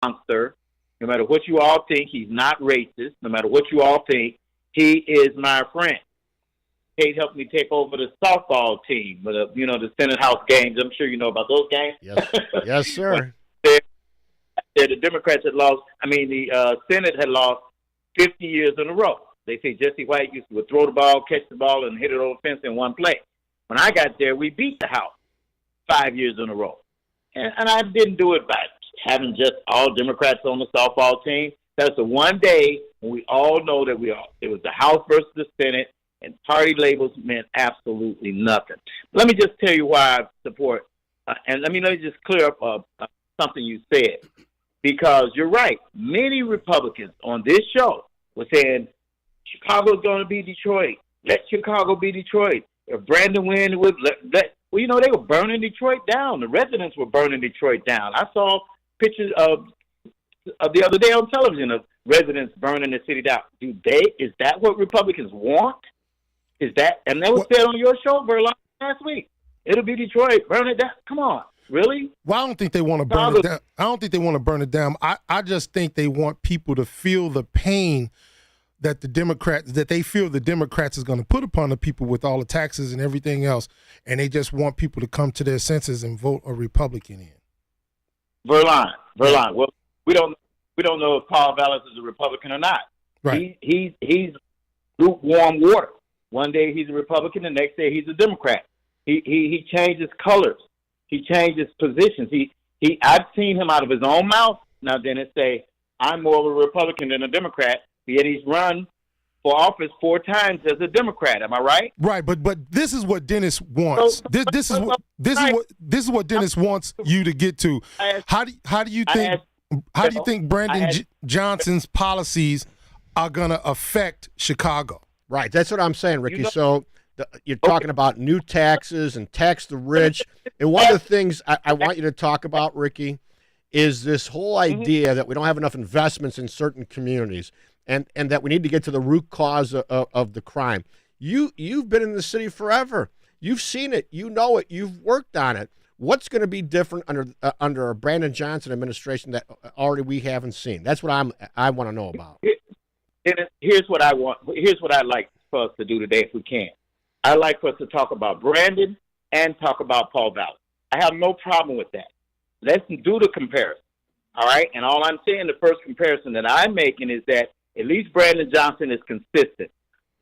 monster. No matter what you all think, he's not racist. No matter what you all think, he is my friend. Kate helped me take over the softball team, the Senate House games. I'm sure you know about those games. Yes, sir. The Democrats had lost. The Senate had lost 50 years in a row. They say Jesse White would throw the ball, catch the ball, and hit it over the fence in one play. When I got there, we beat the House 5 years in a row. And I didn't do it by having just all Democrats on the softball team. That's the one day when we all know that it was the House versus the Senate, and party labels meant absolutely nothing. Let me just tell you why I support, and let me just clear up something you said, because you're right. Many Republicans on this show were saying, Chicago's going to be Detroit. Let Chicago be Detroit. If Brandon wins, they were burning Detroit down. The residents were burning Detroit down. I saw pictures of the other day on television of residents burning the city down. Is that what Republicans want? Is that, and that was said on your show, Verlon, last week. It'll be Detroit, burn it down. Come on, really? Well, I don't think they want to burn it down. I don't think they want to burn it down. I just think they want people to feel the pain that they feel the Democrats is going to put upon the people with all the taxes and everything else, and they just want people to come to their senses and vote a Republican in. Verlon. Well, we don't know if Paul Vallas is a Republican or not. Right. He's lukewarm water. One day he's a Republican, the next day he's a Democrat. He changes colors. He changes positions. I've seen him out of his own mouth. Now, Dennis, say I'm more of a Republican than a Democrat. Yet he's run for office 4 times as a Democrat. Am I right? Right, but this is what Dennis wants. This is what Dennis wants you to get to. How do you think Brandon Johnson's policies are going to affect Chicago? Right, that's what I'm saying, Ricky. So you're talking about new taxes and tax the rich. And one of the things I want you to talk about, Ricky, is this whole idea that we don't have enough investments in certain communities. And that we need to get to the root cause of the crime. You've been in the city forever. You've seen it. You know it. You've worked on it. What's going to be different under a Brandon Johnson administration that already we haven't seen? That's what I want to know about. Here's what I want. Here's what I'd like for us to do today, if we can. I'd like for us to talk about Brandon and talk about Paul Vallas. I have no problem with that. Let's do the comparison. All right. And all I'm saying, the first comparison that I'm making is that at least Brandon Johnson is consistent.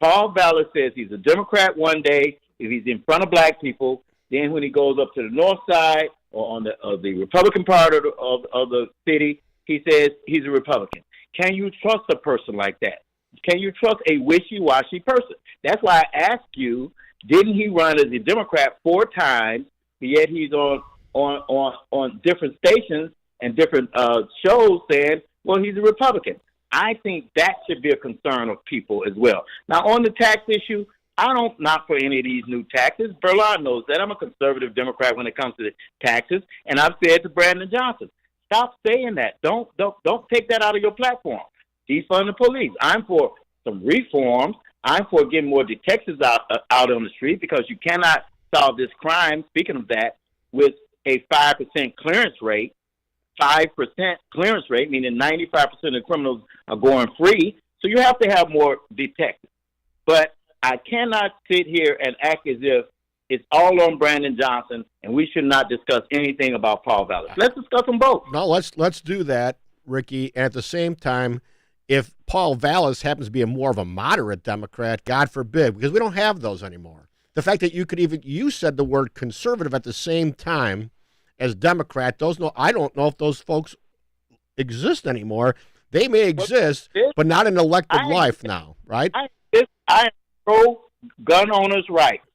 Paul Vallas says he's a Democrat one day if he's in front of black people. Then when he goes up to the north side or on the Republican part of the city, he says he's a Republican. Can you trust a person like that? Can you trust a wishy-washy person? That's why I ask you, didn't he run as a Democrat 4 times, yet he's on different stations and different shows saying, well, he's a Republican. I think that should be a concern of people as well. Now, on the tax issue, I don't knock for any of these new taxes. Verlon knows that. I'm a conservative Democrat when it comes to the taxes, and I've said to Brandon Johnson, stop saying that. Don't take that out of your platform. Defund the police. I'm for some reforms. I'm for getting more detectives out on the street because you cannot solve this crime, speaking of that, with a 5% clearance rate. 5% clearance rate, meaning 95% of the criminals are going free. So you have to have more detectives. But I cannot sit here and act as if it's all on Brandon Johnson and we should not discuss anything about Paul Vallas. Let's discuss them both. No, let's do that, Ricky. And at the same time, if Paul Vallas happens to be more of a moderate Democrat, God forbid, because we don't have those anymore. The fact that you said the word conservative at the same time as Democrat, I don't know if those folks exist anymore. They may exist, but not in elected life now, right? I am pro-gun owners' rights.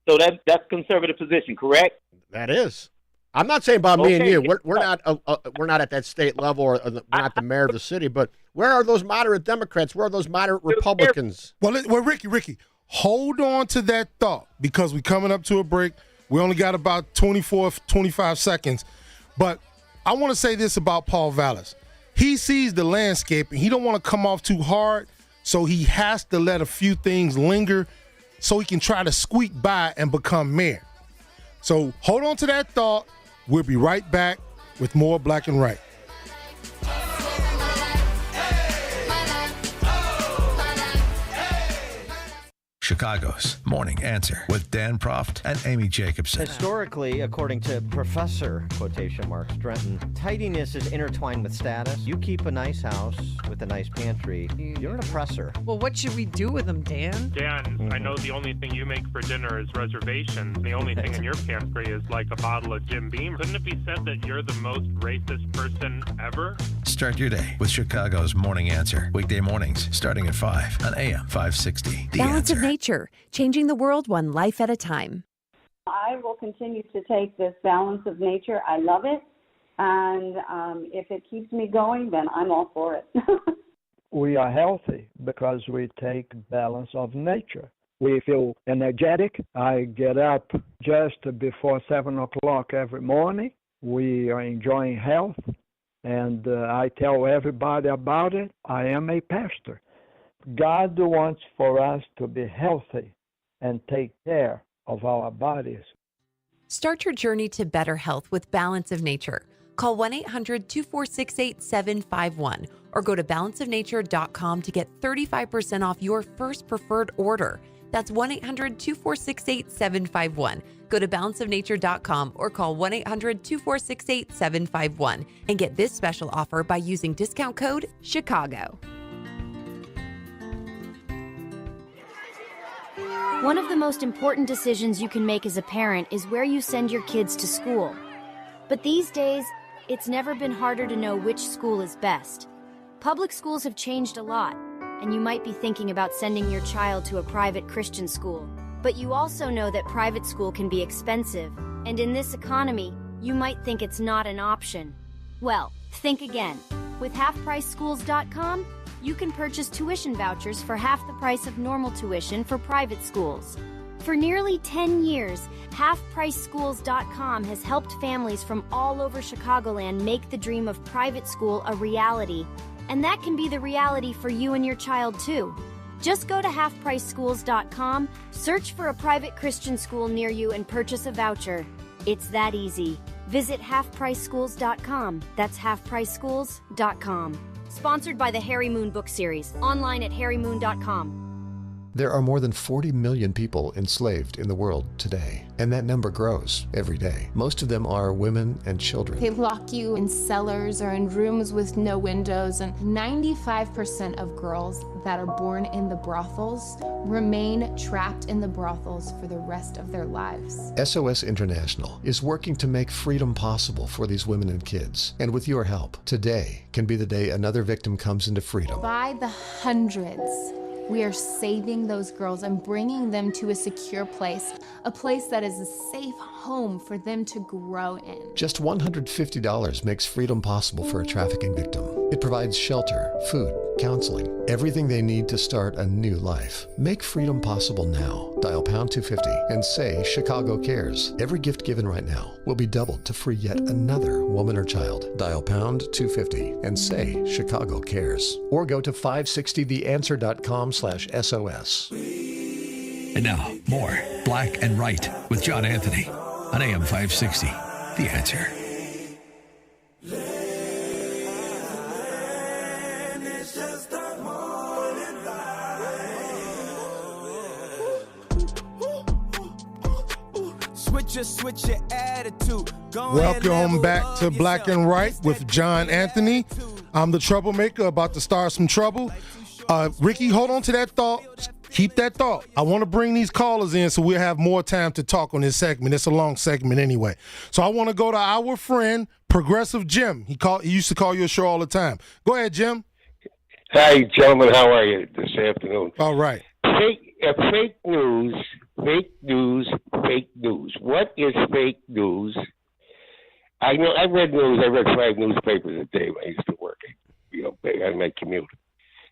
So that's conservative position, correct? That is. I'm not saying about me and you. We're not at that state level, or we're not the mayor of the city. But where are those moderate Democrats? Where are those moderate Republicans? Well, Ricky, hold on to that thought because we're coming up to a break. We only got about 25 seconds. But I want to say this about Paul Vallas. He sees the landscape, and he don't want to come off too hard, so he has to let a few things linger so he can try to squeak by and become mayor. So hold on to that thought. We'll be right back with more Black and Right. Chicago's Morning Answer with Dan Proft and Amy Jacobson. Historically, according to Professor, quotation marks, Drenton, tidiness is intertwined with status. You keep a nice house with a nice pantry, you're an oppressor. Well, what should we do with them, Dan? Dan, I know the only thing you make for dinner is reservations. The only thing in your pantry is like a bottle of Jim Beam. Couldn't it be said that you're the most racist person ever? Start your day with Chicago's Morning Answer. Weekday mornings starting at 5 on AM 560. The Balance Answer. of Nature, changing the world one life at a time. I will continue to take this Balance of Nature. I love it. And if it keeps me going, then I'm all for it. We are healthy because we take Balance of Nature. We feel energetic. I get up just before 7 o'clock every morning. We are enjoying health. And I tell everybody about it. I am a pastor. God wants for us to be healthy and take care of our bodies. Start your journey to better health with Balance of Nature. Call 1-800-246-8751 or go to balanceofnature.com to get 35% off your first preferred order. That's 1-800-246-8751. Go to balanceofnature.com or call 1-800-246-8751 and get this special offer by using discount code CHICAGO. One of the most important decisions you can make as a parent is where you send your kids to school. But these days, it's never been harder to know which school is best. Public schools have changed a lot, and you might be thinking about sending your child to a private Christian school. But you also know that private school can be expensive, and in this economy, you might think it's not an option. Well, think again. With HalfPriceSchools.com, you can purchase tuition vouchers for half the price of normal tuition for private schools. For nearly 10 years, HalfPriceSchools.com has helped families from all over Chicagoland make the dream of private school a reality. And that can be the reality for you and your child, too. Just go to HalfPriceSchools.com, search for a private Christian school near you, and purchase a voucher. It's that easy. Visit HalfPriceSchools.com. That's HalfPriceSchools.com. Sponsored by the Harry Moon book series. Online at harrymoon.com. There are more than 40 million people enslaved in the world today, and that number grows every day. Most of them are women and children. They lock you in cellars or in rooms with no windows, and 95% of girls that are born in the brothels remain trapped in the brothels for the rest of their lives. SOS International is working to make freedom possible for these women and kids. And with your help, today can be the day another victim comes into freedom. By the hundreds, we are saving those girls and bringing them to a secure place, a place that is a safe home for them to grow in. Just $150 makes freedom possible for a trafficking victim. It provides shelter, food, counseling, everything they need to start a new life. Make freedom possible now. Dial pound 250 and say Chicago Cares. Every gift given right now will be doubled to free yet another woman or child. Dial pound 250 and say Chicago Cares. Or go to 560theanswer.com/SOS. And now, more Black and Right with John Anthony on AM 560. The Answer. Switch your attitude. Welcome back to Black and Right with John Anthony. I'm the troublemaker about to start some trouble. Ricky, hold on to that thought. Keep that thought. I want to bring these callers in so we'll have more time to talk on this segment. It's a long segment anyway. So I want to go to our friend, Progressive Jim. He used to call your show all the time. Go ahead, Jim. Hi, gentlemen. How are you this afternoon? All right. Fake news. What is fake news? I know. I read news. I read 5 newspapers a day when I used to work. On my commute,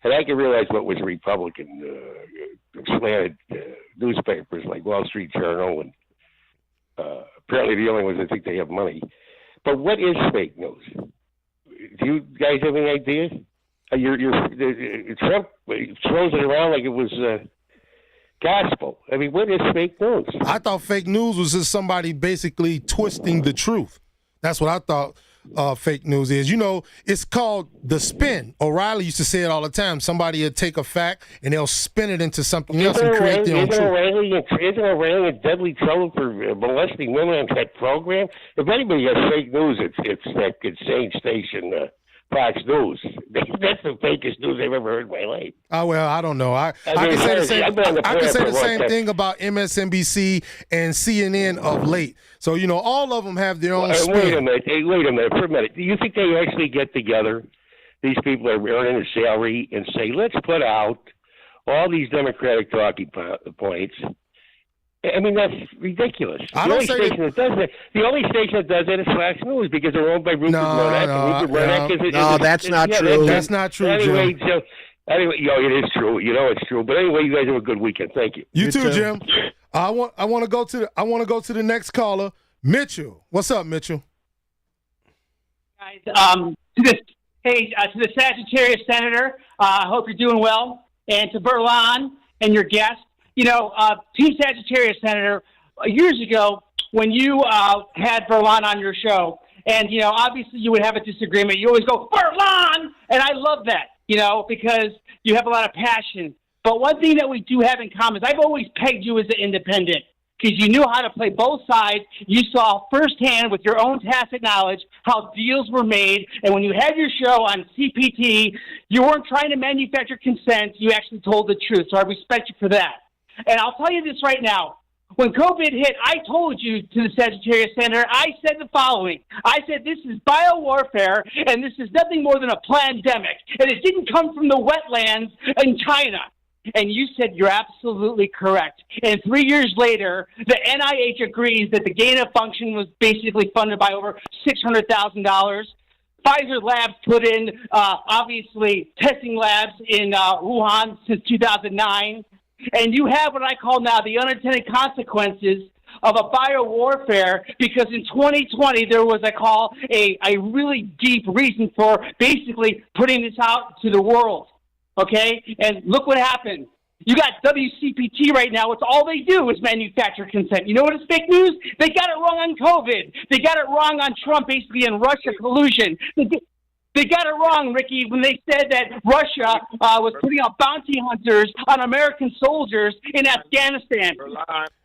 and I could realize what was Republican slanted newspapers like Wall Street Journal, and apparently the only ones that think they have money. But what is fake news? Do you guys have any idea? Trump throws it around like it was gospel. I mean, what is fake news? I thought fake news was just somebody basically twisting the truth. That's what I thought. fake news is. You know, it's called the spin. O'Reilly used to say it all the time. Somebody would take a fact and they'll spin it into something else and create their own truth. Isn't O'Reilly in deadly trouble for molesting women on that program? If anybody has fake news, it's that insane station, Fox News. That's the fakest news I've ever heard in my life. Oh, well, I don't know. I can say the same thing about MSNBC and CNN of late. So, you know, all of them have their own spin. Wait a minute. Hey, wait a minute. For a minute. Do you think they actually get together, these people are earning a salary, and say, let's put out all these Democratic talking points? I mean, that's ridiculous. The only station that does that is Fox News because they're owned by Rupert Murdoch. No, that's not true. That's not true, anyway, Jim. Anyway, it is true. You know it's true. But anyway, you guys have a good weekend. Thank you. You too, Jim. I want to go to the next caller, Mitchell. What's up, Mitchell? Guys, to the Sagittarius Senator, I hope you're doing well, and to Berlin and your guest. You know, Team Sagittarius Senator, years ago when you had Berlin on your show, and, you know, obviously you would have a disagreement. You always go, Berlin! And I love that, you know, because you have a lot of passion. But one thing that we do have in common is I've always pegged you as an independent because you knew how to play both sides. You saw firsthand with your own tacit knowledge how deals were made. And when you had your show on CPT, you weren't trying to manufacture consent. You actually told the truth. So I respect you for that. And I'll tell you this right now. When COVID hit, I told you to the Sagittarius Senator, I said the following. I said this is biowarfare, and this is nothing more than a pandemic. And it didn't come from the wetlands in China. And you said you're absolutely correct. And 3 years later, the NIH agrees that the gain of function was basically funded by over $600,000. Pfizer Labs put in, obviously, testing labs in Wuhan since 2009. And you have what I call now the unintended consequences of a biowarfare because in 2020 there was, I call, a really deep reason for basically putting this out to the world, okay? And look what happened. You got WCPT right now. It's all they do is manufacture consent. You know what is fake news? They got it wrong on COVID. They got it wrong on Trump basically and Russia collusion. They got it wrong, Ricky, when they said that Russia was putting out bounty hunters on American soldiers in Afghanistan.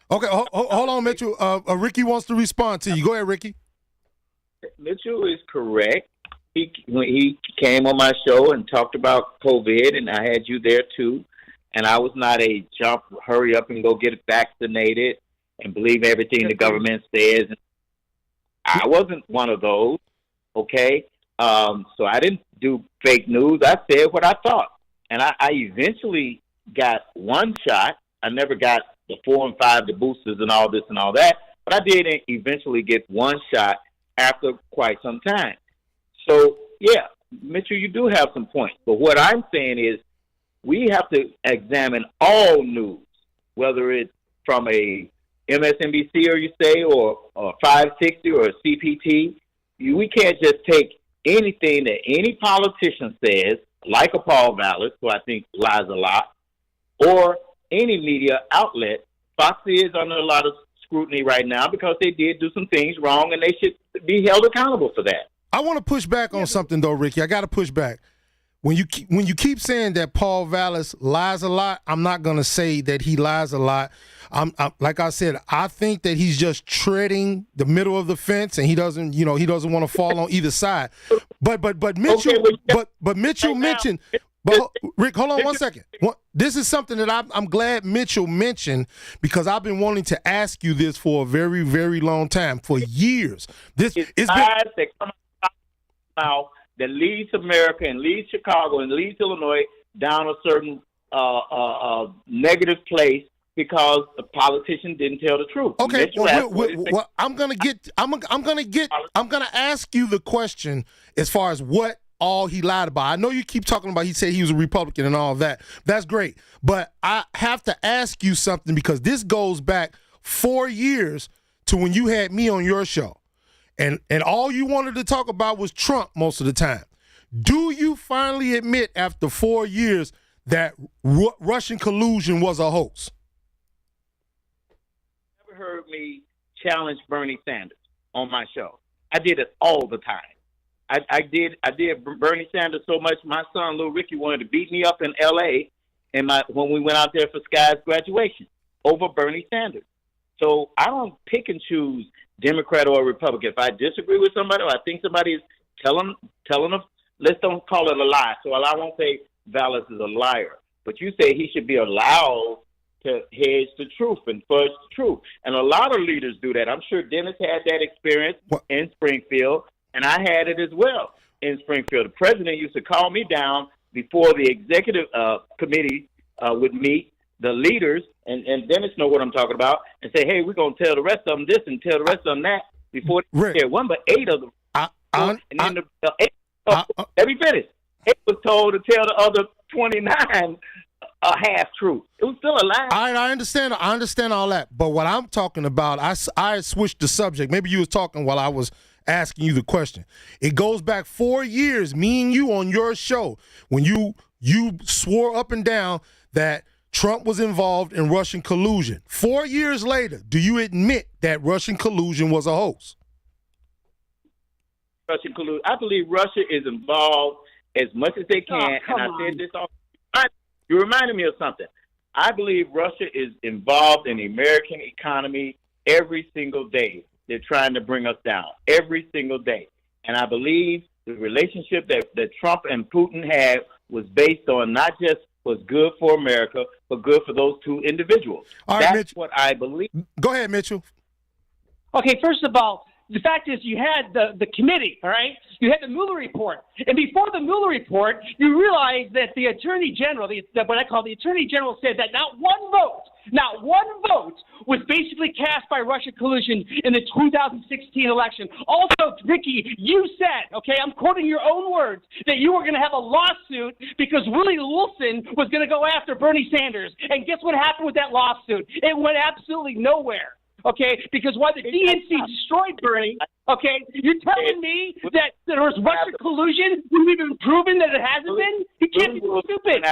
Okay, hold on, Mitchell. Ricky wants to respond to you. Go ahead, Ricky. Mitchell is correct. When he came on my show and talked about COVID, and I had you there too, and I was not a jump, hurry up and go get vaccinated and believe everything the government says. I wasn't one of those, okay? So I didn't do fake news. I said what I thought. And I eventually got one shot. I never got the 4 and 5, the boosters and all this and all that. But I did eventually get one shot after quite some time. So, yeah, Mitchell, you do have some points. But what I'm saying is we have to examine all news, whether it's from a MSNBC or you say or 560 or a CPT. We can't just take anything that any politician says, like a Paul Vallis, who I think lies a lot, or any media outlet. Fox is under a lot of scrutiny right now because they did do some things wrong, and they should be held accountable for that. I want to push back on something, though, Ricky. I got to push back. When you keep saying that Paul Vallis lies a lot, I'm not going to say that he lies a lot. Like I said, I think that he's just treading the middle of the fence, and he doesn't want to fall on either side. But Mitchell, but Mitchell mentioned. But Rick, hold on 1 second. This is something that I'm glad Mitchell mentioned because I've been wanting to ask you this for a very, very long time, for years. It's been now that leads America and leads Chicago and leads Illinois down a certain negative place because the politician didn't tell the truth. Okay, well, I'm gonna ask you the question as far as what all he lied about. I know you keep talking about he said he was a Republican and all of that. That's great, but I have to ask you something because this goes back 4 years to when you had me on your show. And all you wanted to talk about was Trump most of the time. Do you finally admit after 4 years that Russian collusion was a hoax? Never heard me challenge Bernie Sanders on my show. I did it all the time. I did Bernie Sanders so much. My son, little Ricky, wanted to beat me up in L.A. when we went out there for Sky's graduation over Bernie Sanders. So I don't pick and choose Democrat or Republican. If I disagree with somebody or I think somebody is telling them, let's don't call it a lie. So I won't say Vallas is a liar. But you say he should be allowed to hedge the truth and fudge the truth. And a lot of leaders do that. I'm sure Dennis had that experience in Springfield, and I had it as well in Springfield. The president used to call me down before the executive committee would meet, the leaders, and Dennis know what I'm talking about, and say, hey, we're going to tell the rest of them this and tell the rest of them that before they share one, but 8 of them. Let me finish. 8 was told to tell the other 29 a half truth. It was still a lie. I understand all that, but what I'm talking about, I switched the subject. Maybe you was talking while I was asking you the question. It goes back 4 years, me and you on your show, when you swore up and down that Trump was involved in Russian collusion. 4 years later, do you admit that Russian collusion was a hoax? Russian collusion. I believe Russia is involved as much as they can, and I said this all. You reminded me of something. I believe Russia is involved in the American economy every single day. They're trying to bring us down every single day. And I believe the relationship that Trump and Putin had was based on not just what's good for America, but good for those two individuals. All right, That's what I believe. Go ahead, Mitchell. Okay, first of all, the fact is you had the committee, all right? You had the Mueller report. And before the Mueller report, you realized that the Attorney General, what I call the Attorney General, said that not one vote was basically cast by Russia collusion in the 2016 election. Also, Ricky, you said, okay, I'm quoting your own words, that you were going to have a lawsuit because Willie Wilson was going to go after Bernie Sanders. And guess what happened with that lawsuit? It went absolutely nowhere. Okay, because while the DNC destroyed Bernie, okay, you're telling me that there was Russian collusion when we've been proven that it hasn't been? He can't be stupid.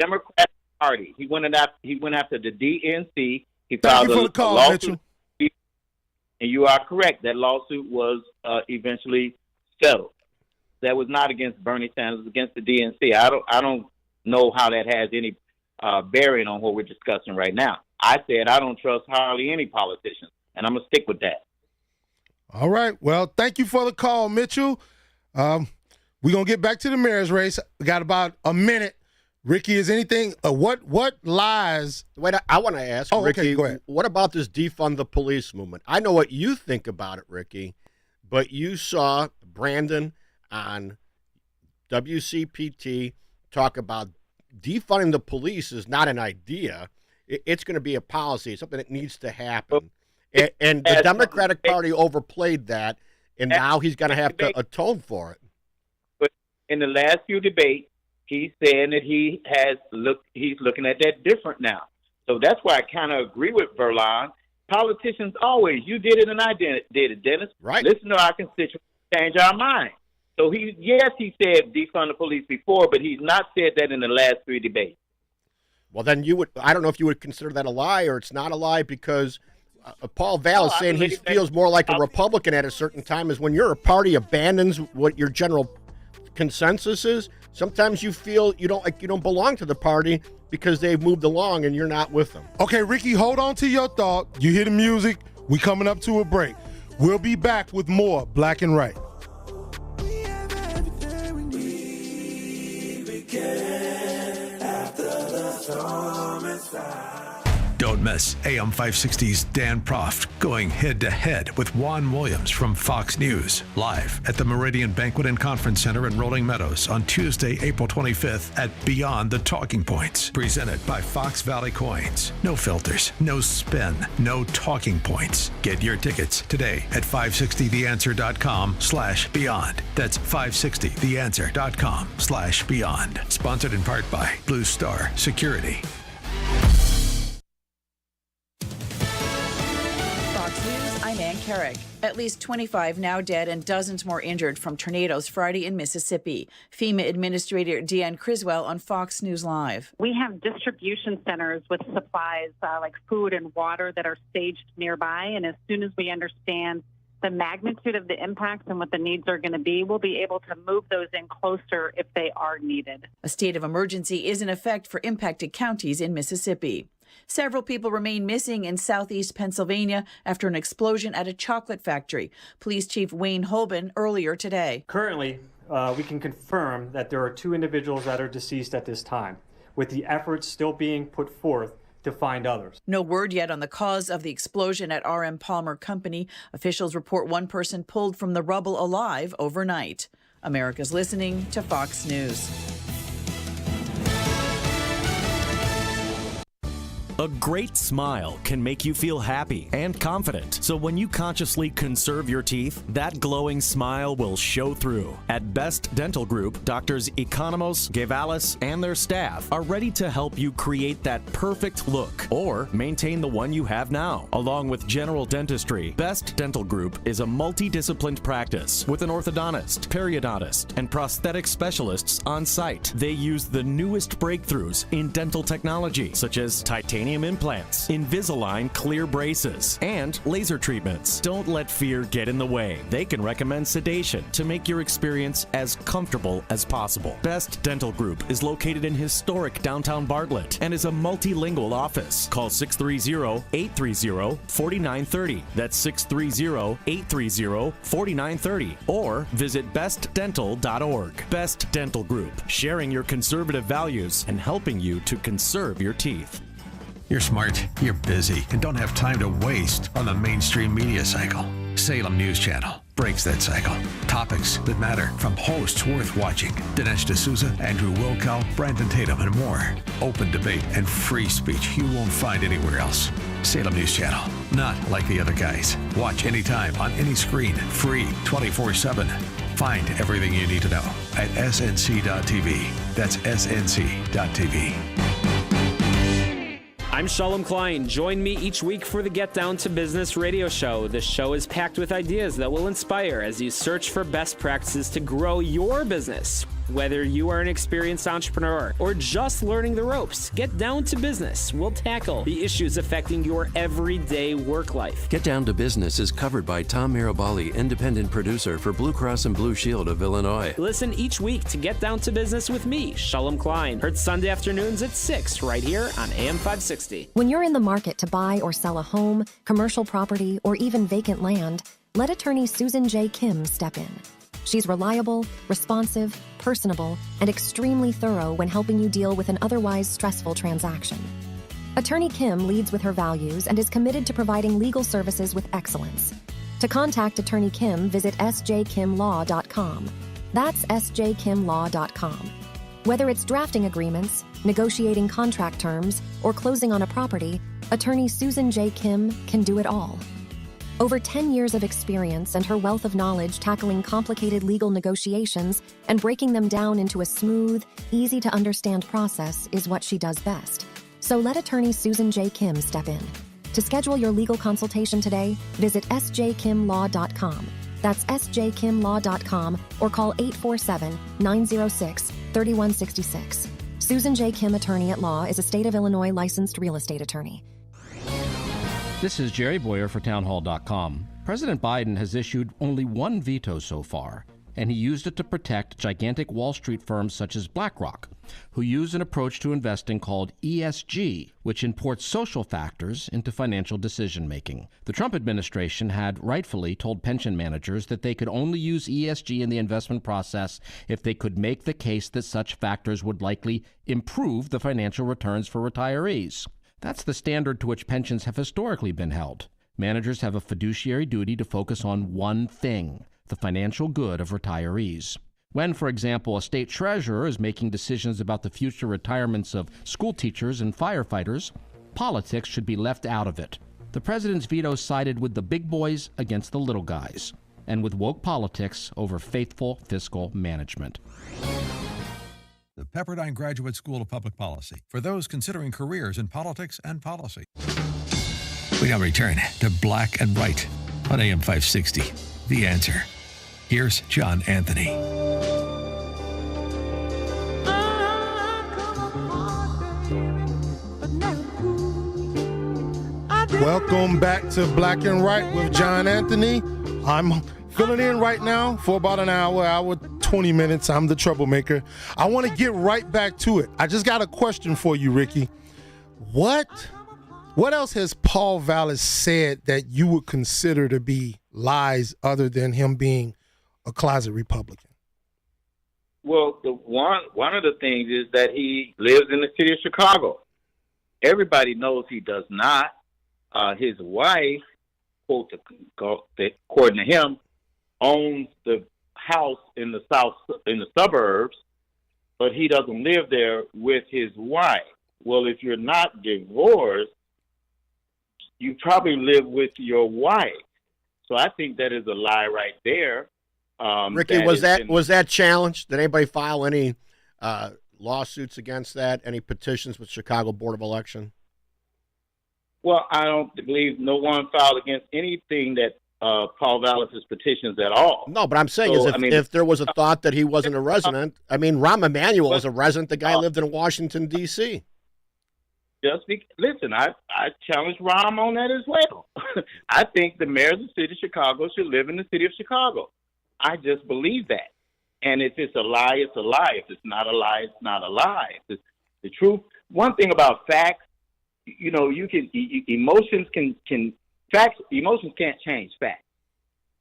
Democratic Party. He went after the DNC. He filed a lawsuit. Mitchell. And you are correct. That lawsuit was eventually settled. That was not against Bernie Sanders. It was against the DNC. I don't know how that has any bearing on what we're discussing right now. I said I don't trust hardly any politician, and I'm going to stick with that. All right. Well, thank you for the call, Mitchell. We're going to get back to the mayor's race. We got about a minute. Ricky, is anything what lies? Wait, I want to ask, Ricky, okay, go ahead. What about this defund the police movement? I know what you think about it, Ricky, but you saw Brandon on WCPT talk about defunding the police is not an idea. It's going to be a policy, something that needs to happen. And the Democratic Party overplayed that, and now he's going to have to atone for it. But in the last few debates, he's saying that he's looking at that different now. So that's why I kind of agree with Verlon. Politicians always, you did it and I did it, Dennis. Right. Listen to our constituents, change our mind. So he said defund the police before, but he's not said that in the last 3 debates. Well, then I don't know if you would consider that a lie or it's not a lie, because Paul Vallas saying he feels more like a Republican at a certain time is when your party abandons what your general consensus is. Sometimes you feel you don't belong to the party because they've moved along and you're not with them. Okay, Ricky, hold on to your thought. You hear the music. We coming up to a break. We'll be back with more Black and Right. Don't miss AM 560's Dan Proft going head-to-head with Juan Williams from Fox News, live at the Meridian Banquet and Conference Center in Rolling Meadows on Tuesday, April 25th at Beyond the Talking Points, presented by Fox Valley Coins. No filters, no spin, no talking points. Get your tickets today at 560theanswer.com/beyond. That's 560theanswer.com/beyond. Sponsored in part by Blue Star Security. I'm Ann Carrick. At least 25 now dead and dozens more injured from tornadoes Friday in Mississippi. FEMA Administrator Deanne Criswell on Fox News Live. We have distribution centers with supplies like food and water that are staged nearby. And as soon as we understand the magnitude of the impacts and what the needs are going to be, we'll be able to move those in closer if they are needed. A state of emergency is in effect for impacted counties in Mississippi. Several people remain missing in southeast Pennsylvania after an explosion at a chocolate factory. Police Chief Wayne Holben earlier today. Currently, we can confirm that there are 2 individuals that are deceased at this time, with the efforts still being put forth to find others. No word yet on the cause of the explosion at R.M. Palmer Company. Officials report one person pulled from the rubble alive overnight. America's listening to Fox News. A great smile can make you feel happy and confident. So when you consciously conserve your teeth, that glowing smile will show through. At Best Dental Group, Doctors Economos, Guevalis, and their staff are ready to help you create that perfect look or maintain the one you have now. Along with general dentistry, Best Dental Group is a multidisciplined practice with an orthodontist, periodontist, and prosthetic specialists on site. They use the newest breakthroughs in dental technology, such as titanium implants, Invisalign clear braces, and laser treatments. Don't let fear get in the way. They can recommend sedation to make your experience as comfortable as possible. Best Dental Group is located in historic downtown Bartlett and is a multilingual office. Call 630-830-4930. That's 630-830-4930. Or visit bestdental.org. Best Dental Group, sharing your conservative values and helping you to conserve your teeth. You're smart, you're busy, and don't have time to waste on the mainstream media cycle. Salem News Channel breaks that cycle. Topics that matter from hosts worth watching. Dinesh D'Souza, Andrew Wilkow, Brandon Tatum, and more. Open debate and free speech you won't find anywhere else. Salem News Channel, not like the other guys. Watch anytime on any screen, free 24/7. Find everything you need to know at snc.tv. That's snc.tv. I'm Shalom Klein. Join me each week for the Get Down to Business radio show. This show is packed with ideas that will inspire as you search for best practices to grow your business. Whether you are an experienced entrepreneur or just learning the ropes, Get Down to Business will tackle the issues affecting your everyday work life. Get Down to Business is covered by Tom Mirabali, independent producer for Blue Cross and Blue Shield of Illinois. Listen each week to Get Down to Business with me, Shalom Klein. Heard Sunday afternoons at 6 right here on AM 560. When you're in the market to buy or sell a home, commercial property, or even vacant land, let attorney Susan J. Kim step in. She's reliable, responsive, personable, and extremely thorough when helping you deal with an otherwise stressful transaction. Attorney Kim leads with her values and is committed to providing legal services with excellence. To contact Attorney Kim, visit sjkimlaw.com. That's sjkimlaw.com. Whether it's drafting agreements, negotiating contract terms, or closing on a property, Attorney Susan J. Kim can do it all. Over 10 years of experience and her wealth of knowledge tackling complicated legal negotiations and breaking them down into a smooth, easy-to-understand process is what she does best. So let attorney Susan J. Kim step in. To schedule your legal consultation today, visit sjkimlaw.com. That's sjkimlaw.com or call 847-906-3166. Susan J. Kim, attorney at law, is a state of Illinois licensed real estate attorney. This is Jerry Boyer for Townhall.com. President Biden has issued only one veto so far, and he used it to protect gigantic Wall Street firms such as BlackRock, who use an approach to investing called ESG, which imports social factors into financial decision-making. The Trump administration had rightfully told pension managers that they could only use ESG in the investment process if they could make the case that such factors would likely improve the financial returns for retirees. That's the standard to which pensions have historically been held. Managers have a fiduciary duty to focus on one thing, the financial good of retirees. When, for example, a state treasurer is making decisions about the future retirements of school teachers and firefighters, politics should be left out of it. The president's veto sided with the big boys against the little guys, and with woke politics over faithful fiscal management. The Pepperdine Graduate School of Public Policy, for those considering careers in politics and policy. We now return to Black and White on AM 560. The Answer. Here's John Anthony. Welcome back to Black and White with John Anthony. I'm filling in right now for about an hour 20 minutes. I'm the troublemaker. I want to get right back to it. I just got a question for you, Ricky. What else has Paul Vallas said that you would consider to be lies other than him being a closet Republican? Well, one of the things is that he lives in the city of Chicago. Everybody knows he does not. His wife, quote, according to him, owns the house in the suburbs, but he doesn't live there with his wife. Well, if you're not divorced, you probably live with your wife. So I think that is a lie right there. Ricky, was that challenged? Did anybody file any lawsuits against that? Any petitions with Chicago Board of Election? Well, I don't believe no one filed against anything that Paul Vallas' petitions at all. No, but I'm saying if there was a thought that he wasn't a resident, I mean, Rahm Emanuel was a resident. The guy lived in Washington, D.C. Listen, I challenge Rahm on that as well. I think the mayor of the city of Chicago should live in the city of Chicago. I just believe that. And if it's a lie, it's a lie. If it's not a lie, it's not a lie. If it's the truth. One thing about facts, emotions can't change facts.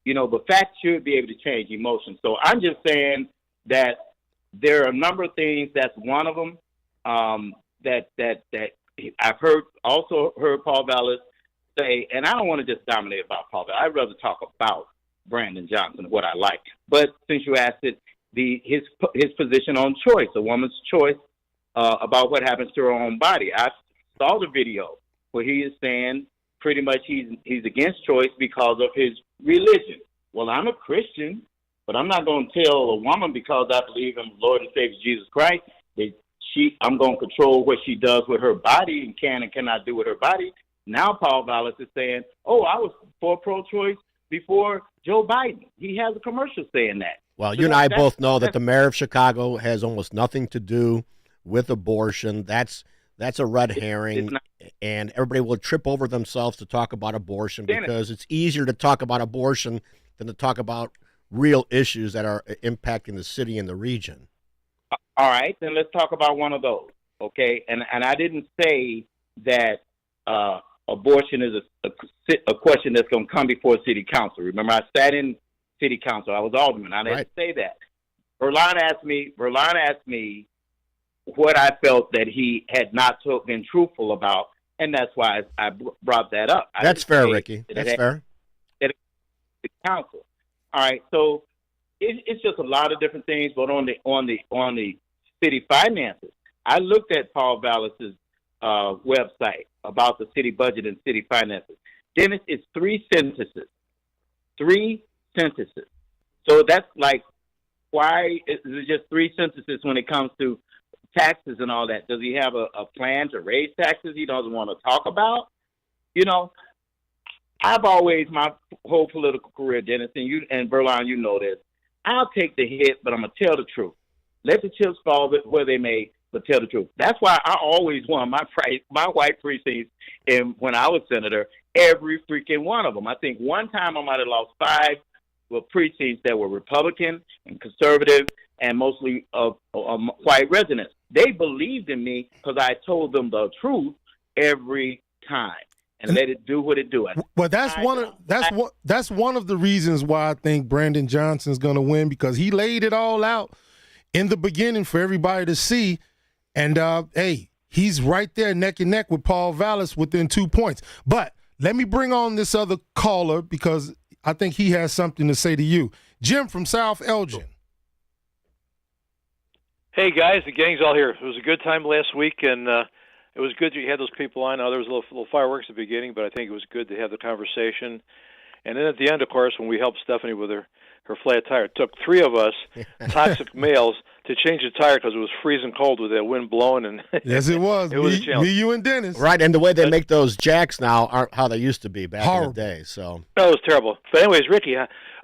But facts should be able to change emotions. So I'm just saying that there are a number of things. That's one of them. That I've heard Paul Vallas say, and I don't want to just dominate about Paul Vallas. I'd rather talk about Brandon Johnson, what I like. But since you asked it, his position on choice, a woman's choice about what happens to her own body. I saw the video where he is saying pretty much he's against choice because of his religion. Well, I'm a Christian, but I'm not going to tell a woman because I believe in Lord and Savior Jesus Christ that I'm going to control what she does with her body and can and cannot do with her body. Now Paul Vallas is saying, I was for pro-choice before Joe Biden. He has a commercial saying that. Well, you and I both know that the mayor of Chicago has almost nothing to do with abortion. That's a red herring, and everybody will trip over themselves to talk about abortion because it's easier to talk about abortion than to talk about real issues that are impacting the city and the region. All right, then let's talk about one of those, okay? And I didn't say that abortion is a question that's going to come before city council. Remember, I sat in city council. I was alderman. I didn't say that. Verlon asked me what I felt that he had not been truthful about, and that's why I brought that up. That's fair, Ricky. That's fair. The council. All right, so it's just a lot of different things, but on the city finances, I looked at Paul Vallas's website about the city budget and city finances. Dennis, it's 3 sentences. 3 sentences. So that's like, why is it just 3 sentences when it comes to taxes and all that? Does he have a plan to raise taxes he doesn't want to talk about? I've always, my whole political career, Dennis, and Verlon, you know this, I'll take the hit, but I'm going to tell the truth. Let the chips fall where they may, but tell the truth. That's why I always won my white precincts when I was senator, every freaking one of them. I think one time I might have lost 5 precincts that were Republican and conservative and mostly white residents. They believed in me because I told them the truth every time. And let it do what it do. Well, that's one of the reasons why I think Brandon Johnson's going to win, because he laid it all out in the beginning for everybody to see. And, hey, he's right there neck and neck with Paul Vallas within 2 points. But let me bring on this other caller because I think he has something to say to you. Jim from South Elgin. Hey, guys, the gang's all here. It was a good time last week, and it was good that you had those people on. Now, there was a little fireworks at the beginning, but I think it was good to have the conversation. And then at the end, of course, when we helped Stephanie with her flat tire, it took 3 of us, toxic males, to change the tire because it was freezing cold with that wind blowing. And yes, it was. It was a challenge. Me, you, and Dennis. Right, and the way they make those jacks now aren't how they used to be back in the day. So that was terrible. But anyways, Ricky,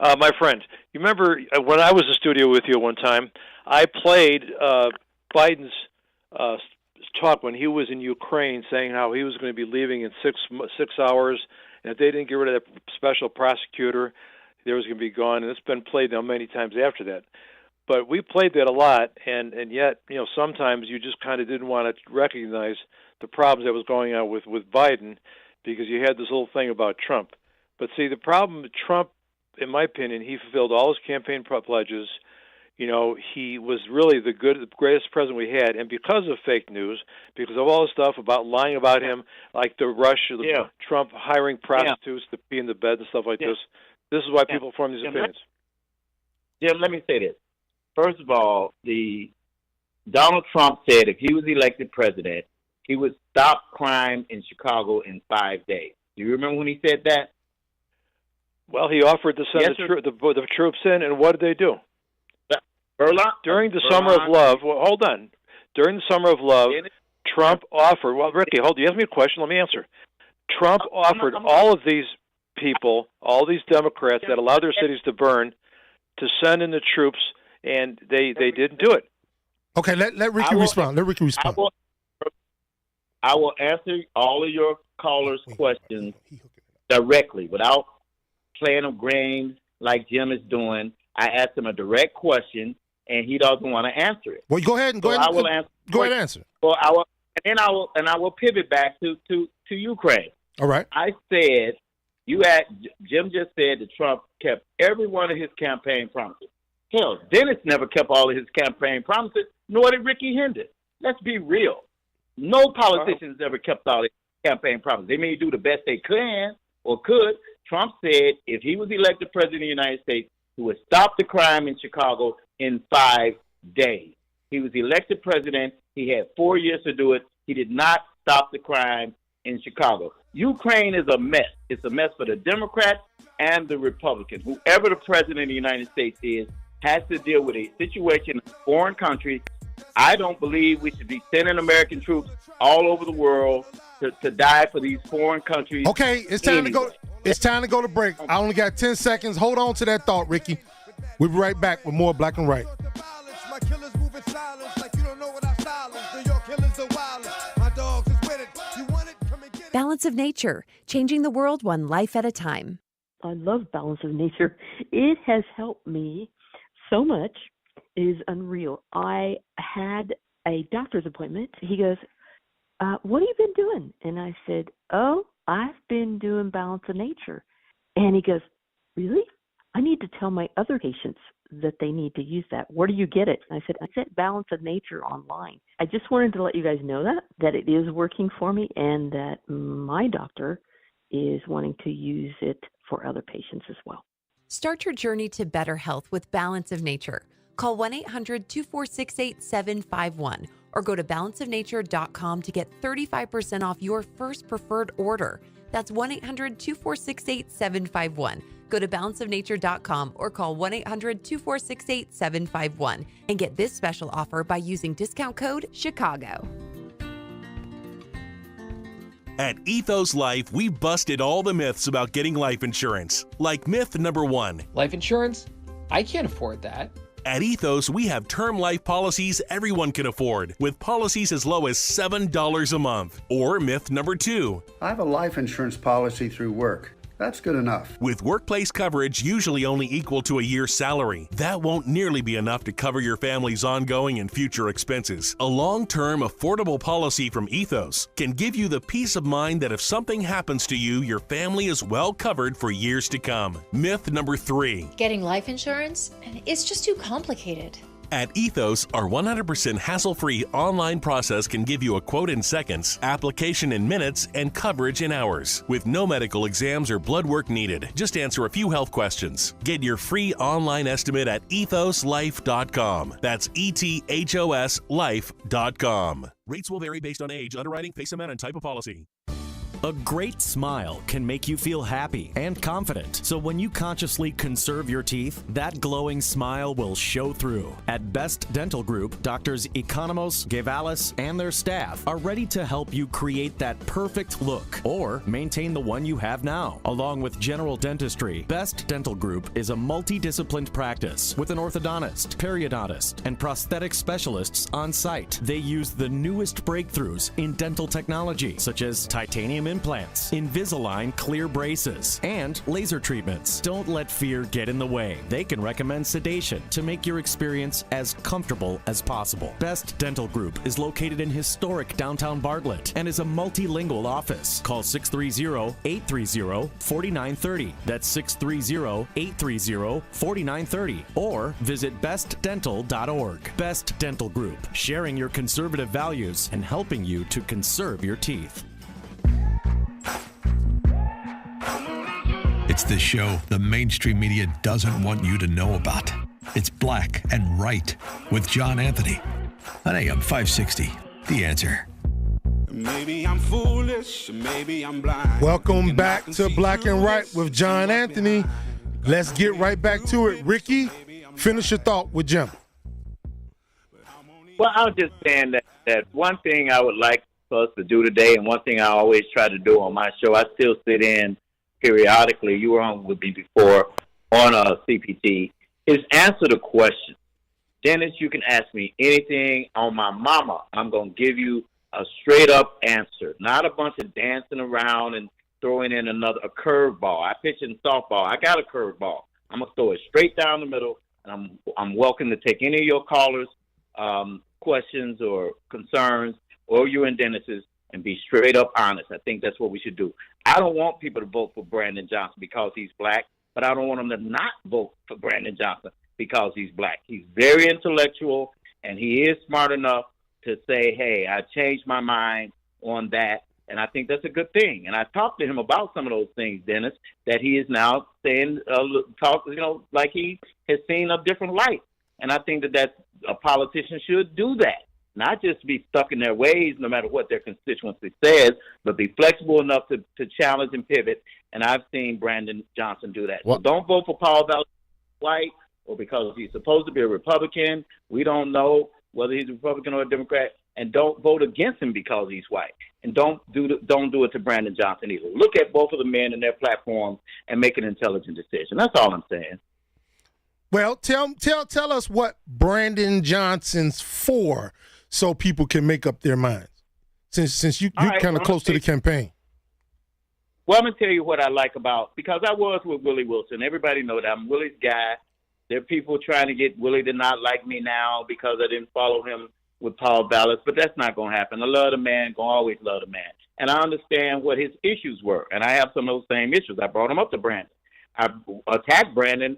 my friend, you remember when I was in the studio with you one time, I played Biden's talk when he was in Ukraine, saying how he was going to be leaving in 6 hours, and if they didn't get rid of that special prosecutor, there was going to be gone, and it's been played now many times after that. But we played that a lot, and yet, sometimes you just kind of didn't want to recognize the problems that was going on with Biden because you had this little thing about Trump. But see, the problem with Trump, in my opinion, he fulfilled all his campaign pledges. He was really the greatest president we had, and because of fake news, because of all the stuff about lying about him, like the Trump hiring prostitutes to pee in the bed and stuff like this is why people form these opinions. Jim, let me say this. First of all, Donald Trump said if he was elected president, he would stop crime in Chicago in 5 days. Do you remember when he said that? Well, he offered to send the troops in, and what did they do? During the summer of love, hold on. During the summer of love, Trump offered, Ricky, you asked me a question, let me answer. Trump offered all of these people, all these Democrats that allowed their cities to burn, to send in the troops, and they didn't do it. Okay, let Ricky respond. I will answer all of your callers' questions directly without playing a game like Jim is doing. I asked him a direct question, and he doesn't want to answer it. Well, go ahead and answer. Well, I will pivot back to Ukraine. All right. I said Jim just said that Trump kept every one of his campaign promises. Hell, Dennis never kept all of his campaign promises, nor did Ricky Hendricks. Let's be real. No politicians ever kept all his campaign promises. They may do the best they can or could. Trump said if he was elected president of the United States, he would stop the crime in Chicago in 5 days. He was elected president. He had 4 years to do it. He did not stop the crime in Chicago. Ukraine is a mess. It's a mess for the Democrats and the Republicans. Whoever the president of the United States is has to deal with a situation in a foreign country. I don't believe we should be sending American troops all over the world to die for these foreign countries. Okay, it's time to go. It's time to go to break. I only got 10 seconds. Hold on to that thought, Ricky. We'll be right back with more Black and Right. Balance of Nature, changing the world one life at a time. I love Balance of Nature. It has helped me so much. It is unreal. I had a doctor's appointment. He goes, what have you been doing? And I said, I've been doing Balance of Nature. And he goes, really? I need to tell my other patients that they need to use that. Where do you get it? And I said Balance of Nature online. I just wanted to let you guys know that it is working for me and that my doctor is wanting to use it for other patients as well. Start your journey to better health with Balance of Nature. Call 1-800-246-8751 or go to balanceofnature.com to get 35% off your first preferred order. That's 1-800-246-8751. Go to balanceofnature.com or call 1-800-246-8751 and get this special offer by using discount code CHICAGO. At Ethos Life, we busted all the myths about getting life insurance. Like myth number 1. Life insurance? I can't afford that. At Ethos, we have term life policies everyone can afford, with policies as low as $7 a month. Or myth number 2. I have a life insurance policy through work. That's good enough. With workplace coverage usually only equal to a year's salary, that won't nearly be enough to cover your family's ongoing and future expenses. A long-term, affordable policy from Ethos can give you the peace of mind that if something happens to you, your family is well covered for years to come. Myth number 3. Getting life insurance? It's just too complicated. At Ethos, our 100% hassle-free online process can give you a quote in seconds, application in minutes, and coverage in hours. With no medical exams or blood work needed, just answer a few health questions. Get your free online estimate at ethoslife.com. That's ETHOS life.com. Rates will vary based on age, underwriting, face amount, and type of policy. A great smile can make you feel happy and confident. So when you consciously conserve your teeth, that glowing smile will show through. At Best Dental Group, Doctors Economos, Gevalis, and their staff are ready to help you create that perfect look or maintain the one you have now. Along with general dentistry, Best Dental Group is a multidisciplined practice with an orthodontist, periodontist, and prosthetic specialists on site. They use the newest breakthroughs in dental technology, such as titanium titanium implants, Invisalign clear braces, and laser treatments. Don't let fear get in the way. They can recommend sedation to make your experience as comfortable as possible. Best Dental Group is located in historic downtown Bartlett and is a multilingual office. Call 630-830-4930. That's 630-830-4930. Or visit bestdental.org. Best Dental Group, sharing your conservative values and helping you to conserve your teeth. It's the show the mainstream media doesn't want you to know about. It's Black and Right with John Anthony on AM 560. The Answer. Maybe I'm foolish, maybe I'm blind. Welcome back to Black and Right with John Anthony. Let's get right back to it. Ricky, finish your thought with Jim. Well, I was just saying that one thing I would like for us to do today, and one thing I always try to do on my show, I still sit in periodically, you were on with me before on CPT, is answer the question. Dennis, you can ask me anything on my mama. I'm going to give you a straight-up answer, not a bunch of dancing around and throwing in a curveball. I pitch in softball. I got a curveball. I'm going to throw it straight down the middle, and I'm welcome to take any of your callers' questions or concerns or you and Dennis's and be straight up honest. I think that's what we should do. I don't want people to vote for Brandon Johnson because he's black, but I don't want them to not vote for Brandon Johnson because he's black. He's very intellectual, and he is smart enough to say, hey, I changed my mind on that, and I think that's a good thing. And I talked to him about some of those things, Dennis, that he is now saying, like he has seen a different light. And I think that a politician should do that, not just be stuck in their ways no matter what their constituency says, but be flexible enough to challenge and pivot. And I've seen Brandon Johnson do that. So don't vote for Paul Vallis white or because he's supposed to be a Republican. We don't know whether he's a Republican or a Democrat. And don't vote against him because he's white. And don't do it to Brandon Johnson either. Look at both of the men and their platforms and make an intelligent decision. That's all I'm saying. Well, tell us what Brandon Johnson's for, so people can make up their minds. Since you're kind of close to the campaign. Well, I'm gonna tell you what I like because I was with Willie Wilson. Everybody know that I'm Willie's guy. There are people trying to get Willie to not like me now because I didn't follow him with Paul Vallis, but that's not gonna happen. I love the man, gonna always love the man, and I understand what his issues were, and I have some of those same issues. I brought him up to Brandon. I attacked Brandon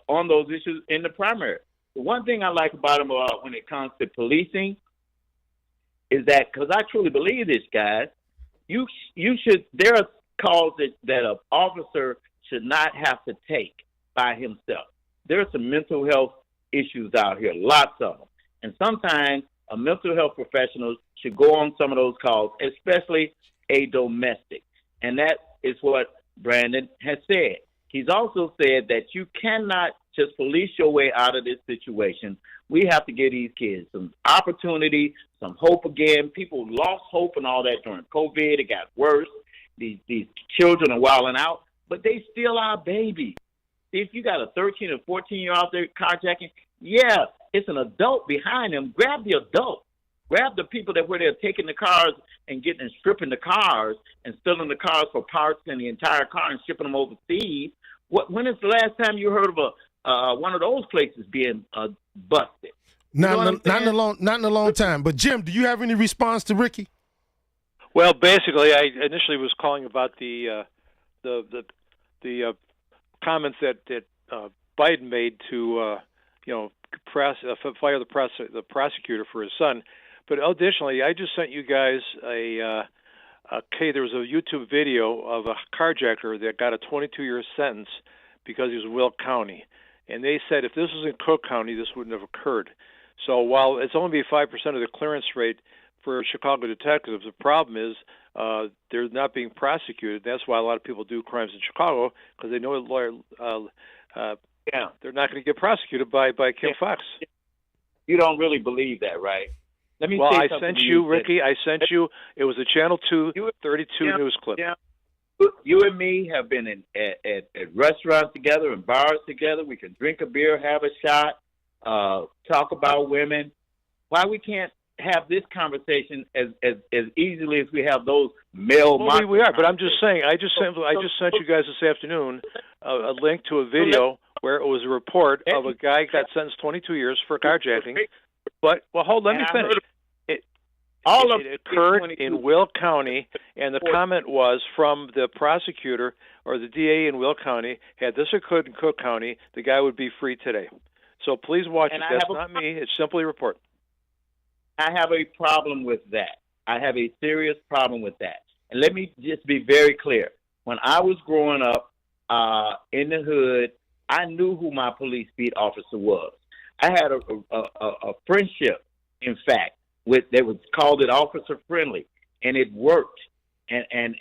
on those issues in the primary. The one thing I like about him when it comes to policing is that, because I truly believe this, guys, you should. There are calls that an officer should not have to take by himself. There are some mental health issues out here, lots of them, and sometimes a mental health professional should go on some of those calls, especially a domestic, and that is what Brandon has said. He's also said that you cannot just police your way out of this situation. We have to give these kids some opportunity, some hope again. People lost hope and all that during COVID. It got worse. These children are wilding out, but they still are babies. If you got a 13 or 14-year-old out there carjacking, yeah, it's an adult behind them. Grab the adult. Grab the people that were there taking the cars and getting and stripping the cars and stealing the cars for parts in the entire car and shipping them overseas. When is the last time you heard of one of those places being busted? Not in a long time. But Jim, do you have any response to Ricky? Well, basically, I initially was calling about the comments that Biden made to fire the prosecutor for his son. But additionally, I just sent you guys there was a YouTube video of a carjacker that got a 22-year sentence because he was in Will County. And they said if this was in Cook County, this wouldn't have occurred. So while it's only 5% of the clearance rate for Chicago detectives, the problem is they're not being prosecuted. That's why a lot of people do crimes in Chicago, because they know they're not going to get prosecuted by Kim Fox. You don't really believe that, right? I sent you, Ricky. I sent you. It was a Channel 2 32 news clip. Yeah. You and me have been at restaurants together and bars together. We can drink a beer, have a shot, talk about women. Why we can't have this conversation as easily as we have those male. Well, we are, but I'm just saying. I just sent you guys this afternoon a link to a video where it was a report of a guy got sentenced 22 years for carjacking. But let me finish. It occurred in Will County, and the comment was from the prosecutor or the DA in Will County. Had this occurred in Cook County, the guy would be free today. So please watch it. That's not me. It's simply a report. I have a problem with that. I have a serious problem with that. And let me just be very clear. When I was growing up in the hood, I knew who my police beat officer was. I had a friendship, in fact, they would call it officer friendly, and it worked. And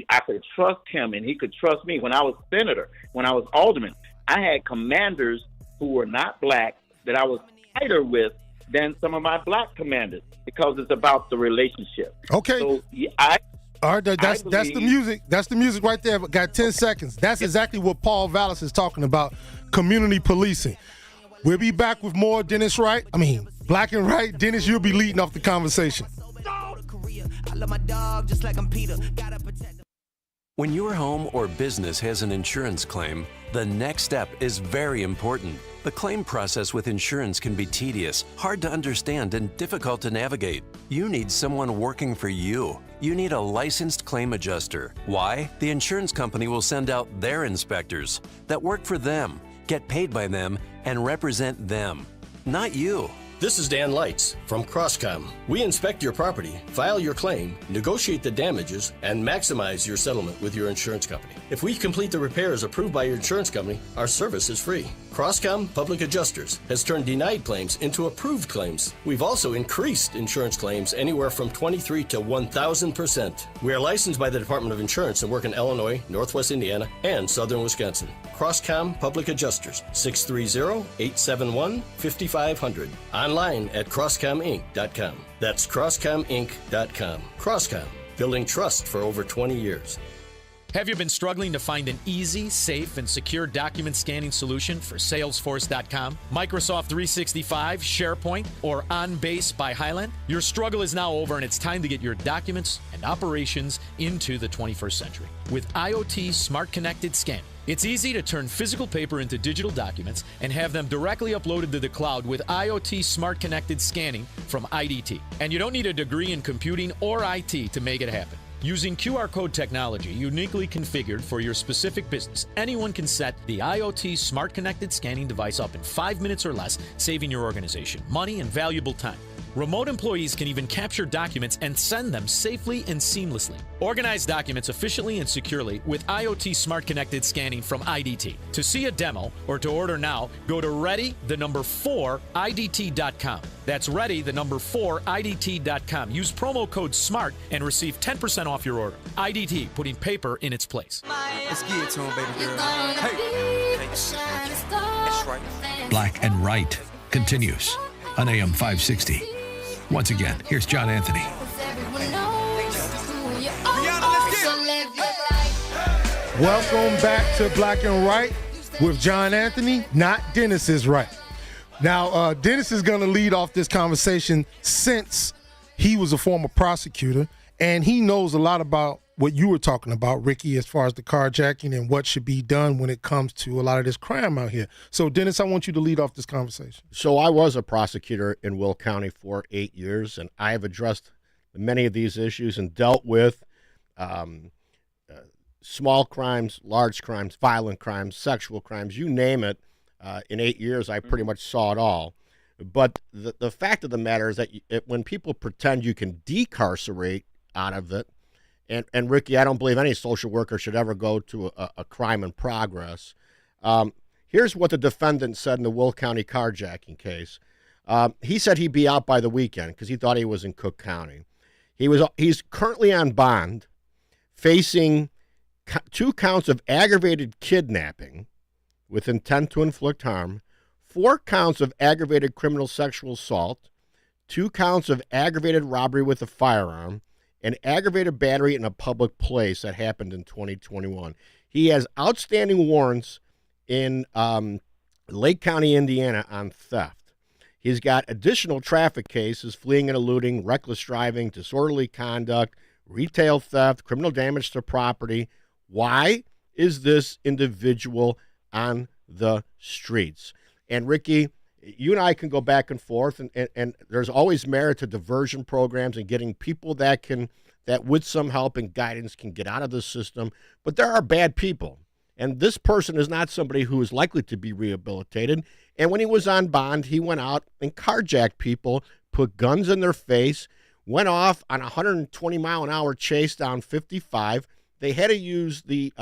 I could trust him, and he could trust me. When I was senator, when I was alderman, I had commanders who were not black that I was tighter with than some of my black commanders, because it's about the relationship. Okay. So all right, that's the music. That's the music right there. Got 10 seconds. That's exactly what Paul Vallis is talking about, community policing. We'll be back with more Dennis Wright. Black and Right. Dennis, you'll be leading off the conversation. When your home or business has an insurance claim, the next step is very important. The claim process with insurance can be tedious, hard to understand, and difficult to navigate. You need someone working for you. You need a licensed claim adjuster. Why? The insurance company will send out their inspectors that work for them, get paid by them, and represent them, not you. This is Dan Lights from Crosscom. We inspect your property, file your claim, negotiate the damages, and maximize your settlement with your insurance company. If we complete the repairs approved by your insurance company, our service is free. Crosscom Public Adjusters has turned denied claims into approved claims. We've also increased insurance claims anywhere from 23 to 1,000%. We are licensed by the Department of Insurance and work in Illinois, Northwest Indiana, and Southern Wisconsin. Crosscom Public Adjusters, 630-871-5500. Online at CrosscomInc.com. That's CrosscomInc.com. Crosscom, building trust for over 20 years. Have you been struggling to find an easy, safe, and secure document scanning solution for Salesforce.com, Microsoft 365, SharePoint, or OnBase by Highland? Your struggle is now over, and it's time to get your documents and operations into the 21st century with IoT Smart Connected Scan. It's easy to turn physical paper into digital documents and have them directly uploaded to the cloud with IoT Smart Connected Scanning from IDT. And you don't need a degree in computing or IT to make it happen. Using QR code technology uniquely configured for your specific business, anyone can set the IoT Smart Connected Scanning device up in 5 minutes or less, saving your organization money and valuable time. Remote employees can even capture documents and send them safely and seamlessly. Organize documents efficiently and securely with IoT Smart Connected Scanning from IDT. To see a demo or to order now, go to ready4idt.com. That's ready4idt.com. Use promo code SMART and receive 10% off your order. IDT, putting paper in its place. Let's get it to him, baby girl. Hey. That's right. Black and Right continues on AM 560. Once again, here's John Anthony. Welcome back to Black and Right with John Anthony, not Dennis is right. Now, Dennis is going to lead off this conversation since he was a former prosecutor, and he knows a lot about what you were talking about, Ricky, as far as the carjacking and what should be done when it comes to a lot of this crime out here. So, Dennis, I want you to lead off this conversation. So I was a prosecutor in Will County for 8 years, and I've addressed many of these issues and dealt with small crimes, large crimes, violent crimes, sexual crimes, you name it. In 8 years, I pretty much saw it all. But the fact of the matter is that when people pretend you can decarcerate out of it, and Ricky, I don't believe any social worker should ever go to a crime in progress. Here's what the defendant said in the Will County carjacking case. He said he'd be out by the weekend because he thought he was in Cook County. He's currently on bond, facing 2 counts of aggravated kidnapping with intent to inflict harm, 4 counts of aggravated criminal sexual assault, 2 counts of aggravated robbery with a firearm, and aggravated battery in a public place that happened in 2021. He has outstanding warrants in Lake County, Indiana on theft. He's got additional traffic cases, fleeing and eluding, reckless driving, disorderly conduct, retail theft, criminal damage to property. Why is this individual on the streets? And Ricky, you and I can go back and forth, and there's always merit to diversion programs and getting people that with some help and guidance can get out of the system. But there are bad people, and this person is not somebody who is likely to be rehabilitated. And when he was on bond, he went out and carjacked people, put guns in their face, went off on a 120-mile-an-hour chase down 55. They had to use the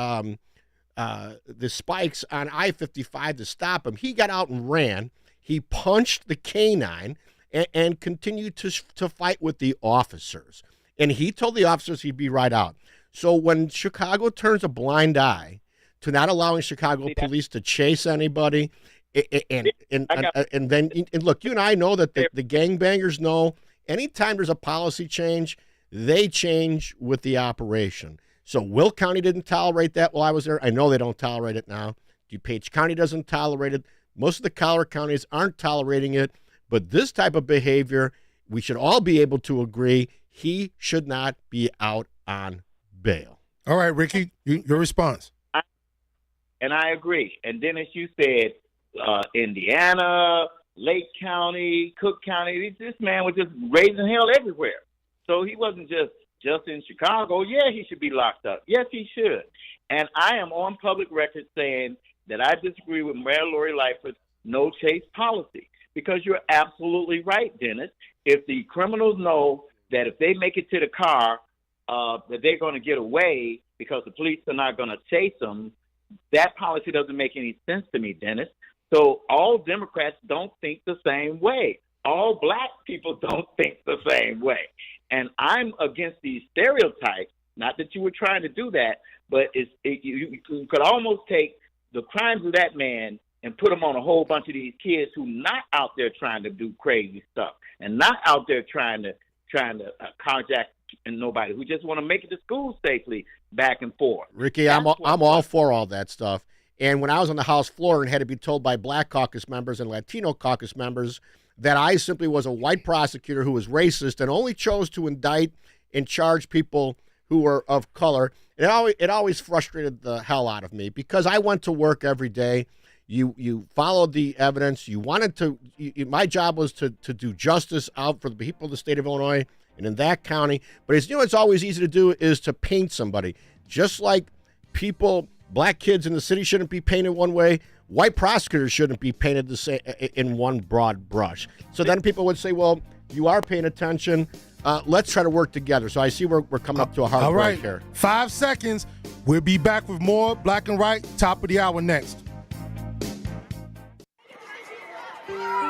spikes on I-55 to stop him. He got out and ran. He punched the canine and continued to fight with the officers. And he told the officers he'd be right out. So when Chicago turns a blind eye to not allowing Chicago police to chase anybody, and look, you and I know that the gangbangers know anytime there's a policy change, they change with the operation. So Will County didn't tolerate that while I was there. I know they don't tolerate it now. DuPage County doesn't tolerate it. Most of the collar counties aren't tolerating it. But this type of behavior, we should all be able to agree, he should not be out on bail. All right, Ricky, your response. And I agree. And then, as you said, Indiana, Lake County, Cook County, this man was just raising hell everywhere. So he wasn't just in Chicago. Yeah, he should be locked up. Yes, he should. And I am on public record saying that I disagree with Mayor Lori Lightfoot's no chase policy, because you're absolutely right, Dennis. If the criminals know that if they make it to the car, that they're going to get away because the police are not going to chase them, that policy doesn't make any sense to me, Dennis. So all Democrats don't think the same way. All black people don't think the same way. And I'm against these stereotypes, not that you were trying to do that, but you could almost take the crimes of that man and put them on a whole bunch of these kids who not out there trying to do crazy stuff and not out there trying to carjack nobody, who just want to make it to school safely back and forth. Ricky, I'm all for all that stuff. And when I was on the House floor and had to be told by Black Caucus members and Latino Caucus members that I simply was a white prosecutor who was racist and only chose to indict and charge people who were of color, it always frustrated the hell out of me, because I went to work every day. You followed the evidence. You wanted to. My job was to do justice out for the people of the state of Illinois and in that county. But it's always easy to do is to paint somebody. Just like people, black kids in the city shouldn't be painted one way, white prosecutors shouldn't be painted the same in one broad brush. So then people would say, well, you are paying attention. Let's try to work together. So I see we're coming up to a hard break here. 5 seconds. We'll be back with more Black and Right, top of the hour next.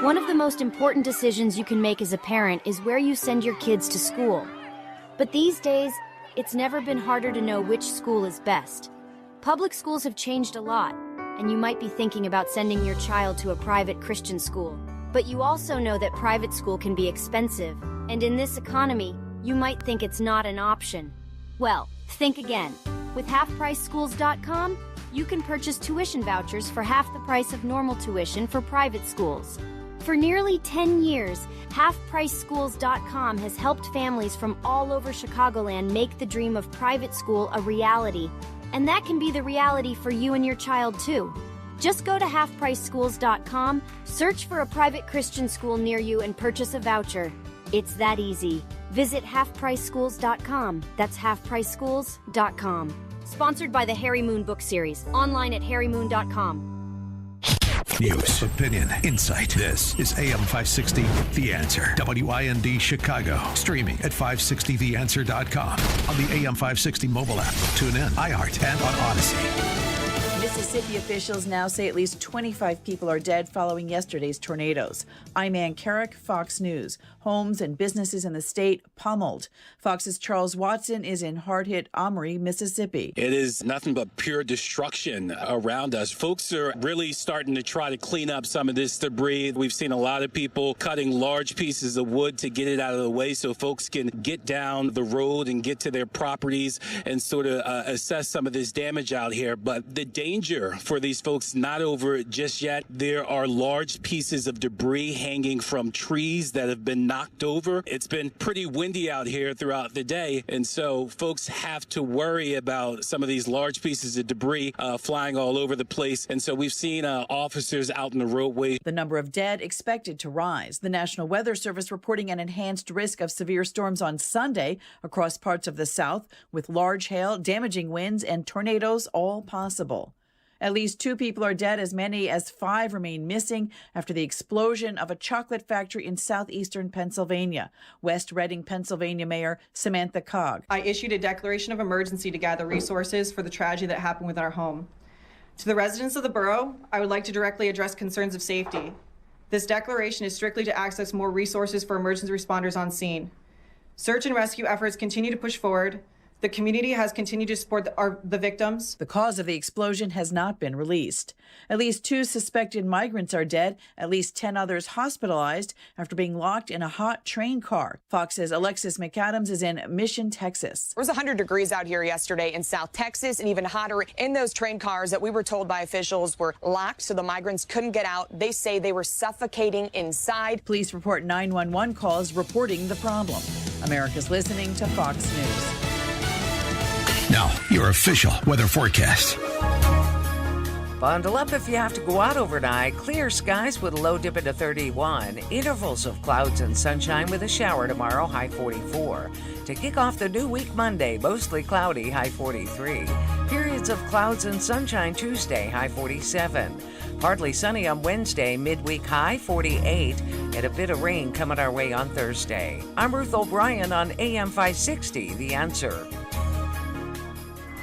One of the most important decisions you can make as a parent is where you send your kids to school. But these days, it's never been harder to know which school is best. Public schools have changed a lot, and you might be thinking about sending your child to a private Christian school. But you also know that private school can be expensive, and in this economy, you might think it's not an option. Well, think again. With halfpriceschools.com, you can purchase tuition vouchers for half the price of normal tuition for private schools. For nearly 10 years, halfpriceschools.com has helped families from all over Chicagoland make the dream of private school a reality. And that can be the reality for you and your child, too. Just go to halfpriceschools.com, search for a private Christian school near you, and purchase a voucher. It's that easy. Visit halfpriceschools.com. That's halfpriceschools.com. Sponsored by the Harry Moon book series. Online at harrymoon.com. News, opinion, insight. This is AM 560, The Answer. WIND Chicago. Streaming at 560theanswer.com. On the AM 560 mobile app. Tune in, iHeart, and on Odyssey. Mississippi officials now say at least 25 people are dead following yesterday's tornadoes. I'm Ann Carrick, Fox News. Homes and businesses in the state pummeled. Fox's Charles Watson is in hard-hit Amory, Mississippi. It is nothing but pure destruction around us. Folks are really starting to try to clean up some of this debris. We've seen a lot of people cutting large pieces of wood to get it out of the way so folks can get down the road and get to their properties and sort of assess some of this damage out here. But the danger danger for these folks not over just yet. There are large pieces of debris hanging from trees that have been knocked over. It's been pretty windy out here throughout the day, and so folks have to worry about some of these large pieces of debris flying all over the place. And so we've seen officers out in the roadway. The number of dead expected to rise. The National Weather Service reporting an enhanced risk of severe storms on Sunday across parts of the South, with large hail, damaging winds, and tornadoes all possible. At least 2 people are dead. As many as 5 remain missing after the explosion of a chocolate factory in southeastern Pennsylvania. West Reading, Pennsylvania Mayor Samantha Cog. I issued a declaration of emergency to gather resources for the tragedy that happened within our home. To the residents of the borough, I would like to directly address concerns of safety. This declaration is strictly to access more resources for emergency responders on scene. Search and rescue efforts continue to push forward. The community has continued to support the victims. The cause of the explosion has not been released. At least 2 suspected migrants are dead, at least 10 others hospitalized after being locked in a hot train car. Fox's Alexis McAdams is in Mission, Texas. It was 100 degrees out here yesterday in South Texas, and even hotter in those train cars that we were told by officials were locked so the migrants couldn't get out. They say they were suffocating inside. Police report 911 calls reporting the problem. America's listening to Fox News. Now, your official weather forecast. Bundle up if you have to go out overnight. Clear skies with a low dip into 31. Intervals of clouds and sunshine with a shower tomorrow, high 44. To kick off the new week Monday, mostly cloudy, high 43. Periods of clouds and sunshine Tuesday, high 47. Partly sunny on Wednesday, midweek high 48. And a bit of rain coming our way on Thursday. I'm Ruth O'Brien on AM 560, The Answer.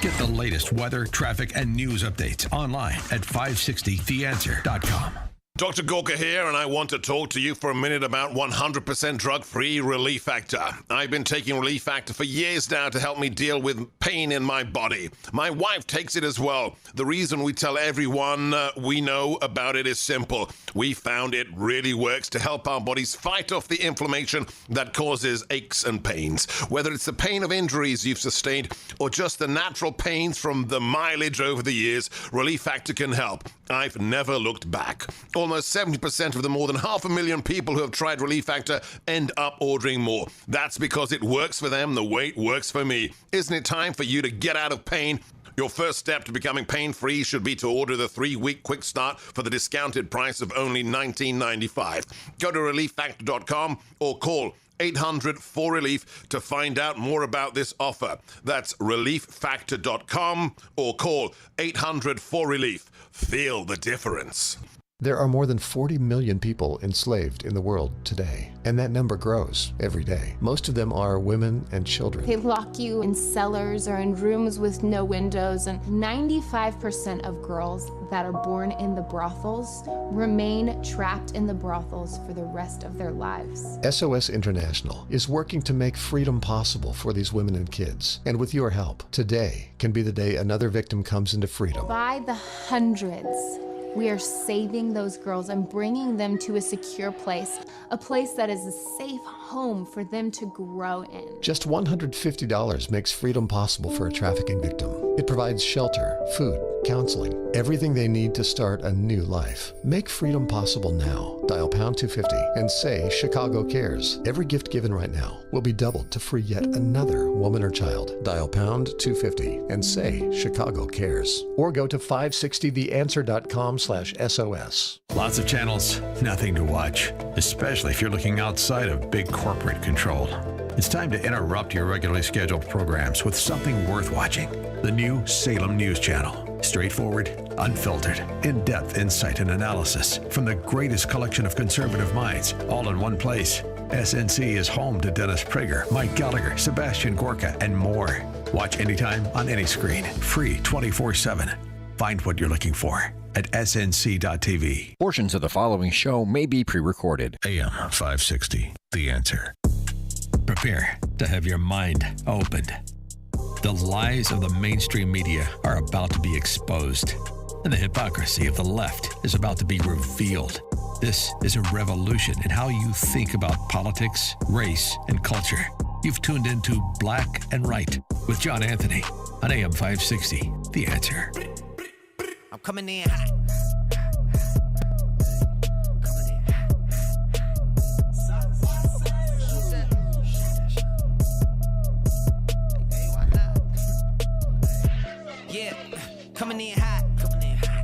Get the latest weather, traffic, and news updates online at 560theanswer.com. Dr. Gorka here, and I want to talk to you for a minute about 100% drug-free Relief Factor. I've been taking Relief Factor for years now to help me deal with pain in my body. My wife takes it as well. The reason we tell everyone we know about it is simple. We found it really works to help our bodies fight off the inflammation that causes aches and pains. Whether it's the pain of injuries you've sustained or just the natural pains from the mileage over the years, Relief Factor can help. I've never looked back. Almost 70% of the more than 500,000 people who have tried Relief Factor end up ordering more. That's because it works for them the way it works for me. Isn't it time for you to get out of pain? Your first step to becoming pain-free should be to order the 3-week quick start for the discounted price of only $19.95. Go to ReliefFactor.com or call 800-4RELIEF to find out more about this offer. That's ReliefFactor.com or call 800-4RELIEF. Feel the difference. There are more than 40 million people enslaved in the world today, and that number grows every day. Most of them are women and children. They lock you in cellars or in rooms with no windows, and 95% of girls that are born in the brothels remain trapped in the brothels for the rest of their lives. SOS International is working to make freedom possible for these women and kids, and with your help, today can be the day another victim comes into freedom. By the hundreds, we are saving those girls and bringing them to a secure place, a place that is a safe home for them to grow in. Just $150 makes freedom possible for a trafficking victim. It provides shelter, food, counseling, everything they need to start a new life. Make freedom possible now. Dial pound 250 and say Chicago Cares. Every gift given right now will be doubled to free yet another woman or child. Dial pound 250 and say Chicago Cares. Or go to 560theanswer.com/SOS. Lots of channels, nothing to watch, especially if you're looking outside of big corporate control. It's time to interrupt your regularly scheduled programs with something worth watching. The new Salem News Channel. Straightforward, unfiltered, in-depth insight and analysis from the greatest collection of conservative minds, all in one place. SNC is home to Dennis Prager, Mike Gallagher, Sebastian Gorka, and more. Watch anytime on any screen. Free 24/7. Find what you're looking for at snc.tv. Portions of the following show may be pre-recorded. AM 560, The Answer. Prepare to have your mind opened. The lies of the mainstream media are about to be exposed, and the hypocrisy of the left is about to be revealed. This is a revolution in how you think about politics, race, and culture. You've tuned into Black and Right with John Anthony on AM 560, The Answer. I'm coming in hot. Yeah, coming in hot.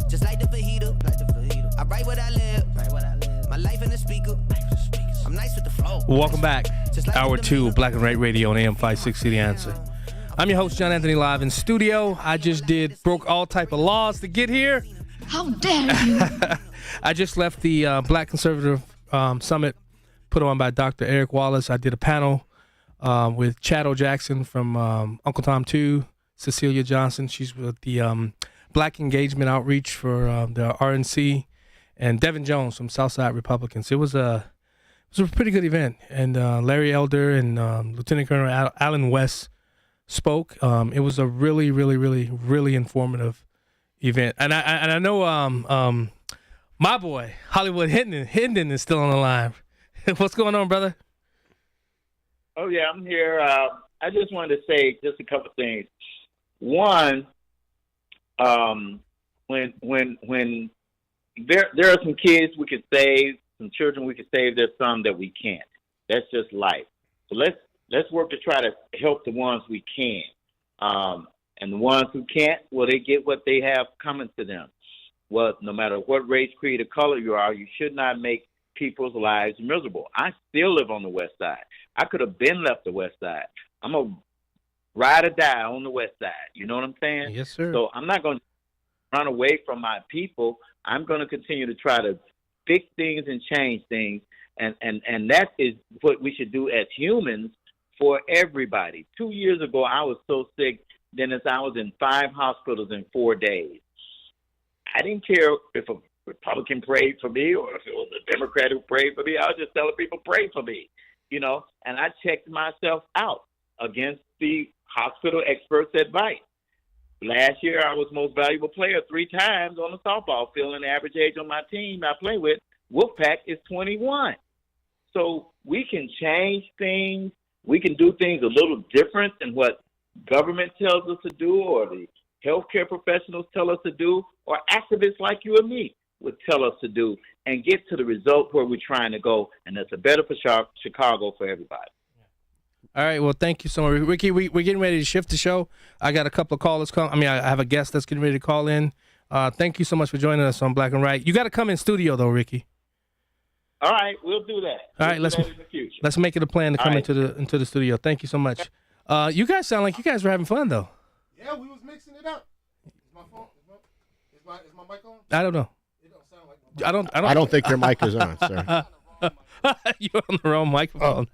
Just like the fajita. I write what I live. My life in the speaker. I'm nice with the flow. Welcome back. Hour 2, Black and White Radio on AM 560 The Answer. I'm your host, John Anthony, live in studio. I just broke all type of laws to get here. How dare you? I just left the Black Conservative Summit put on by Dr. Eric Wallace. I did a panel with Chad O'Jackson from Uncle Tom 2, Cecilia Johnson. She's with the Black Engagement Outreach for the RNC, and Devin Jones from Southside Republicans. It was a pretty good event, and Larry Elder and Lieutenant Colonel Alan West spoke. It was a really, really, really, really informative event, and I know my boy Hollywood Hendon is still on the line. What's going on, brother? Oh yeah, I'm here. I just wanted to say just a couple things. One, when there are some kids we could save, some children we could save. There's some that we can't. That's just life. So let's work to try to help the ones we can. And the ones who can't, well, they get what they have coming to them. Well, no matter what race, creed, or color you are, you should not make people's lives miserable. I still live on the West Side. I could have been left the West Side. I'm a ride or die on the West Side. You know what I'm saying? Yes, sir. So I'm not going to run away from my people. I'm going to continue to try to fix things and change things. And that is what we should do as humans for everybody. 2 years ago, I was so sick, Dennis, I was in 5 hospitals in 4 days. I didn't care if a Republican prayed for me or if it was a Democrat who prayed for me. I was just telling people, pray for me, you know. And I checked myself out against the hospital experts' advice. Last year, I was most valuable player 3 times on the softball field, and the average age on my team I play with, Wolfpack, is 21. So we can change things. We can do things a little different than what government tells us to do, or the healthcare professionals tell us to do, or activists like you and me would tell us to do, and get to the result where we're trying to go, and that's a better for Chicago for everybody. All right, well, thank you so much. Ricky, we're getting ready to shift the show. I got a couple of callers I have a guest that's getting ready to call in. Thank you so much for joining us on Black and White. You got to come in studio, though, Ricky. All right, we'll do that. All right, let's make it a plan to come into the studio. Thank you so much. You guys sound like you guys were having fun, though. Yeah, we was mixing it up. Is my phone? Is my mic on? I don't know. It don't sound like my mic. I don't think your mic is on, sir. You're on the wrong microphone.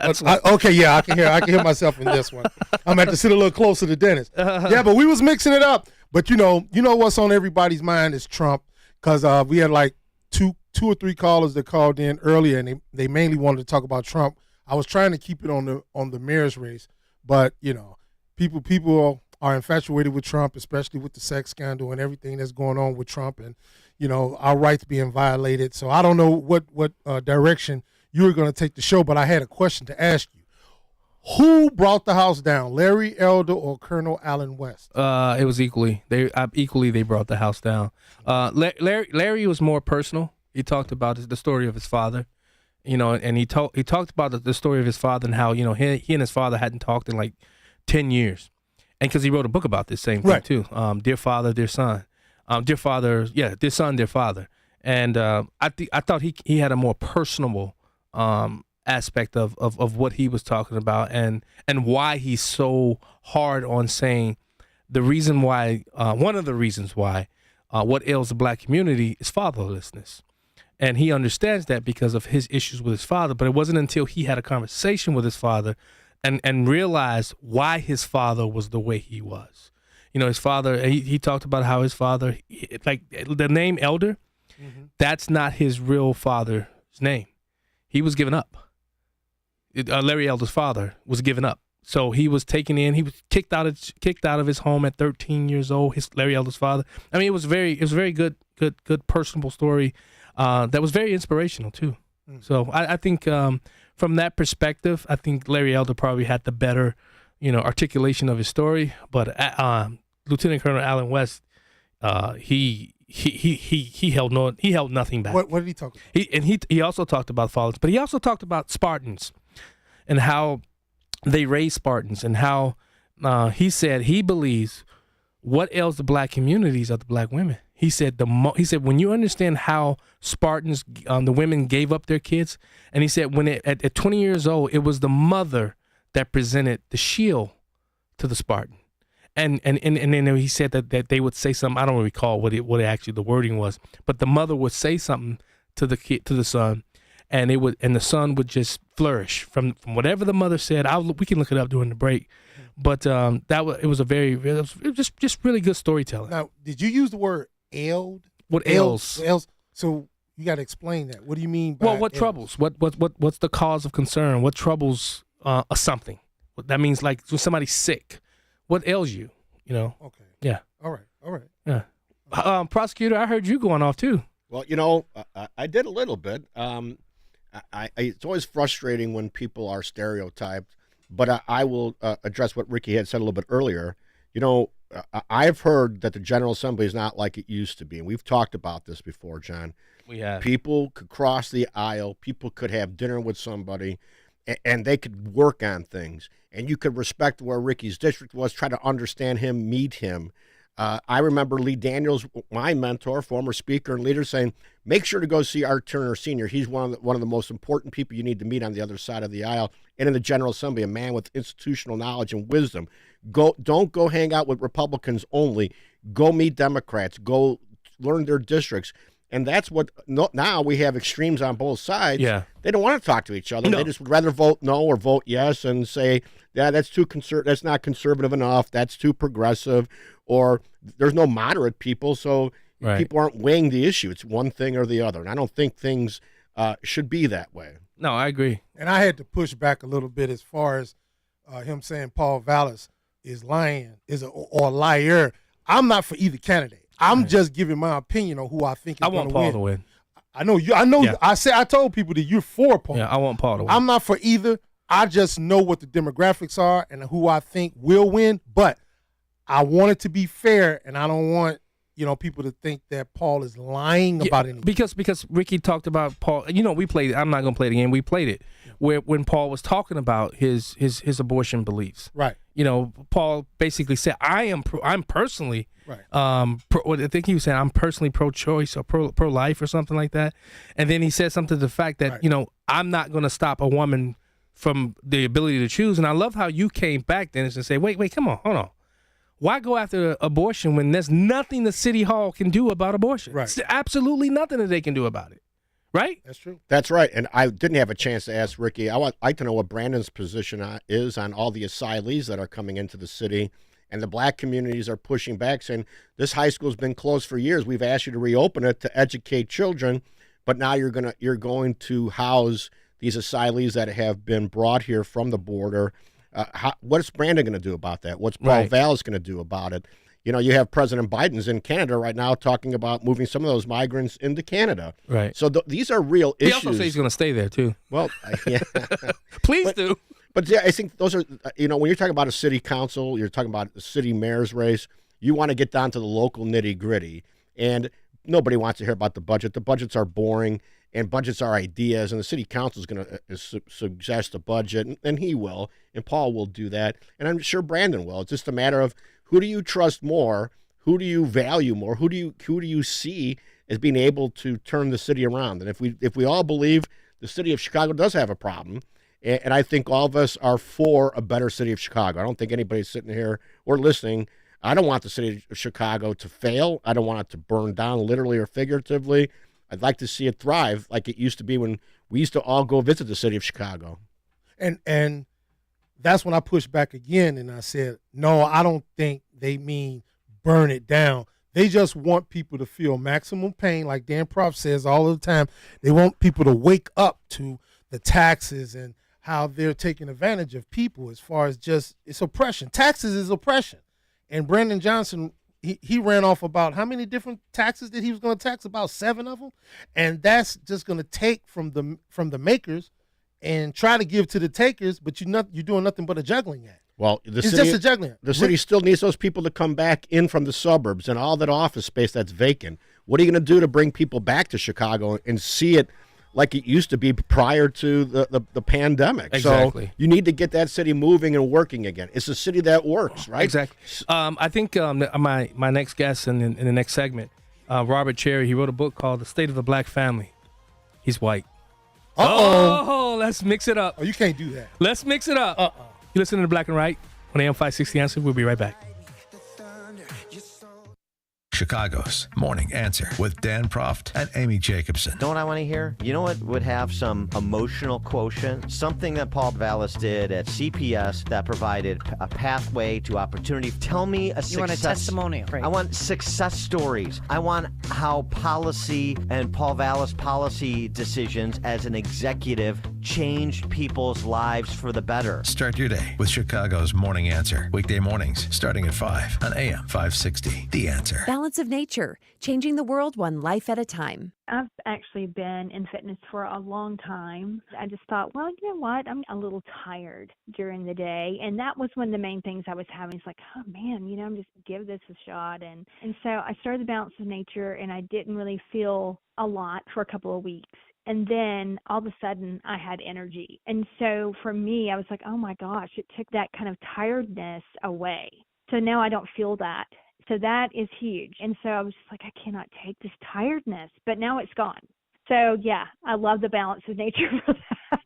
Okay, yeah, I can hear myself in this one. I'm going to sit a little closer to Dennis. Yeah, but we was mixing it up. But you know what's on everybody's mind is Trump, because we had like two or three callers that called in earlier, and they mainly wanted to talk about Trump. I was trying to keep it on the mayor's race, but you know, people are infatuated with Trump, especially with the sex scandal and everything that's going on with Trump, and you know, our rights being violated. So I don't know what direction you were going to take the show, but I had a question to ask you. Who brought the house down, Larry Elder or Colonel Alan West? It was equally. They brought the house down. Larry was more personal. He talked about the story of his father, you know, and he talked about the story of his father and how, you know, he and his father hadn't talked in like 10 years, and because he wrote a book about this same thing too. Dear Father, Dear Son, Dear Father, Dear Son, Dear Father, and I thought he had a more personable aspect of what he was talking about, and why he's so hard on saying the reason why, one of the reasons why what ails the black community is fatherlessness. And he understands that because of his issues with his father. But it wasn't until he had a conversation with his father and realized why his father was the way he was. You know, his father, he talked about how his father, like the name Elder, that's not his real father's name. He was given up. Larry Elder's father was given up. So he was taken in. He was kicked out of his home at 13 years old. Larry Elder's father. I mean, it was very good personable story. That was very inspirational too. So I think from that perspective, I think Larry Elder probably had the better, you know, articulation of his story. But Lieutenant Colonel Alan West, he he held nothing back. What did he talk about? He also talked about fathers, but he also talked about Spartans and how they raised Spartans, and how he said he believes what ails the black communities are the black women. He said when you understand how Spartans, the women gave up their kids, and he said when at 20 years old, it was the mother that presented the shield to the Spartan. And then he said that they would say something. I don't recall what actually the wording was, but the mother would say something to the son, and the son would just flourish from whatever the mother said. We can look it up during the break, but it was just really good storytelling. Now, did you use the word ailed? What ails? So you got to explain that. What do you mean by what ails? troubles? What's the cause of concern? What troubles something? That means like when somebody's sick. What ails you? Okay. Yeah. All right. Yeah. Prosecutor, I heard you going off too. Well, I did a little bit. It's always frustrating when people are stereotyped, but I will address what Ricky had said a little bit earlier. I've heard that the General Assembly is not like it used to be, and we've talked about this before, John. We have. People could cross the aisle. People could have dinner with somebody, and they could work on things. And you could respect where Ricky's district was, try to understand him, meet him. I remember Lee Daniels, my mentor, former speaker and leader, saying, make sure to go see Art Turner Sr. He's one of the most important people you need to meet on the other side of the aisle. And in the General Assembly, a man with institutional knowledge and wisdom. Don't go hang out with Republicans only. Go meet Democrats. Go learn their districts. And that's what now we have extremes on both sides. Yeah. They don't want to talk to each other. No. They just would rather vote no or vote yes and say, yeah, that's that's not conservative enough. That's too progressive. Or there's no moderate people, so people aren't weighing the issue. It's one thing or the other. And I don't think things should be that way. No, I agree. And I had to push back a little bit as far as him saying Paul Vallas is lying, or a liar. I'm not for either candidate. I'm just giving my opinion on who I think is going to win. I want Paul to win. I know you. Yeah. I told people that you're for Paul. Yeah, I want Paul to win. I'm not for either. I just know what the demographics are and who I think will win. But I want it to be fair, and I don't want people to think that Paul is lying about anything. Because Ricky talked about Paul. We played it. I'm not going to play it again. We played it when Paul was talking about his abortion beliefs. Right. Paul basically said, I'm personally. Right. I think he was saying I'm personally pro-choice or pro-life or something like that. And then he said something to the fact that, I'm not going to stop a woman from the ability to choose. And I love how you came back, Dennis, and say, wait, come on, hold on. Why go after abortion when there's nothing the city hall can do about abortion? Right. It's absolutely nothing that they can do about it. Right? That's true. That's right. And I didn't have a chance to ask Ricky. I would like to know what Brandon's position is on all the asylees that are coming into the city. And the black communities are pushing back, saying this high school's been closed for years. We've asked you to reopen it to educate children, but now you're going to house these asylees that have been brought here from the border. What's Brandon going to do about that? What's Paul Vallas going to do about it? You have President Biden's in Canada right now talking about moving some of those migrants into Canada. Right. So these are real issues. He also says he's going to stay there too. Well, yeah. Please do. But yeah, I think those are, when you're talking about a city council, you're talking about a city mayor's race, you want to get down to the local nitty gritty. And nobody wants to hear about the budget. The budgets are boring, and budgets are ideas, and the city council is going to suggest a budget, and he will, and Paul will do that, and I'm sure Brandon will. It's just a matter of who do you trust more, who do you value more, who do you see as being able to turn the city around. And if we all believe the city of Chicago does have a problem, and I think all of us are for a better city of Chicago. I don't think anybody's sitting here or listening. I don't want the city of Chicago to fail. I don't want it to burn down literally or figuratively. I'd like to see it thrive like it used to be when we used to all go visit the city of Chicago. And that's when I pushed back again and I said, no, I don't think they mean burn it down. They just want people to feel maximum pain, like Dan Proft says all the time. They want people to wake up to the taxes and how they're taking advantage of people as far as just it's oppression. Taxes is oppression. And Brandon Johnson, he ran off about how many different taxes that he was going to tax? About 7 of them. And that's just going to take from the makers and try to give to the takers, but you're doing nothing but a juggling act. Well, it's just a juggling act. The city still needs those people to come back in from the suburbs and all that office space that's vacant. What are you going to do to bring people back to Chicago and see it like it used to be prior to the pandemic? Exactly. So you need to get that city moving and working again. It's a city that works, right? Exactly. I think my next guest in the next segment, Robert Cherry, he wrote a book called The State of the Black Family. He's white. Oh, let's mix it up. Oh, you can't do that. Let's mix it up. You listen to the Black and Right on AM 560 Answer. We'll be right back. Chicago's Morning Answer with Dan Proft and Amy Jacobson. Know what I want to hear? You know what would have some emotional quotient? Something that Paul Vallis did at CPS that provided a pathway to opportunity. Tell me a success. You want a testimonial, right? I want success stories. I want how policy and Paul Vallis policy decisions as an executive changed people's lives for the better. Start your day with Chicago's Morning Answer. Weekday mornings starting at 5 on AM 560. The Answer. Balance of Nature, changing the world one life at a time. I've actually been in fitness for a long time. I just thought, well, you know what? I'm a little tired during the day. And that was one of the main things I was having. It's like, oh, man, I'm just give this a shot. And so I started the Balance of Nature, and I didn't really feel a lot for a couple of weeks. And then all of a sudden I had energy. And so for me, I was like, oh, my gosh, it took that kind of tiredness away. So now I don't feel that. So that is huge. And so I was just like, I cannot take this tiredness, but now it's gone. So yeah, I love the Balance of Nature for that.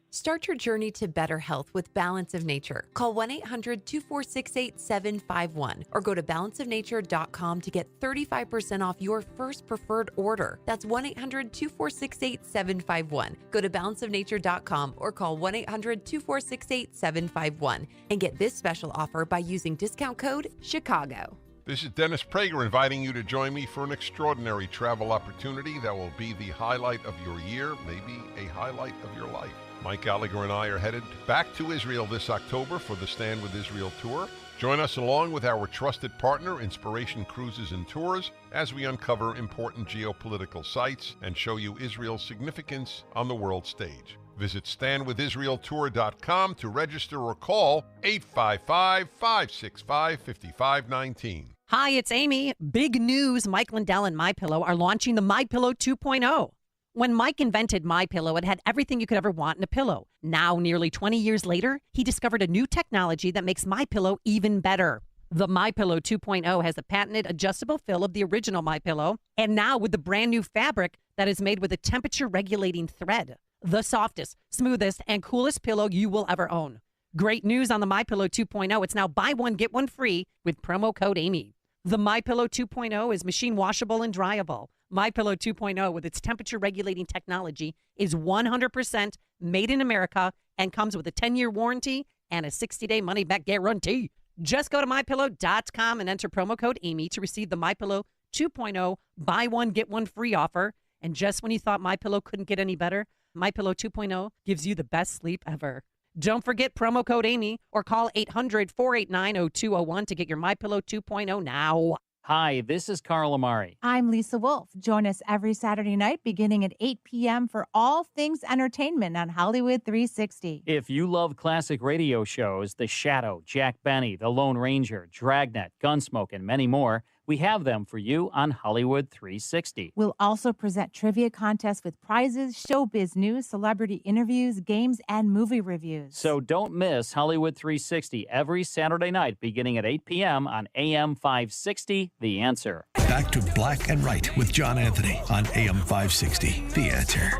Start your journey to better health with Balance of Nature. Call 1-800-246-8751 or go to balanceofnature.com to get 35% off your first preferred order. That's 1-800-246-8751. Go to balanceofnature.com or call 1-800-246-8751 and get this special offer by using discount code CHICAGO. This is Dennis Prager inviting you to join me for an extraordinary travel opportunity that will be the highlight of your year, maybe a highlight of your life. Mike Gallagher and I are headed back to Israel this October for the Stand With Israel tour. Join us along with our trusted partner, Inspiration Cruises and Tours, as we uncover important geopolitical sites and show you Israel's significance on the world stage. Visit standwithisraeltour.com to register or call 855-565-5519. Hi, it's Amy. Big news. Mike Lindell and MyPillow are launching the MyPillow 2.0. When Mike invented MyPillow, it had everything you could ever want in a pillow. Now, nearly 20 years later, he discovered a new technology that makes MyPillow even better. The MyPillow 2.0 has the patented adjustable fill of the original MyPillow, and now with the brand new fabric that is made with a temperature-regulating thread. The softest, smoothest, and coolest pillow you will ever own. Great news on the MyPillow 2.0. It's now buy one, get one free with promo code Amy. The MyPillow 2.0 is machine washable and dryable. MyPillow 2.0 with its temperature regulating technology is 100% made in America and comes with a 10-year warranty and a 60-day money-back guarantee. Just go to MyPillow.com and enter promo code Amy to receive the MyPillow 2.0 buy one, get one free offer. And just when you thought MyPillow couldn't get any better, MyPillow 2.0 gives you the best sleep ever. Don't forget promo code Amy or call 800-489-0201 to get your MyPillow 2.0 now. Hi, this is Carl Amari. I'm Lisa Wolf. Join us every Saturday night beginning at 8 p.m. for all things entertainment on Hollywood 360. If you love classic radio shows, The Shadow, Jack Benny, The Lone Ranger, Dragnet, Gunsmoke, and many more, we have them for you on Hollywood 360. We'll also present trivia contests with prizes, showbiz news, celebrity interviews, games, and movie reviews. So don't miss Hollywood 360 every Saturday night beginning at 8 p.m. on AM 560, The Answer. Back to Black and Right with John Anthony on AM 560, The Answer.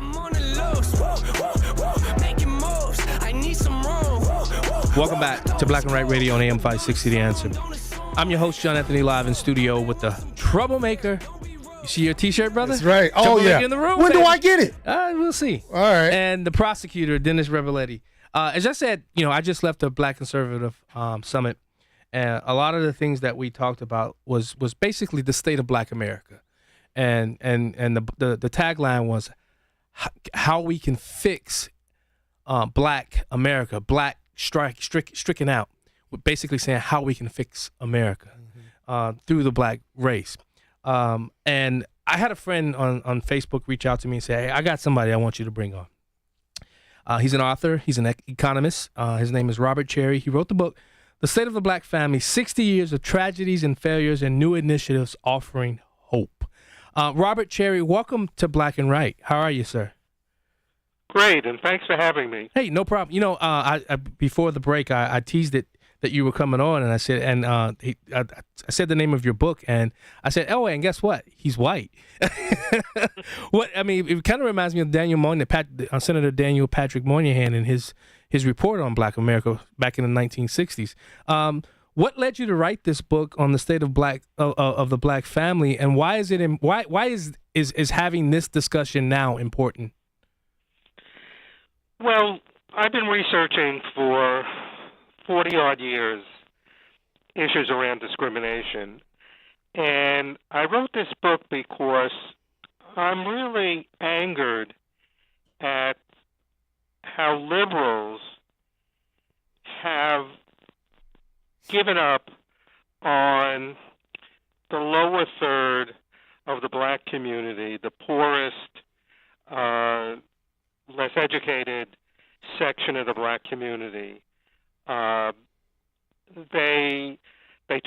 Welcome back to Black and Right Radio on AM 560, The Answer. I'm your host, John Anthony, live in studio with the Troublemaker. You see your T-shirt, brother? That's right. Oh, yeah. In the room, when baby. do I get it? We'll see. All right. And the prosecutor, Dennis Rebelletti. As I said, I just left the Black Conservative Summit, and a lot of the things that we talked about was basically the state of Black America, and the tagline was how we can fix Black America, Black stricken out. Basically saying how we can fix America through the Black race. And I had a friend on Facebook reach out to me and say, hey, I got somebody I want you to bring on. He's an author. He's an economist. His name is Robert Cherry. He wrote the book, The State of the Black Family, 60 Years of Tragedies and Failures and New Initiatives Offering Hope. Robert Cherry, welcome to Black and Right. How are you, sir? Great, and thanks for having me. Hey, no problem. You know, I before the break, I teased it that you were coming on, and I said, I said the name of your book, and I said, oh, and guess what? He's white. It kind of reminds me of Senator Daniel Patrick Moynihan and his report on Black America back in the 1960s. What led you to write this book on the state of the Black family, and why is having this discussion now important? Well, I've been researching for 40-odd years issues around discrimination, and I wrote this book because I'm really angered at how liberals have given up on the lower third of the Black community, the poorest, less educated section of the Black community. They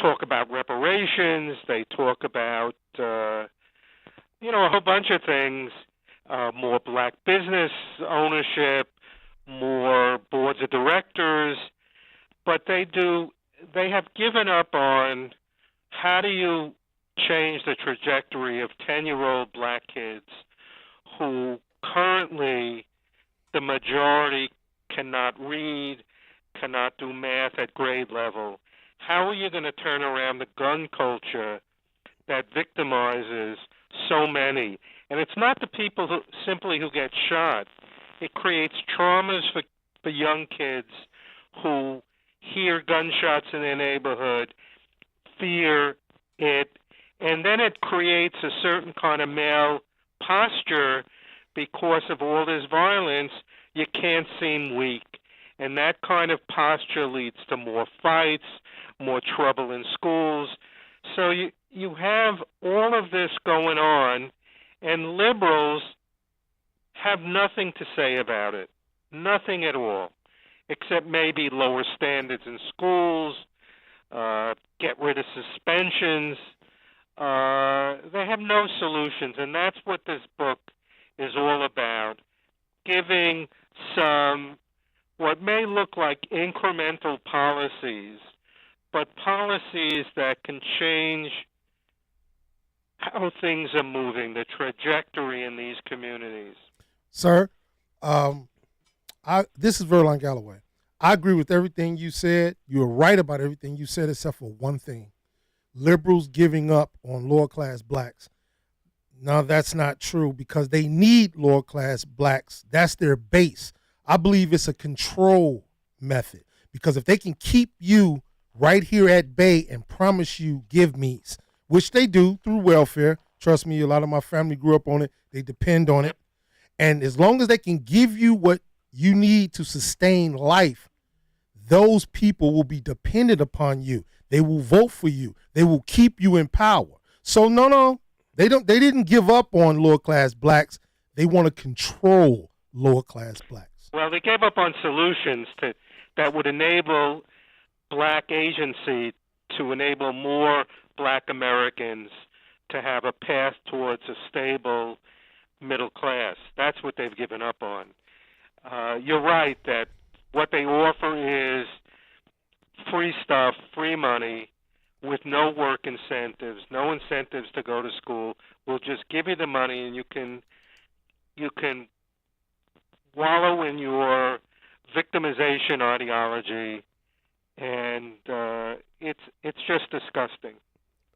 talk about reparations. They talk about a whole bunch of things. More Black business ownership, more boards of directors, but they have given up on how do you change the trajectory of 10-year-old Black kids who currently the majority cannot read, cannot do math at grade level. How are you going to turn around the gun culture that victimizes so many? And it's not the people who get shot. It creates traumas for young kids who hear gunshots in their neighborhood, fear it, and then it creates a certain kind of male posture because of all this violence. You can't seem weak. And that kind of posture leads to more fights, more trouble in schools. So you have all of this going on, and liberals have nothing to say about it. Nothing at all, except maybe lower standards in schools, get rid of suspensions. They have no solutions, and that's what this book is all about, giving some what may look like incremental policies, but policies that can change how things are moving, the trajectory in these communities. Sir, this is Verlon Galloway. I agree with everything you said. You were right about everything you said except for one thing. Liberals giving up on lower-class Blacks. No, that's not true because they need lower-class Blacks. That's their base. I believe it's a control method because if they can keep you right here at bay and promise you give me's, which they do through welfare, trust me, a lot of my family grew up on it, they depend on it, and as long as they can give you what you need to sustain life, those people will be dependent upon you. They will vote for you. They will keep you in power. So no, they didn't give up on lower class Blacks. They want to control lower class Blacks. Well, they gave up on solutions that would enable Black agency to enable more Black Americans to have a path towards a stable middle class. That's what they've given up on. You're right that what they offer is free stuff, free money, with no work incentives, no incentives to go to school. We'll just give you the money, and you can wallow in your victimization ideology, and it's just disgusting.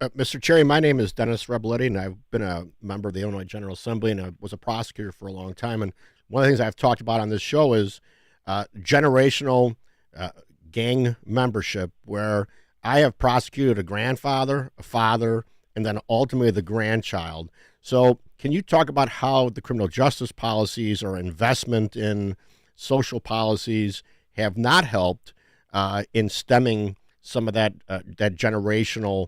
Mr. Cherry, my name is Dennis Rebeletti, and I've been a member of the Illinois General Assembly, and I was a prosecutor for a long time. And one of the things I've talked about on this show is generational gang membership, where I have prosecuted a grandfather, a father, and then ultimately the grandchild. So can you talk about how the criminal justice policies or investment in social policies have not helped in stemming some of that generational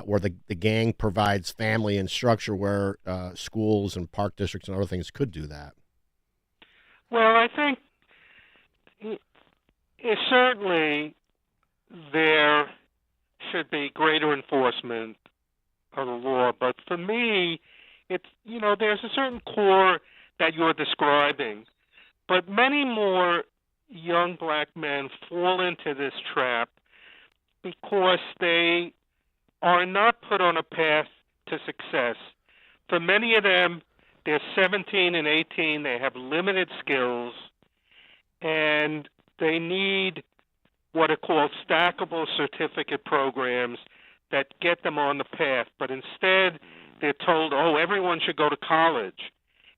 where the gang provides family and structure where schools and park districts and other things could do that? Well, I think certainly there should be greater enforcement of the law, but for me, it's, there's a certain core that you're describing, but many more young black men fall into this trap because they are not put on a path to success. For many of them, they're 17 and 18, they have limited skills, and they need what are called stackable certificate programs that get them on the path. But instead, they're told, everyone should go to college.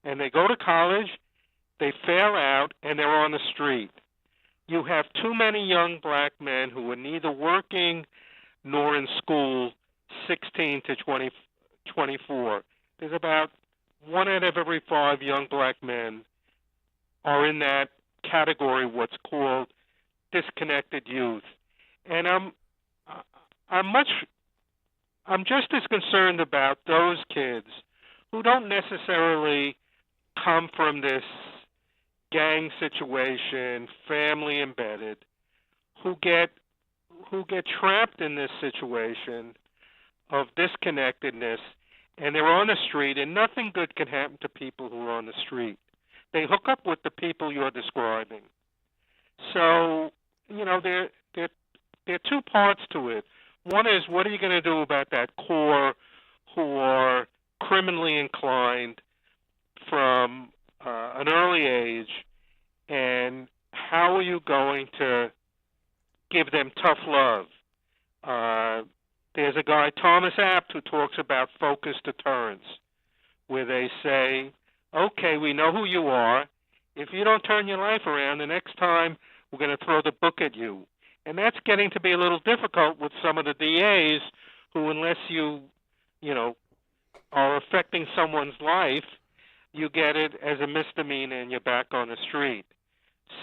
And they go to college, they fail out, and they're on the street. You have too many young black men who are neither working nor in school, 16 to 24. There's about 1 out of every 5 young black men are in that category, what's called disconnected youth. And I'm just as concerned about those kids who don't necessarily come from this gang situation, family embedded, who get trapped in this situation of disconnectedness, and they're on the street, and nothing good can happen to people who are on the street. They hook up with the people you're describing. So, there are two parts to it. One is, what are you going to do about that core who are criminally inclined from an early age, and how are you going to give them tough love? There's a guy, Thomas Abt, who talks about focused deterrence, where they say, okay, we know who you are. If you don't turn your life around, the next time we're going to throw the book at you. And that's getting to be a little difficult with some of the DAs who, unless you are affecting someone's life, you get it as a misdemeanor and you're back on the street.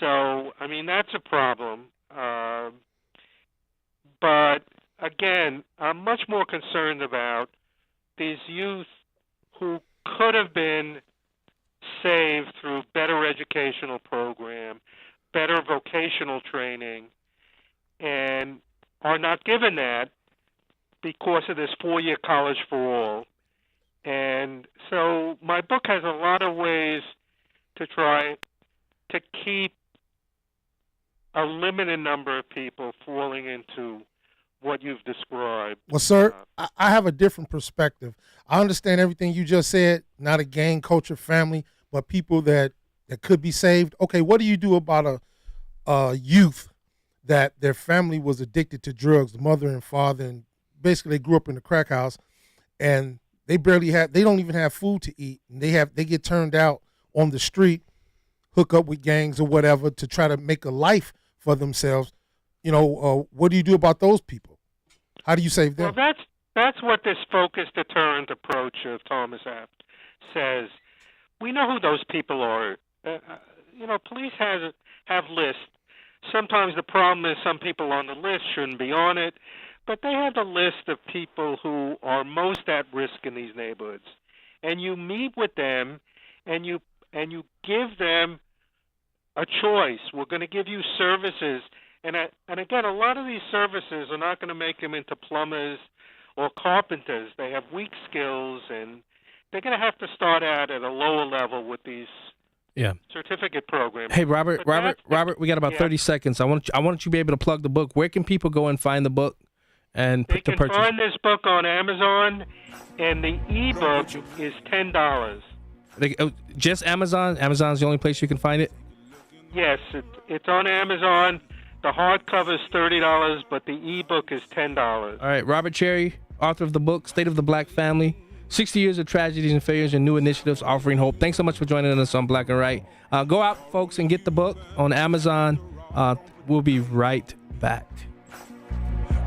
So, that's a problem. But, again, I'm much more concerned about these youth who could have been saved through better educational program, better vocational training, and are not given that because of this 4-year college for all. And so my book has a lot of ways to try to keep a limited number of people falling into what you've described. Well, sir, I have a different perspective. I understand everything you just said, not a gang culture family, but people that could be saved. Okay, what do you do about a youth that their family was addicted to drugs, the mother and father, and basically they grew up in the crack house, and they don't even have food to eat, and they get turned out on the street, hook up with gangs or whatever to try to make a life for themselves. What do you do about those people? How do you save them? Well, that's what this focused deterrent approach of Thomas Abt says. We know who those people are. Police have lists. Sometimes the problem is some people on the list shouldn't be on it, but they have a list of people who are most at risk in these neighborhoods. And you meet with them, and you give them a choice. We're going to give you services. And again, a lot of these services are not going to make them into plumbers or carpenters. They have weak skills, and they're going to have to start out at a lower level with these certificate programs. Hey, Robert, we got about 30 seconds. I want you to be able to plug the book. Where can people go and find the book and they to can purchase? Find this book on Amazon, and the ebook is $10. Just Amazon? Amazon's the only place you can find it? Yes, it's on Amazon. The hardcover is $30, but the ebook is $10. All right, Robert Cherry, author of the book State of the Black Family, 60 Years of Tragedies and Failures and New Initiatives Offering Hope. Thanks so much for joining us on Black and Right. Go out, folks, and get the book on Amazon. We'll be right back.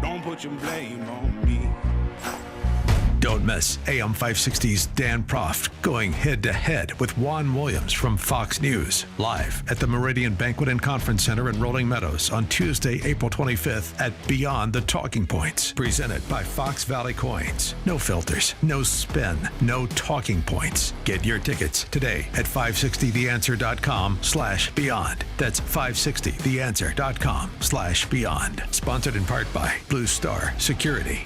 Don't put your blame on me. Don't miss AM 560's Dan Proft going head-to-head with Juan Williams from Fox News, live at the Meridian Banquet and Conference Center in Rolling Meadows on Tuesday, April 25th at Beyond the Talking Points, presented by Fox Valley Coins. No filters, no spin, no talking points. Get your tickets today at 560theanswer.com/beyond. That's 560theanswer.com/beyond. Sponsored in part by Blue Star Security.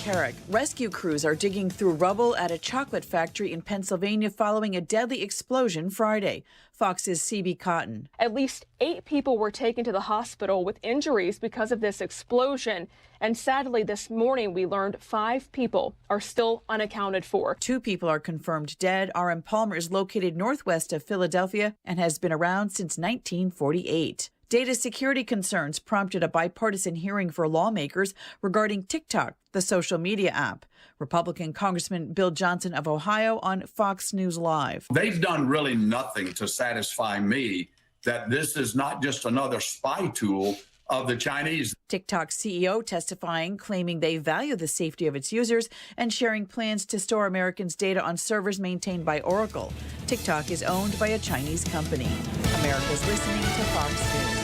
Carrick. Rescue crews are digging through rubble at a chocolate factory in Pennsylvania following a deadly explosion Friday. Fox's CB Cotton. At least 8 people were taken to the hospital with injuries because of this explosion. And sadly, this morning we learned 5 people are still unaccounted for. 2 people are confirmed dead. RM Palmer is located northwest of Philadelphia and has been around since 1948. Data security concerns prompted a bipartisan hearing for lawmakers regarding TikTok, the social media app. Republican Congressman Bill Johnson of Ohio on Fox News Live. They've done really nothing to satisfy me that this is not just another spy tool of the Chinese. TikTok CEO testifying, claiming they value the safety of its users and sharing plans to store Americans' data on servers maintained by Oracle. TikTok is owned by a Chinese company. America's listening to Fox News.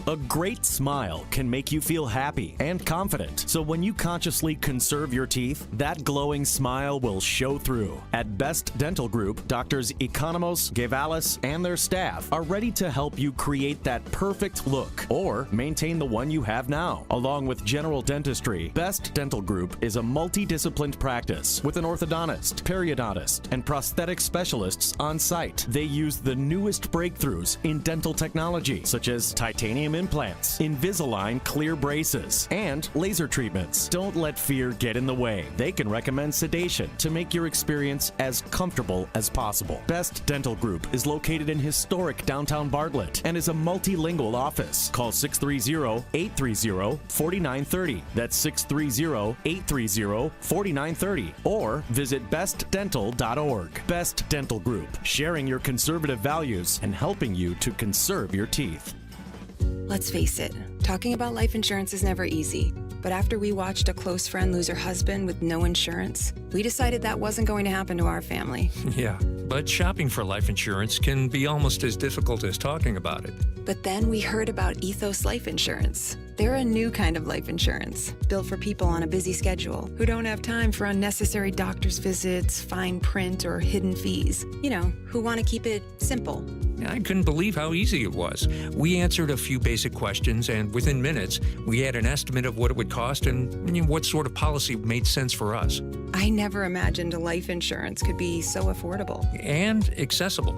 A great smile can make you feel happy and confident. So when you consciously conserve your teeth, that glowing smile will show through. At Best Dental Group, Doctors Economos, Gevalis, and their staff are ready to help you create that perfect look or maintain the one you have now. Along with general dentistry, Best Dental Group is a multidisciplined practice with an orthodontist, periodontist, and prosthetic specialists on site. They use the newest breakthroughs in dental technology, such as titanium implants, Invisalign clear braces, and laser treatments. Don't let fear get in the way. They can recommend sedation to make your experience as comfortable as possible. Best Dental Group is located in historic downtown Bartlett and is a multilingual office. Call 630-830-4930. That's 630-830-4930. Or visit bestdental.org. Best Dental Group, sharing your conservative values and helping you to conserve your teeth. Let's face it, talking about life insurance is never easy. But after we watched a close friend lose her husband with no insurance, we decided that wasn't going to happen to our family. Yeah, but shopping for life insurance can be almost as difficult as talking about it. But then we heard about Ethos Life Insurance. They're a new kind of life insurance, built for people on a busy schedule who don't have time for unnecessary doctor's visits, fine print, or hidden fees. You know, who want to keep it simple. I couldn't believe how easy it was. We answered a few basic questions, and within minutes, we had an estimate of what it would cost and what sort of policy made sense for us. I never imagined a life insurance could be so affordable. And accessible.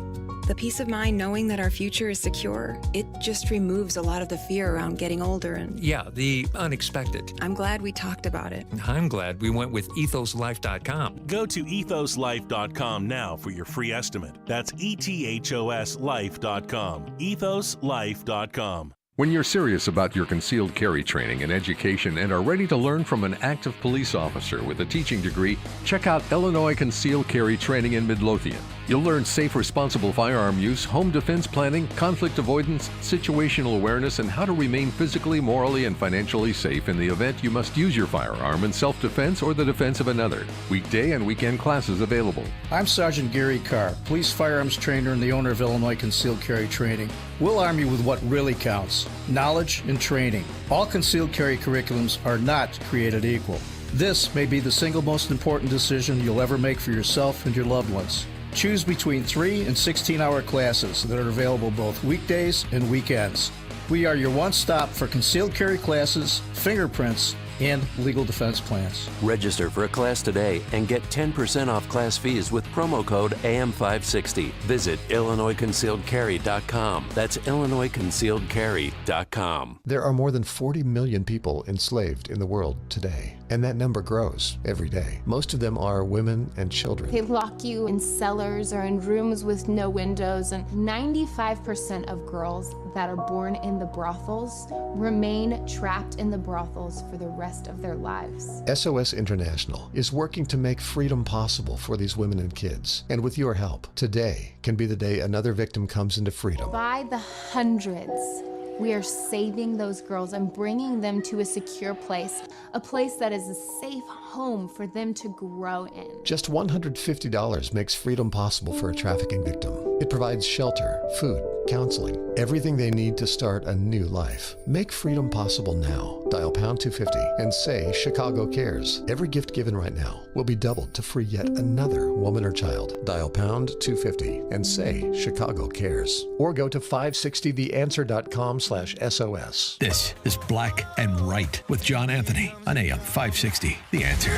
The peace of mind knowing that our future is secure, it just removes a lot of the fear around getting older and... Yeah, the unexpected. I'm glad we talked about it. I'm glad we went with ethoslife.com. Go to ethoslife.com now for your free estimate. That's ethoslife.com. ethoslife.com. When you're serious about your concealed carry training and education and are ready to learn from an active police officer with a teaching degree, check out Illinois Concealed Carry Training in Midlothian. You'll learn safe, responsible firearm use, home defense planning, conflict avoidance, situational awareness, and how to remain physically, morally, and financially safe in the event you must use your firearm in self-defense or the defense of another. Weekday and weekend classes available. I'm Sergeant Gary Carr, police firearms trainer and the owner of Illinois Concealed Carry Training. We'll arm you with what really counts: knowledge and training. All concealed carry curriculums are not created equal. This may be the single most important decision you'll ever make for yourself and your loved ones. Choose between 3 and 16-hour classes that are available both weekdays and weekends. We are your one-stop for concealed carry classes, fingerprints, and legal defense plans. Register for a class today and get 10% off class fees with promo code AM560. Visit IllinoisConcealedCarry.com. That's IllinoisConcealedCarry.com. There are more than 40 million people enslaved in the world today, and that number grows every day. Most of them are women and children. They lock you in cellars or in rooms with no windows, and 95% of girls that are born in the brothels remain trapped in the brothels for the rest of their lives. SOS International is working to make freedom possible for these women and kids. And with your help, today can be the day another victim comes into freedom. By the hundreds, we are saving those girls and bringing them to a secure place, a place that is a safe home for them to grow in. Just $150 makes freedom possible for a trafficking victim. It provides shelter, food, counseling, everything they need to start a new life. Make freedom possible now. Dial pound 250 and say Chicago Cares. Every gift given right now will be doubled to free yet another woman or child. Dial pound 250 and say Chicago Cares. Or go to 560theanswer.com/SOS. This is Black and Right with John Anthony on AM 560. The Answer.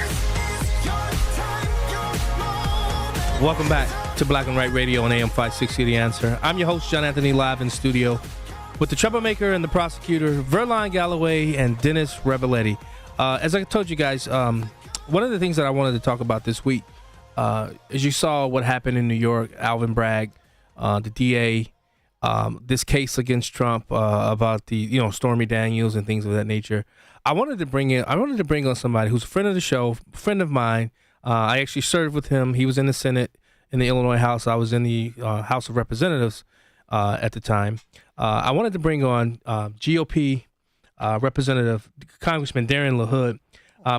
Welcome back to Black and Right Radio on AM 560 The Answer. I'm your host, John Anthony, live in studio with the troublemaker and the prosecutor, Verline Galloway and Dennis Reveletti. As I told you guys, one of the things that I wanted to talk about this week, as you saw what happened in New York, Alvin Bragg, the DA, this case against Trump about the Stormy Daniels and things of that nature. I wanted to bring on somebody who's a friend of the show, friend of mine. I actually served with him. He was in the Senate in the Illinois House. I was in the House of Representatives at the time. I wanted to bring on GOP Representative Congressman Darren LaHood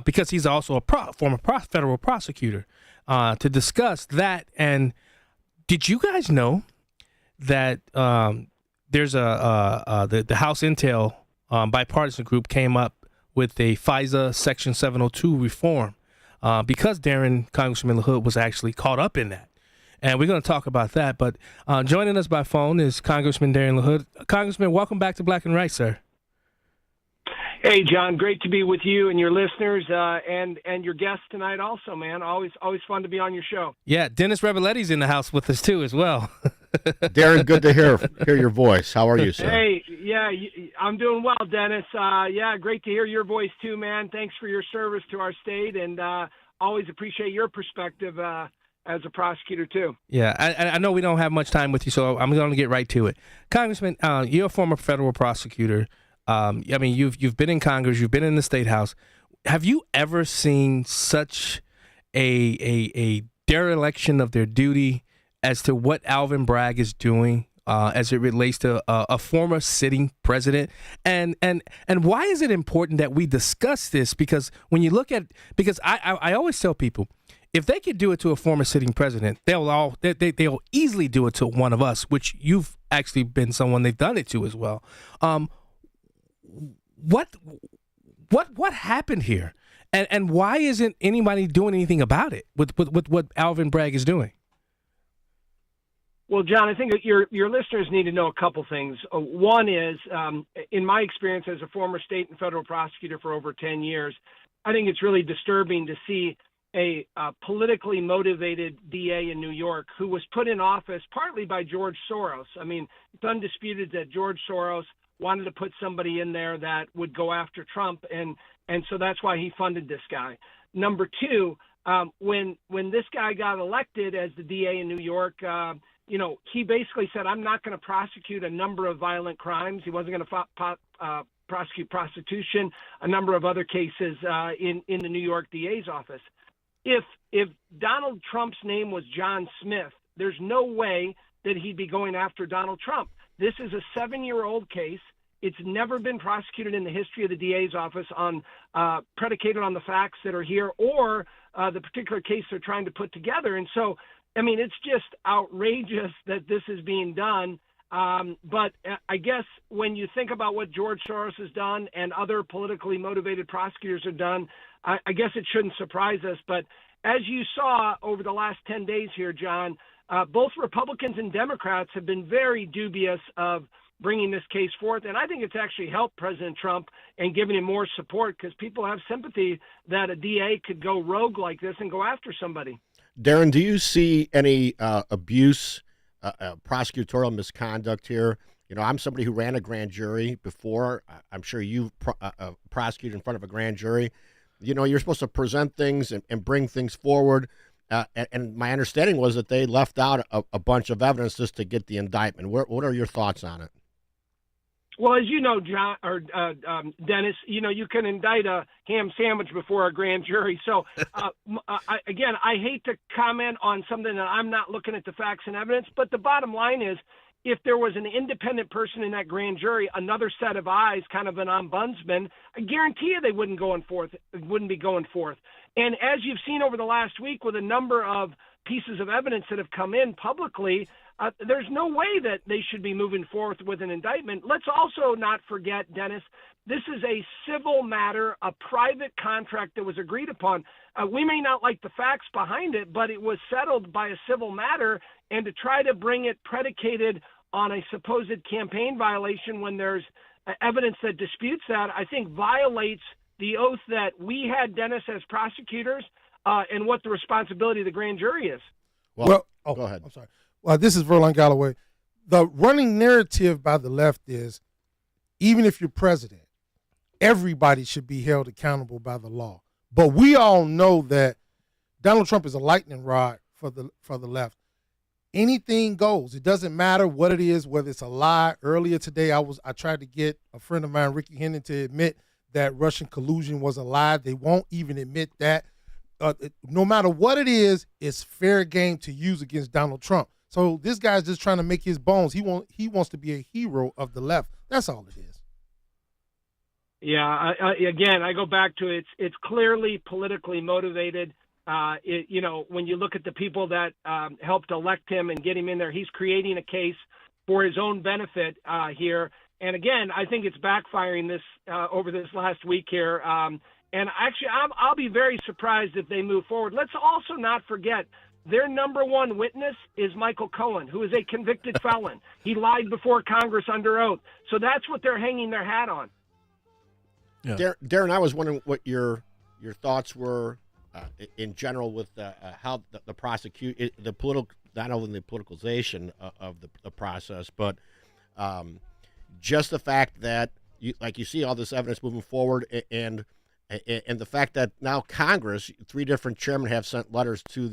because he's also a former federal prosecutor to discuss that. And did you guys know that there's the House Intel bipartisan group came up with a FISA Section 702 reform? Because Congressman LaHood was actually caught up in that. And we're going to talk about that. But joining us by phone is Congressman Darren LaHood. Congressman, welcome back to Black and Right, sir. Hey, John, great to be with you and your listeners and your guests tonight also, man. Always fun to be on your show. Yeah, Dennis Reveletti's in the house with us, too, as well. Darren, good to hear your voice. How are you, sir? Hey, yeah, I'm doing well, Dennis. Yeah, great to hear your voice, too, man. Thanks for your service to our state, and always appreciate your perspective as a prosecutor, too. Yeah, I know we don't have much time with you, so I'm going to get right to it. Congressman, you're a former federal prosecutor. I mean, you've been in Congress, you've been in the State House. Have you ever seen such a dereliction of their duty as to what Alvin Bragg is doing as it relates to a former sitting president? And why is it important that we discuss this? Because when you look at, because I always tell people, if they could do it to a former sitting president, they'll easily do it to one of us, which you've actually been someone they've done it to as well. What happened here, and why isn't anybody doing anything about it with what Alvin Bragg is doing? Well, John, I think that your listeners need to know a couple things. One is, in my experience as a former state and federal prosecutor for over 10 years, I think it's really disturbing to see a politically motivated DA in New York who was put in office partly by George Soros. I mean, it's undisputed that George Soros wanted to put somebody in there that would go after Trump, and so that's why he funded this guy. Number two, when this guy got elected as the DA in New York, he basically said, I'm not going to prosecute a number of violent crimes. He wasn't going to prosecute prostitution, a number of other cases in the New York DA's office. If Donald Trump's name was John Smith, there's no way that he'd be going after Donald Trump. This is a 7-year-old case. It's never been prosecuted in the history of the DA's office on predicated on the facts that are here or the particular case they're trying to put together. And so, I mean, it's just outrageous that this is being done. But I guess when you think about what George Soros has done and other politically motivated prosecutors have done, I guess it shouldn't surprise us. But as you saw over the last 10 days here, John, both Republicans and Democrats have been very dubious of bringing this case forth. And I think it's actually helped President Trump and given him more support because people have sympathy that a DA could go rogue like this and go after somebody. Darren, do you see any abuse, prosecutorial misconduct here? You know, I'm somebody who ran a grand jury before. I'm sure you've prosecuted in front of a grand jury. You know, you're supposed to present things and bring things forward. And my understanding was that they left out a bunch of evidence just to get the indictment. What are your thoughts on it? Well, as you know, John or Dennis, you know, you can indict a ham sandwich before a grand jury. So, I hate to comment on something that I'm not looking at the facts and evidence. But the bottom line is, if there was an independent person in that grand jury, another set of eyes, kind of an ombudsman, I guarantee you they wouldn't be going forth. And as you've seen over the last week with a number of pieces of evidence that have come in publicly, there's no way that they should be moving forward with an indictment. Let's also not forget, Dennis, this is a civil matter, a private contract that was agreed upon. We may not like the facts behind it, but it was settled by a civil matter, and to try to bring it predicated on a supposed campaign violation when there's evidence that disputes that, I think violates the oath that we had, Dennis, as prosecutors, and what the responsibility of the grand jury is. Well, go ahead. I'm sorry. Well, this is Verlon Galloway. The running narrative by the left is, even if you're president, everybody should be held accountable by the law. But we all know that Donald Trump is a lightning rod for the left. Anything goes. It doesn't matter what it is, whether it's a lie. Earlier today, I tried to get a friend of mine, Ricky Hennon, to admit that Russian collusion was a lie. They won't even admit that. No matter what it is, it's fair game to use against Donald Trump. So this guy's just trying to make his bones. He wants to be a hero of the left. That's all it is. Yeah. Again, I go back to it's clearly politically motivated. When you look at the people that helped elect him and get him in there, he's creating a case for his own benefit here. And again, I think it's backfiring this over this last week here. And actually, I'll be very surprised if they move forward. Let's also not forget their number one witness is Michael Cohen, who is a convicted felon. He lied before Congress under oath. So that's what they're hanging their hat on. Yeah. Darren, I was wondering what your thoughts were in general with how the political, not only the politicalization of the process, but just the fact that you see all this evidence moving forward, and the fact that now Congress, 3 different chairmen have sent letters to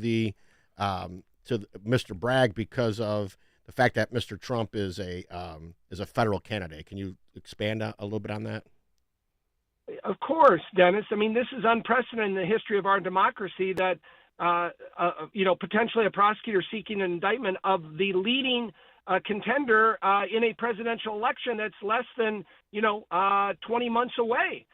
Mr. Bragg because of the fact that Mr. Trump is a federal candidate. Can you expand a little bit on that? Of course, Dennis. I mean, this is unprecedented in the history of our democracy that, potentially a prosecutor seeking an indictment of the leading contender in a presidential election that's less than, 20 months away.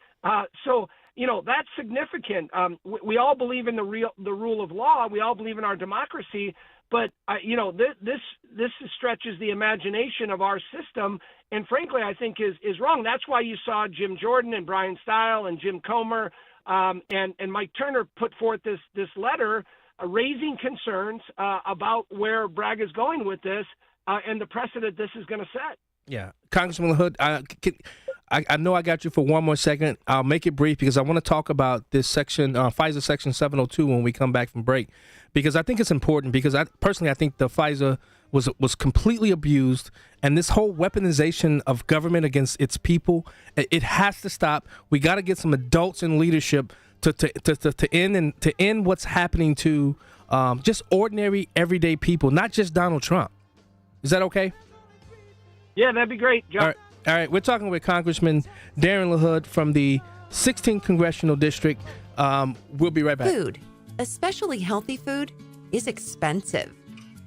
So that's significant. We all believe in the rule of law. We all believe in our democracy. But, this stretches the imagination of our system, and frankly, I think is wrong. That's why you saw Jim Jordan and Brian Stile and Jim Comer and Mike Turner put forth this letter raising concerns about where Bragg is going with this and the precedent this is going to set. Yeah. Congressman LaHood, I know I got you for one more second. I'll make it brief because I want to talk about this section, FISA Section 702, when we come back from break, because I think it's important, because I think the FISA was completely abused, and this whole weaponization of government against its people, it has to stop. We got to get some adults in leadership to end what's happening to just ordinary, everyday people, not just Donald Trump. Is that okay? Yeah, that'd be great, Joe. All right. We're talking with Congressman Darren LaHood from the 16th Congressional District. We'll be right back. Food, especially healthy food, is expensive.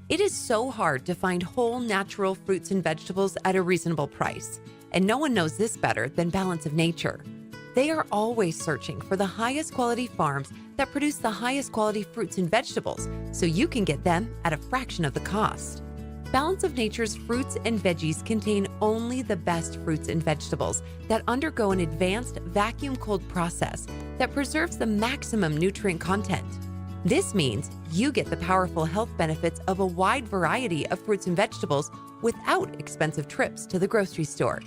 It is so hard to find whole, natural fruits and vegetables at a reasonable price. And no one knows this better than Balance of Nature. They are always searching for the highest quality farms that produce the highest quality fruits and vegetables, so you can get them at a fraction of the cost. Balance of Nature's fruits and veggies contain only the best fruits and vegetables that undergo an advanced vacuum cold process that preserves the maximum nutrient content. This means you get the powerful health benefits of a wide variety of fruits and vegetables without expensive trips to the grocery store.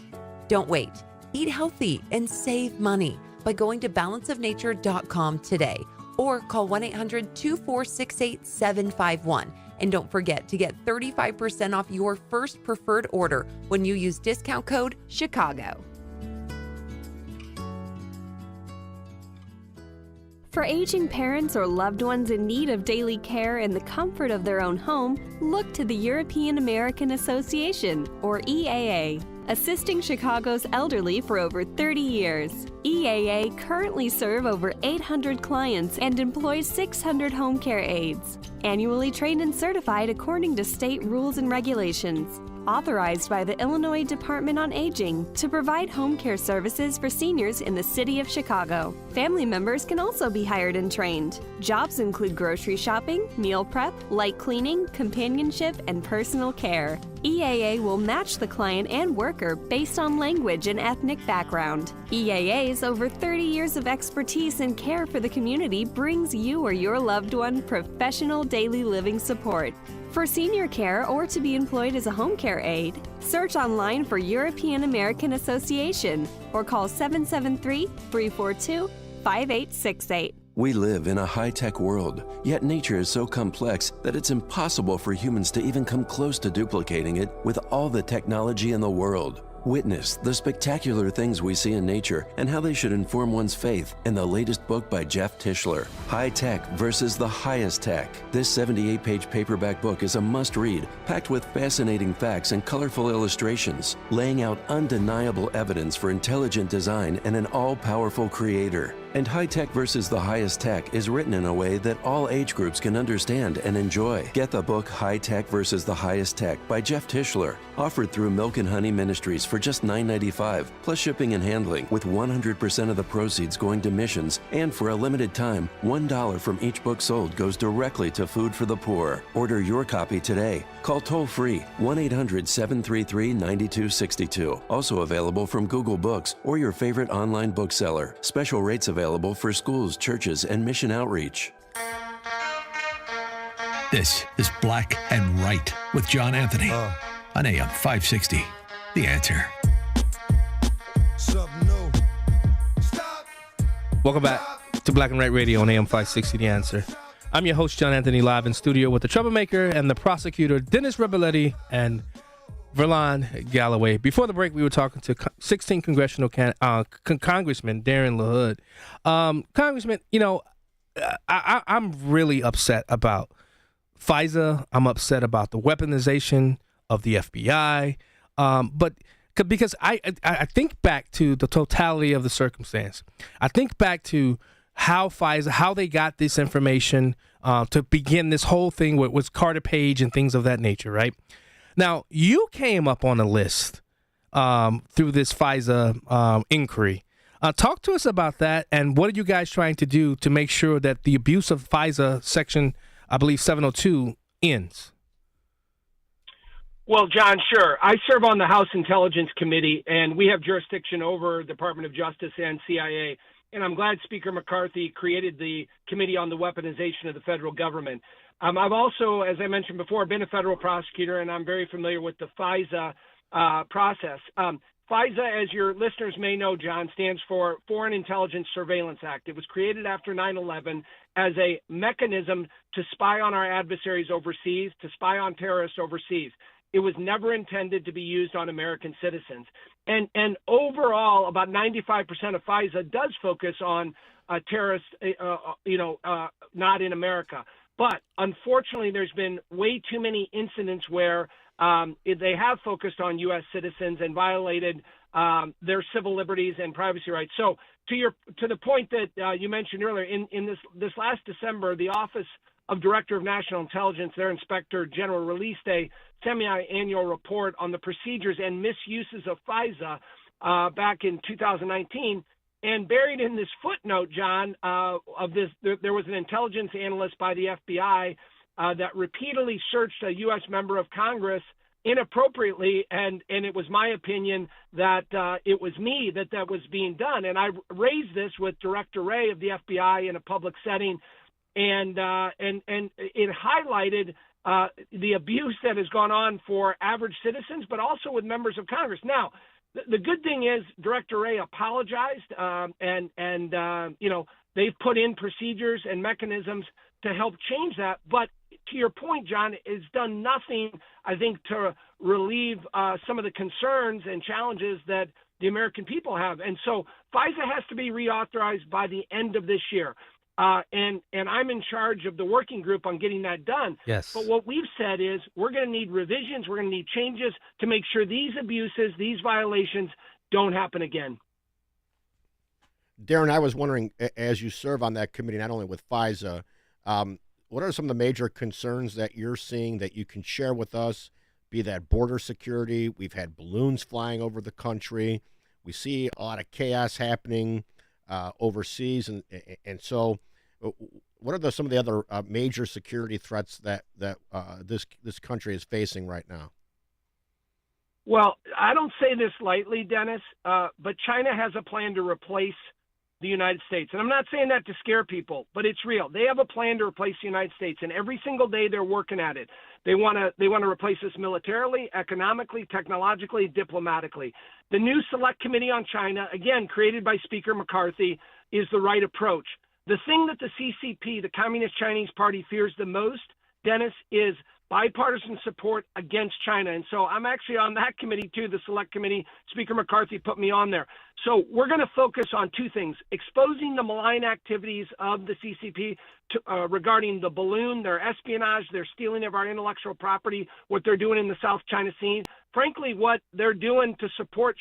Don't wait. Eat healthy and save money by going to balanceofnature.com today or call 1-800-246-8751. And don't forget to get 35% off your first preferred order when you use discount code CHICAGO. For aging parents or loved ones in need of daily care in the comfort of their own home, look to the European American Association, or EAA, assisting Chicago's elderly for over 30 years. EAA currently serve over 800 clients and employs 600 home care aides, annually trained and certified according to state rules and regulations. Authorized by the Illinois Department on Aging to provide home care services for seniors in the city of Chicago. Family members can also be hired and trained. Jobs include grocery shopping, meal prep, light cleaning, companionship, and personal care. EAA will match the client and worker based on language and ethnic background. EAA's over 30 years of expertise in care for the community brings you or your loved one professional daily living support. For senior care or to be employed as a home care aide, search online for European American Association or call 773-342-5868. We live in a high-tech world, yet nature is so complex that it's impossible for humans to even come close to duplicating it with all the technology in the world. Witness the spectacular things we see in nature and how they should inform one's faith in the latest book by Jeff Tischler, High Tech versus the Highest Tech. This 78-page paperback book is a must-read, packed with fascinating facts and colorful illustrations, laying out undeniable evidence for intelligent design and an all-powerful creator. And High Tech versus the Highest Tech is written in a way that all age groups can understand and enjoy. Get the book High Tech versus the Highest Tech by Jeff Tischler, offered through Milk and Honey Ministries for just $9.95, plus shipping and handling, with 100% of the proceeds going to missions. And for a limited time, $1 from each book sold goes directly to Food for the Poor. Order your copy today. Call toll-free 1-800-733-9262. Also available from Google Books or your favorite online bookseller. Special rates available for schools, churches, and mission outreach. This is Black and Right with John Anthony on AM 560. The Answer. Welcome back to Black and Right Radio on AM 560, The Answer. I'm your host, John Anthony, live in studio with the troublemaker and the prosecutor, Dennis Rebelletti and Verlon Galloway. Before the break, we were talking to 16 congressional Congressman Darren LaHood. Congressman, you know, I'm really upset about FISA. I'm upset about the weaponization of the FBI. But because I think back to the totality of the circumstance. I think back to how FISA, how they got this information to begin this whole thing with Carter Page and things of that nature, right? Now, you came up on a list through this FISA inquiry. Talk to us about that, and what are you guys trying to do to make sure that the abuse of FISA Section, I believe, 702 ends? Well, John, sure. I serve on the House Intelligence Committee, and we have jurisdiction over Department of Justice and CIA. And I'm glad Speaker McCarthy created the Committee on the Weaponization of the Federal Government. I've also, as I mentioned before, been a federal prosecutor, and I'm very familiar with the FISA process. FISA, as your listeners may know, John, stands for Foreign Intelligence Surveillance Act. It was created after 9/11 as a mechanism to spy on our adversaries overseas, to spy on terrorists overseas. It was never intended to be used on American citizens. And overall, about 95% of FISA does focus on terrorists, not in America. But unfortunately, there's been way too many incidents where they have focused on U.S. citizens and violated their civil liberties and privacy rights. So to the point that you mentioned earlier, in this last December, the Office of Director of National Intelligence, their Inspector General, released a semi-annual report on the procedures and misuses of FISA back in 2019. And buried in this footnote, John, of this, there was an intelligence analyst by the FBI that repeatedly searched a U.S. member of Congress inappropriately, and it was my opinion that it was me that was being done. And I raised this with Director Wray of the FBI in a public setting, and it highlighted the abuse that has gone on for average citizens, but also with members of Congress. Now, the good thing is Director Wray apologized, and they've put in procedures and mechanisms to help change that. But to your point, John, it's done nothing, I think, to relieve some of the concerns and challenges that the American people have. And so FISA has to be reauthorized by the end of this year. And I'm in charge of the working group on getting that done. Yes. But what we've said is we're going to need revisions, we're going to need changes to make sure these abuses, these violations don't happen again. Darren, I was wondering, as you serve on that committee, not only with FISA, what are some of the major concerns that you're seeing that you can share with us be that border security. We've had balloons flying over the country. We see a lot of chaos happening overseas, and so what are some of the other major security threats that this country is facing right now? Well, I don't say this lightly, Dennis, but China has a plan to replace the United States. And I'm not saying that to scare people, but it's real. They have a plan to replace the United States, and every single day they're working at it. They want to replace us militarily, economically, technologically, diplomatically. The new Select Committee on China, again, created by Speaker McCarthy, is the right approach. The thing that the CCP, the Communist Chinese Party, fears the most, Dennis, is bipartisan support against China. And so I'm actually on that committee too, the Select Committee. Speaker McCarthy put me on there. So we're going to focus on two things: exposing the malign activities of the CCP regarding the balloon, their espionage, their stealing of our intellectual property, what they're doing in the South China Sea. Frankly, what they're doing to support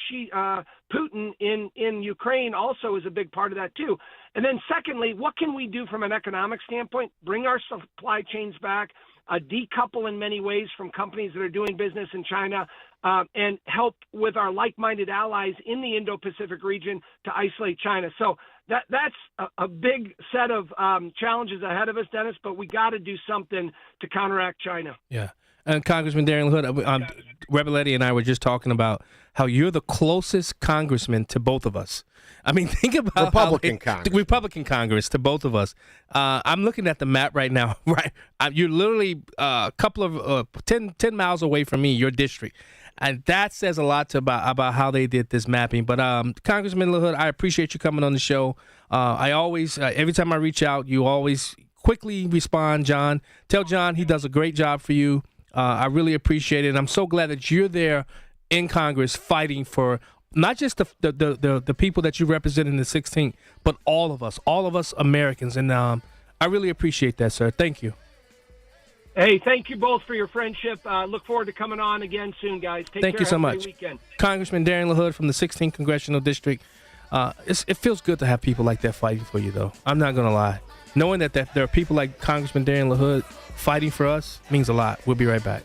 Putin in Ukraine also is a big part of that too. And then secondly, what can we do from an economic standpoint? Bring our supply chains back, decouple in many ways from companies that are doing business in China, and help with our like-minded allies in the Indo-Pacific region to isolate China. So that's a big set of challenges ahead of us, Dennis, but we got to do something to counteract China. Yeah. And Congressman Darian LaHood, Rebeletti and I were just talking about how you're the closest congressman to both of us. I mean, think about Republican Congress to both of us. I'm looking at the map right now. Right, you're literally a couple of 10 miles away from me, your district, and that says a lot about how they did this mapping. But Congressman LaHood, I appreciate you coming on the show. I always, every time I reach out, you always quickly respond. John, tell John he does a great job for you. I really appreciate it, and I'm so glad that you're there in Congress fighting for not just the people that you represent in the 16th, but all of us Americans. And I really appreciate that, sir. Thank you. Hey, thank you both for your friendship. Look forward to coming on again soon, guys. Take care. Thank you so much. Weekend. Congressman Darian LaHood from the 16th Congressional District. It feels good to have people like that fighting for you, though. I'm not going to lie. Knowing that there are people like Congressman Darian LaHood fighting for us means a lot. We'll be right back.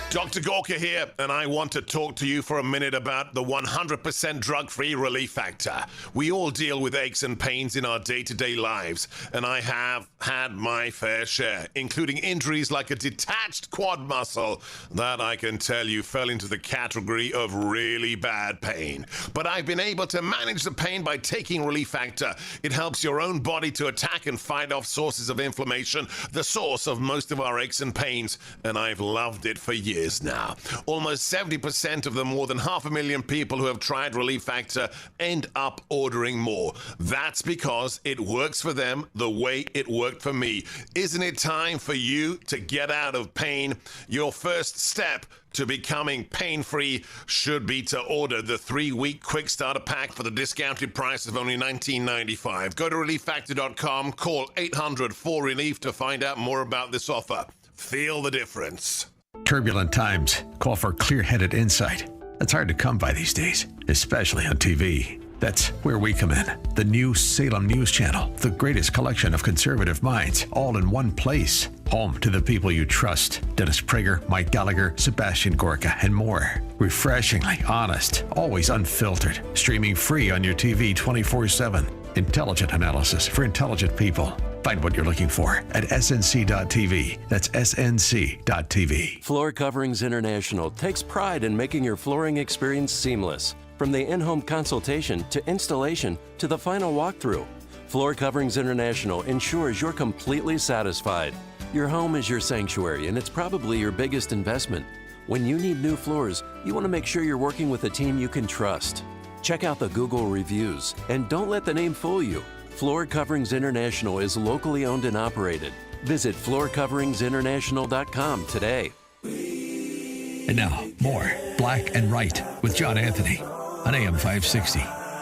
Dr. Gorka here, and I want to talk to you for a minute about the 100% drug-free Relief Factor. We all deal with aches and pains in our day-to-day lives, and I have had my fair share, including injuries like a detached quad muscle that I can tell you fell into the category of really bad pain. But I've been able to manage the pain by taking Relief Factor. It helps your own body to attack and fight off sources of inflammation, the source of most of our aches and pains, and I've loved it for years now. Almost 70% of the more than 500,000 people who have tried Relief Factor end up ordering more. That's because it works for them the way it worked for me. Isn't it time for you to get out of pain? Your first step to becoming pain-free should be to order the 3-week quick starter pack for the discounted price of only $19.95. Go to relieffactor.com, call 800-4RELIEF to find out more about this offer. Feel the difference. Turbulent times call for clear-headed insight. That's hard to come by these days, especially on TV. That's where we come in. The new Salem News Channel, the greatest collection of conservative minds, all in one place. Home to the people you trust. Dennis Prager, Mike Gallagher, Sebastian Gorka, and more. Refreshingly honest, always unfiltered. Streaming free on your TV 24/7. Intelligent analysis for intelligent people. Find what you're looking for at snc.tv. That's snc.tv. Floor Coverings International takes pride in making your flooring experience seamless. From the in-home consultation to installation to the final walkthrough, Floor Coverings International ensures you're completely satisfied. Your home is your sanctuary, and it's probably your biggest investment. When you need new floors, you want to make sure you're working with a team you can trust. Check out the Google reviews, and don't let the name fool you. Floor Coverings International is locally owned and operated. Visit floorcoveringsinternational.com today. And now, more Black and Right with John Anthony on AM 560.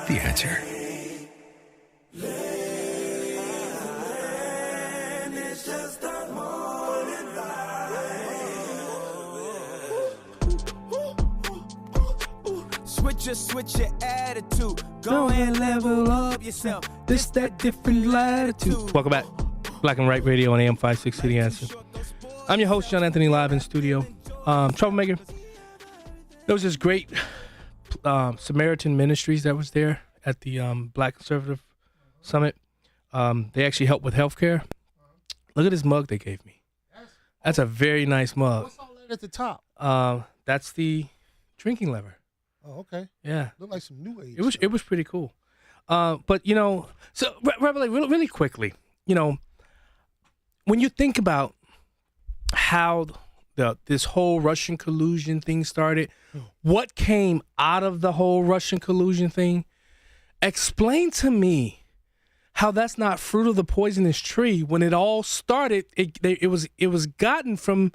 The Answer. Switch your attitude. Go and level up yourself. This, that different latitude. Welcome back. Black and Right Radio on AM 560, The Answer. I'm your host, John Anthony, live in studio. Troublemaker. There was this great Samaritan Ministries that was there at the Black Conservative Summit. They actually helped with healthcare. Look at this mug they gave me. That's a very nice mug. What's all that at the top? That's the drinking lever. Oh, okay. Yeah. Look like some new age. It was pretty cool. But so Revelation, really quickly, when you think about how this whole Russian collusion thing started, what came out of the whole Russian collusion thing, explain to me how that's not fruit of the poisonous tree. When it all started, it was gotten from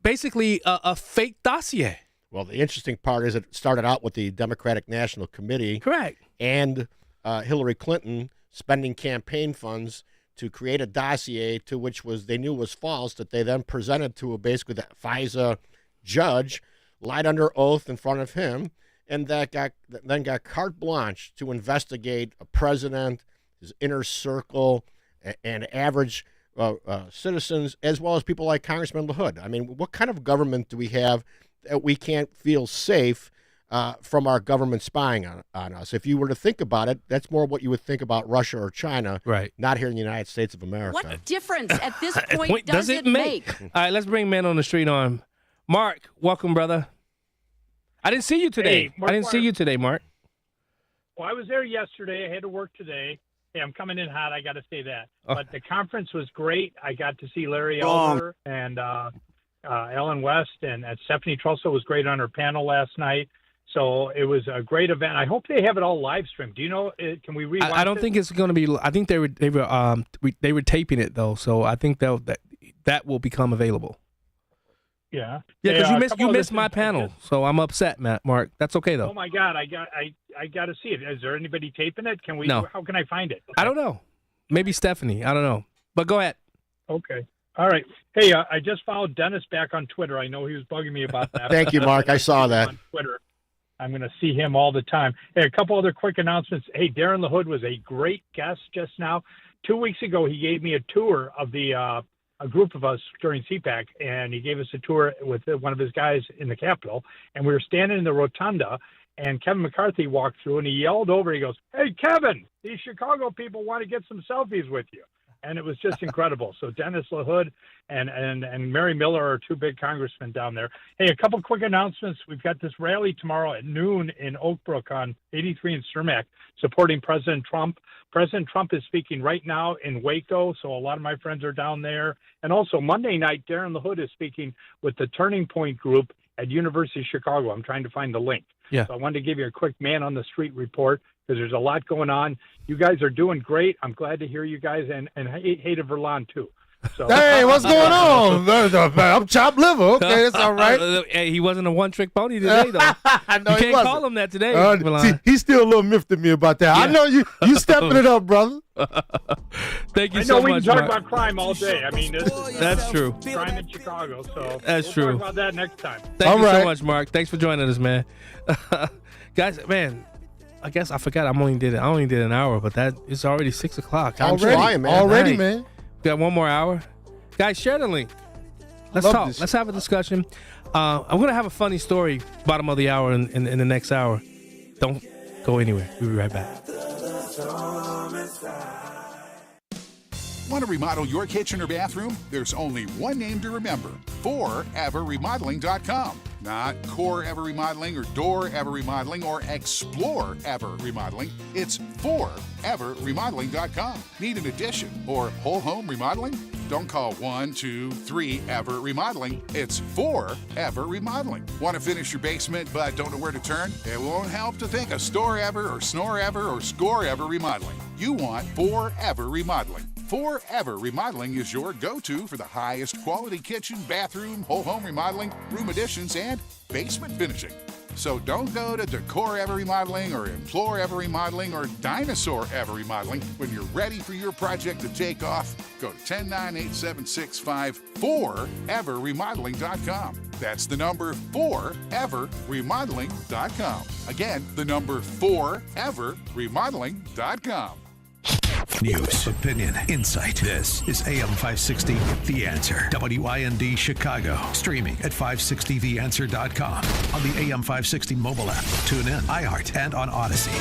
basically a fake dossier. Well, the interesting part is it started out with the Democratic National Committee. Correct. And Hillary Clinton spending campaign funds to create a dossier to which they knew was false, that they then presented to basically the FISA judge, lied under oath in front of him, and that then got carte blanche to investigate a president, his inner circle, and average citizens, as well as people like Congressman LaHood. I mean, what kind of government do we have that we can't feel safe from our government spying on us? If you were to think about it, that's more what you would think about Russia or China, right? Not here in the United States of America. What difference at this point does it make? All right, let's bring men on the street on. Mark, welcome, brother. I didn't see you today. Hey, Mark, see you today, Mark. Well, I was there yesterday. I had to work today. Hey, I'm coming in hot. I got to say that. But the conference was great. I got to see Larry Elder and Ellen West, and Stephanie Trussell was great on her panel last night. So it was a great event. I hope they have it all live streamed. Do you know? Can we rewatch I don't think it's going to be. I think they were taping it though, so I think that will become available. Yeah. Yeah, because you missed my panel, so I'm upset, Mark. That's okay though. Oh my God, I got to see it. Is there anybody taping it? Can we? No. How can I find it? I don't know. Maybe Stephanie. I don't know. But go ahead. Okay. All right. Hey, I just followed Dennis back on Twitter. I know he was bugging me about that. Thank you, Mark. I saw that. On Twitter. I'm going to see him all the time. Hey, a couple other quick announcements. Hey, Darren LaHood was a great guest just now. 2 weeks ago, he gave me a tour of a group of us during CPAC, and he gave us a tour with one of his guys in the Capitol, and we were standing in the rotunda, and Kevin McCarthy walked through, and he yelled over, he goes, "Hey, Kevin, these Chicago people want to get some selfies with you." And it was just incredible. So Dennis LaHood and Mary Miller are two big congressmen down there. Hey, a couple quick announcements. We've got this rally tomorrow at noon in Oak Brook on 83 and Cermak supporting President Trump. President Trump is speaking right now in Waco, so a lot of my friends are down there. And also Monday night, Darren LaHood is speaking with the Turning Point Group at University of Chicago. I'm trying to find the link. Yeah. So I wanted to give you a quick man on the street report because there's a lot going on. You guys are doing great. I'm glad to hear you guys, and hey to Verlon too. So, hey, what's going on? I'm chopped liver. Okay, that's all right. Hey, he wasn't a one-trick pony today, though. No, you can't call him that today. See, he's still a little miffed at me about that. Yeah. I know you stepping it up, brother. Thank you so much. I know we can talk about crime all day. I mean, that's true. Crime in Chicago, so that's true. Talk about that next time. Thank you so much, Mark. Thanks for joining us, man. Guys, man, I guess I forgot. I only did an hour, but it's already 6 o'clock. Already, man. Got one more hour. Guys, share the link. Let's talk. Let's have a discussion. I'm going to have a funny story bottom of the hour in the next hour. Don't go anywhere. We'll be right back. Want to remodel your kitchen or bathroom? There's only one name to remember: ForEverRemodeling.com. Not Core Ever Remodeling or Door Ever Remodeling or Explore Ever Remodeling. It's ForEverRemodeling.com. Need an addition or whole home remodeling? Don't call 1, 2, 3 Ever Remodeling. It's ForEver Remodeling. Want to finish your basement but don't know where to turn? It won't help to think of Store Ever or Snore Ever or Score Ever Remodeling. You want ForEver Remodeling. ForEver Remodeling is your go-to for the highest quality kitchen, bathroom, whole home remodeling, room additions, and basement finishing. So don't go to Decor Ever Remodeling or Implore Ever Remodeling or Dinosaur Ever Remodeling. When you're ready for your project to take off, go to 1098765 ForEverRemodeling.com. That's the number 4EverRemodeling.com. Again, the number 4EverRemodeling.com. News, opinion, insight. This is AM 560, The Answer. WIND Chicago. Streaming at 560theanswer.com. On the AM 560 mobile app. Tune in, iHeart, and on Odyssey.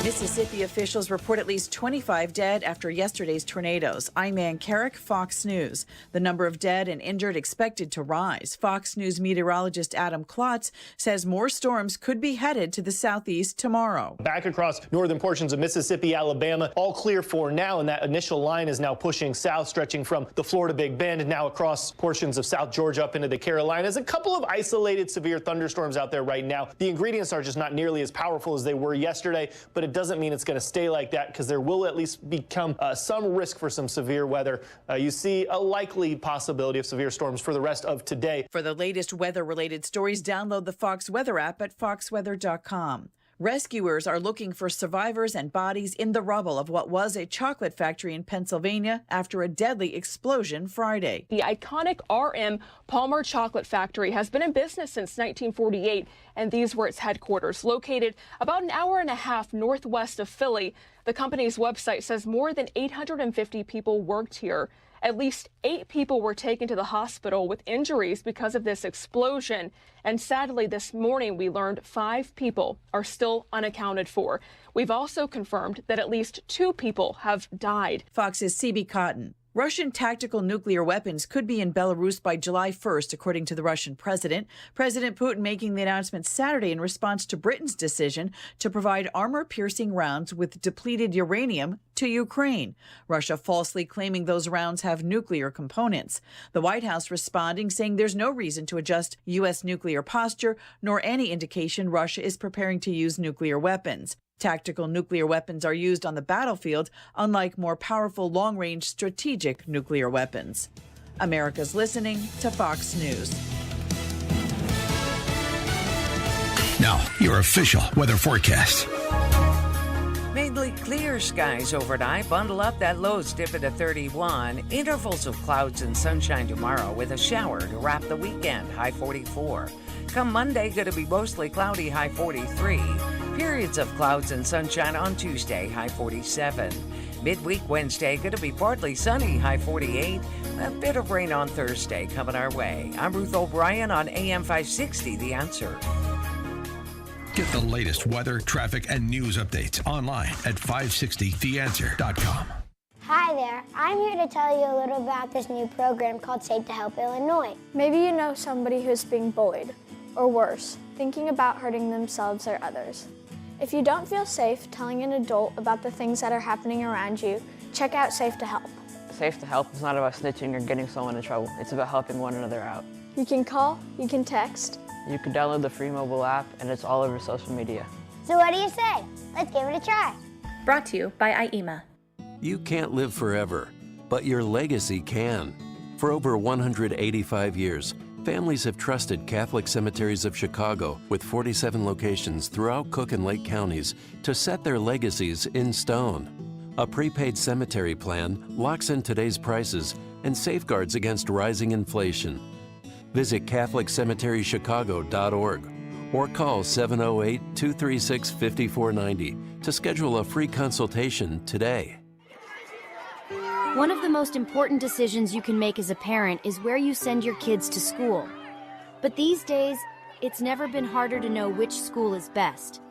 Mississippi officials report at least 25 dead after yesterday's tornadoes. I'm Ann Carrick, Fox News. The number of dead and injured expected to rise. Fox News meteorologist Adam Klotz says more storms could be headed to the southeast tomorrow. Back across northern portions of Mississippi, Alabama, all clear for now, and that initial line is now pushing south, stretching from the Florida Big Bend and now across portions of South Georgia up into the Carolinas. A couple of isolated severe thunderstorms out there right now. The ingredients are just not nearly as powerful as they were yesterday, but it doesn't mean it's going to stay like that because there will at least become some risk for some severe weather. You see a likely possibility of severe storms for the rest of today. For the latest weather-related stories, download the Fox Weather app at foxweather.com. Rescuers are looking for survivors and bodies in the rubble of what was a chocolate factory in Pennsylvania after a deadly explosion Friday. The iconic RM Palmer Chocolate Factory has been in business since 1948, and these were its headquarters, located about an hour and a half northwest of Philly. The company's website says more than 850 people worked here. At least 8 people were taken to the hospital with injuries because of this explosion. And sadly, this morning we learned 5 people are still unaccounted for. We've also confirmed that at least 2 people have died. Fox's CB Cotton. Russian tactical nuclear weapons could be in Belarus by July 1st, according to the Russian president. President Putin making the announcement Saturday in response to Britain's decision to provide armor-piercing rounds with depleted uranium to Ukraine. Russia falsely claiming those rounds have nuclear components. The White House responding, saying there's no reason to adjust U.S. nuclear posture, nor any indication Russia is preparing to use nuclear weapons. Tactical nuclear weapons are used on the battlefield, unlike more powerful long-range strategic nuclear weapons. America's listening to Fox News. Now, your official weather forecast. Mainly clear skies overnight. Bundle up, that low's dipping to 31. Intervals of clouds and sunshine tomorrow with a shower to wrap the weekend, high 44. Come Monday, going to be mostly cloudy, high 43. Periods of clouds and sunshine on Tuesday, high 47. Midweek Wednesday, going to be partly sunny, high 48. A bit of rain on Thursday coming our way. I'm Ruth O'Brien on AM 560, The Answer. Get the latest weather, traffic, and news updates online at 560theanswer.com. Hi there, I'm here to tell you a little about this new program called Safe to Help Illinois. Maybe you know somebody who's being bullied, or worse, thinking about hurting themselves or others. If you don't feel safe telling an adult about the things that are happening around you, check out Safe to Help. Safe to Help is not about snitching or getting someone in trouble. It's about helping one another out. You can call, you can text. You can download the free mobile app, and it's all over social media. So what do you say? Let's give it a try. Brought to you by IEMA. You can't live forever, but your legacy can. For over 185 years, families have trusted Catholic Cemeteries of Chicago with 47 locations throughout Cook and Lake counties to set their legacies in stone. A prepaid cemetery plan locks in today's prices and safeguards against rising inflation. Visit CatholicCemeteryChicago.org or call 708-236-5490 to schedule a free consultation today. One of the most important decisions you can make as a parent is where you send your kids to school. But these days, it's never been harder to know which school is best.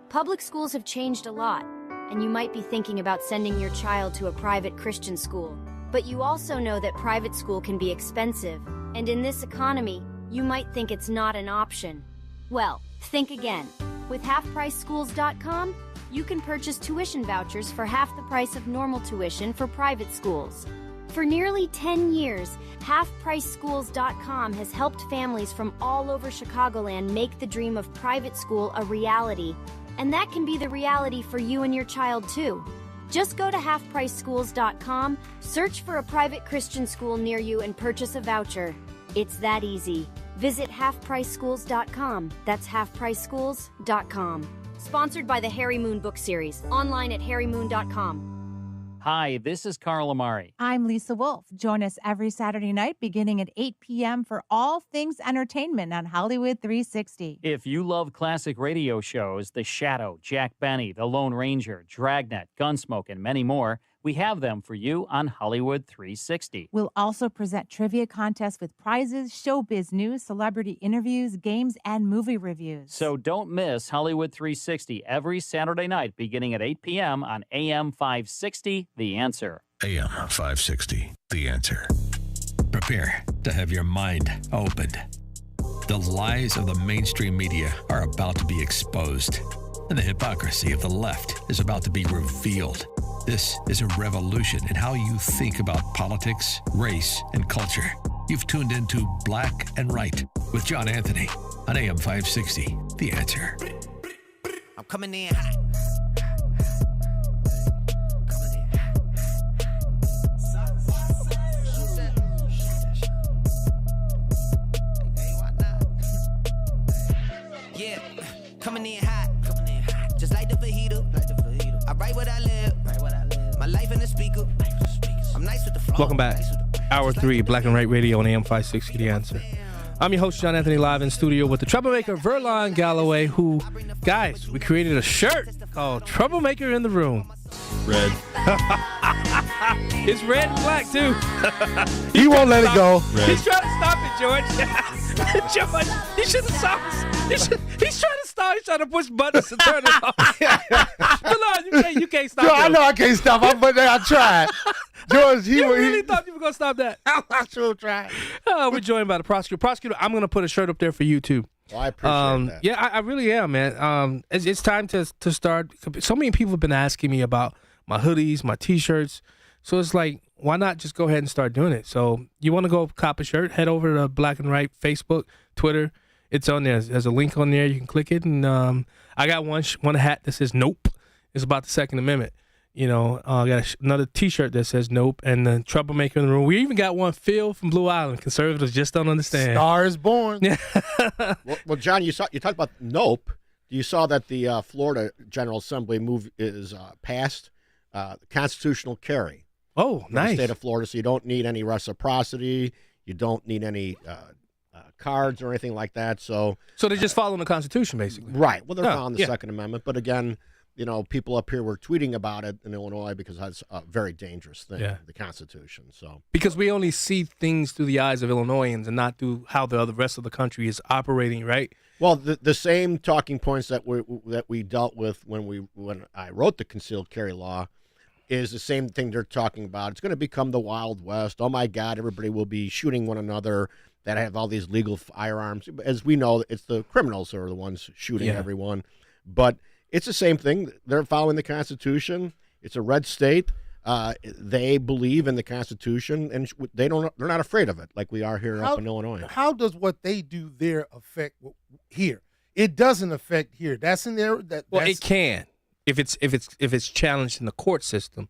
Public schools have changed a lot, and you might be thinking about sending your child to a private Christian school. But you also know that private school can be expensive, and in this economy, you might think it's not an option. Well, think again. With HalfPriceSchools.com, you can purchase tuition vouchers for half the price of normal tuition for private schools. For nearly 10 years, HalfPriceSchools.com has helped families from all over Chicagoland make the dream of private school a reality. And that can be the reality for you and your child too. Just go to HalfPriceSchools.com, search for a private Christian school near you, and purchase a voucher. It's that easy. Visit HalfPriceSchools.com. That's HalfPriceSchools.com. Sponsored by the Harry Moon book series. Online at harrymoon.com. Hi, this is Carl Amari. I'm Lisa Wolf. Join us every Saturday night beginning at 8 p.m. for all things entertainment on Hollywood 360. If you love classic radio shows, The Shadow, Jack Benny, The Lone Ranger, Dragnet, Gunsmoke, and many more, we have them for you on Hollywood 360. We'll also present trivia contests with prizes, showbiz news, celebrity interviews, games, and movie reviews. So don't miss Hollywood 360 every Saturday night beginning at 8 p.m. on AM 560, The Answer. AM 560, The Answer. Prepare to have your mind opened. The lies of the mainstream media are about to be exposed, and the hypocrisy of the left is about to be revealed. This is a revolution in how you think about politics, race, and culture. You've tuned into Black and Right with John Anthony on AM 560, The Answer. I'm coming in hot. Yeah, coming in hot. Just like the fajita. I write what I live. My life in the speaker. I'm nice with the flow. Welcome back. Hour 3, Black and Right Radio on AM 560, The Answer. I'm your host, John Anthony, live in studio with the troublemaker, Verlon Galloway, who, guys, we created a shirt called Troublemaker in the Room. Red. It's red and black, too. He won't let it go. Red. He's trying to stop it, George. George, he should have stopped. He's trying to stop. He's trying to push buttons to turn it off. Verlon, you can't stop. Yo, I know I can't stop. But I tried. George, you really thought you were going to stop that? I'm not sure trying. We're joined by the prosecutor. Prosecutor, I'm going to put a shirt up there for you, too. Well, I appreciate that. Yeah, I really am, man. It's time to start. So many people have been asking me about my hoodies, my T-shirts. So it's like, why not just go ahead and start doing it? So you want to go cop a shirt, head over to Black and Right, Facebook, Twitter. It's on there. There's a link on there. You can click it. And I got one hat that says Nope. It's about the Second Amendment. You know, I got another T-shirt that says Nope, and the Troublemaker in the Room. We even got one, Phil from Blue Island. Conservatives just don't understand. Star is born. well, John, you talked about Nope. You saw that the Florida General Assembly is passed constitutional carry. Oh, for nice. the state of Florida, so you don't need any reciprocity. You don't need any cards or anything like that. So they're just following the Constitution, basically. Right. Well, they're following the Second Amendment. But again, you know, people up here were tweeting about it in Illinois because that's a very dangerous thing, the Constitution. So because we only see things through the eyes of Illinoisans and not through how the rest of the country is operating, right? Well, the same talking points that we dealt with when I wrote the concealed carry law is the same thing they're talking about. It's going to become the Wild West. Oh, my God, everybody will be shooting one another that have all these legal firearms. As we know, it's the criminals who are the ones shooting everyone. But it's the same thing. They're following the Constitution. It's a red state. They believe in the Constitution, and they're not afraid of it like we are here up in Illinois. How does what they do there affect here? It doesn't affect here. That's in there. It can. If it's challenged in the court system,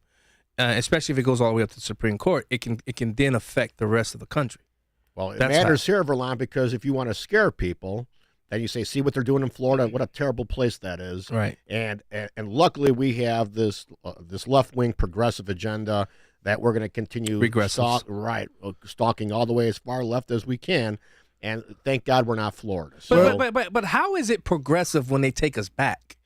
especially if it goes all the way up to the Supreme Court, it can then affect the rest of the country. Well, it matters here, Verlon, because if you want to scare people, then you say, "See what they're doing in Florida? What a terrible place that is!" Right. And luckily, we have this left wing progressive agenda that we're going to continue stalking all the way as far left as we can. And thank God we're not Florida. So, but how is it progressive when they take us back?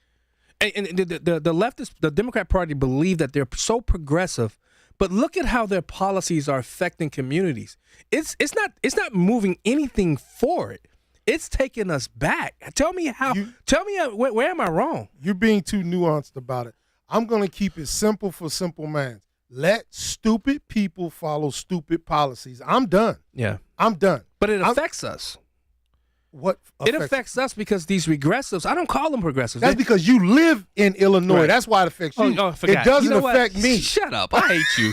And the leftists, the Democrat Party, believe that they're so progressive, but look at how their policies are affecting communities. It's not moving anything forward. It's taking us back. Tell me how. Where am I wrong? You're being too nuanced about it. I'm going to keep it simple for simple minds. Let stupid people follow stupid policies. I'm done. Yeah, I'm done. But it affects us. What it affects us because these regressives, I don't call them progressives. That's because you live in Illinois. Right. That's why it affects you. It doesn't affect me. Shut up. I hate you.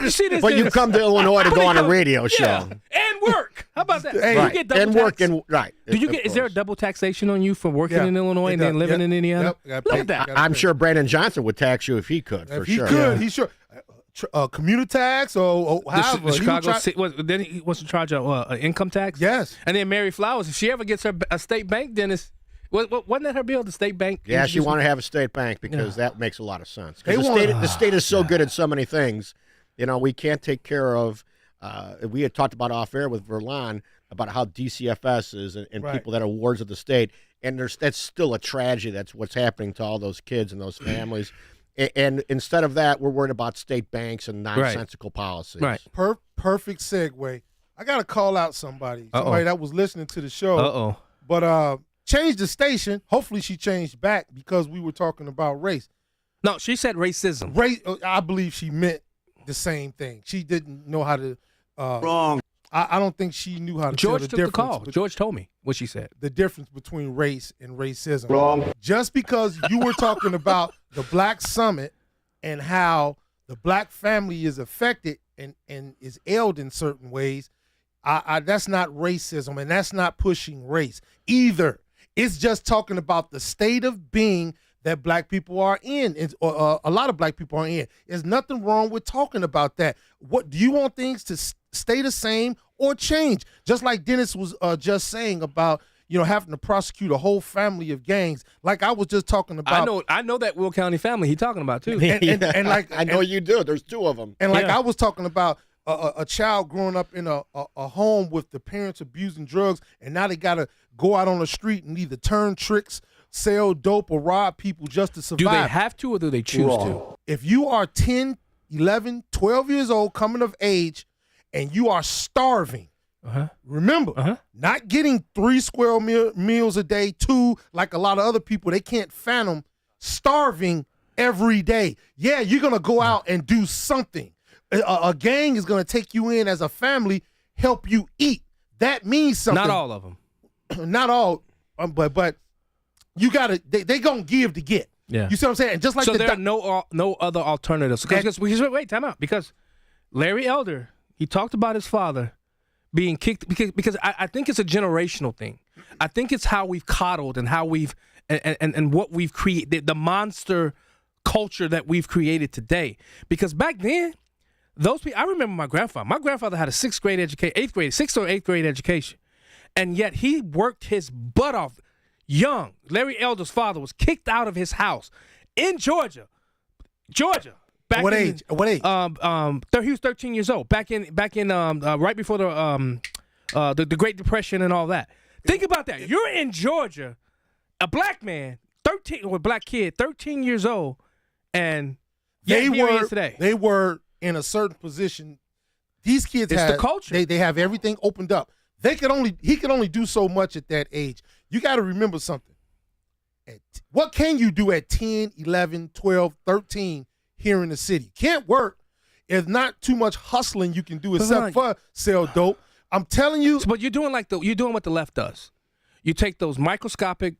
You see this? But you come to Illinois to go on a radio show. And work. How about that? Hey, you get double tax. Do you get? Is there a double taxation on you for working in Illinois and then living in Indiana? Look at that. I'm sure Brandon Johnson would tax you if he could. If he could, he sure. Commuter tax or however. The Chicago then he was in charge of income tax. Yes. And then Mary Flowers, if she ever gets her a state bank dentist, Wasn't that her bill, the state bank? Yeah, she wanted to have a state bank because that makes a lot of sense. They Because want- the state is so good at so many things. You know, we can't take care of. We had talked about off air with Verlon about how DCFS is and Right. people that are wards of the state, and that's still a tragedy. That's what's happening to all those kids and those families. And instead of that, we're worried about state banks and nonsensical policies. Right. Perfect segue. I got to call out somebody Uh-oh. that was listening to the show. Uh-oh. But changed the station. Hopefully she changed back because we were talking about race. No, she said racism. I believe she meant the same thing. She didn't know how to. Wrong. I don't think she knew how to George tell took the the difference. call. George told me what she said. The difference between race and racism. Wrong. Just because you were talking about the Black Summit and how the black family is affected and is ailed in certain ways, that's not racism, and that's not pushing race either. It's just talking about the state of being that black people are in, or a lot of black people are in. There's nothing wrong with talking about that. What do you want things to stay the same or change? Just like Dennis was just saying about having to prosecute a whole family of gangs. Like I was just talking about. I know that Will County family he's talking about too. And like I know you do. There's two of them. And like I was talking about a child growing up in a home with the parents abusing drugs, and now they got to go out on the street and either turn tricks, sell dope, or rob people just to survive. Do they have to or do they choose to? If you are 10, 11, 12 years old, coming of age, and you are starving, remember, not getting 3 square meals a day, 2, like a lot of other people, they can't fathom starving every day. Yeah, you're going to go out and do something. A gang is going to take you in as a family, help you eat. That means something. Not all of them. Not all, but you got to, they going to give to get. Yeah. You see what I'm saying? And just like so there are no other alternatives. Because wait, time out. Because Larry Elder, he talked about his father being kicked because I think it's a generational thing. I think it's how we've coddled and how we've and what we've created, the monster culture that we've created today. Because back then, those people, I remember my grandfather. My grandfather had a 6th or 8th grade education, and yet he worked his butt off. Young, Larry Elder's father was kicked out of his house in Georgia. Back What in, age? What age? He was 13 years old. Back in right before the Great Depression and all that. Think about that. You're in Georgia, a black man, 13 or a black kid, 13 years old, and They today. were in a certain position. These kids It's had the culture. They have everything opened up. He could only do so much at that age. You got to remember something. What can you do at 10, 11, 12, 13 here in the city? Can't work. There's not too much hustling you can do except for sell dope. I'm telling you. But you're doing what the left does. You take those microscopic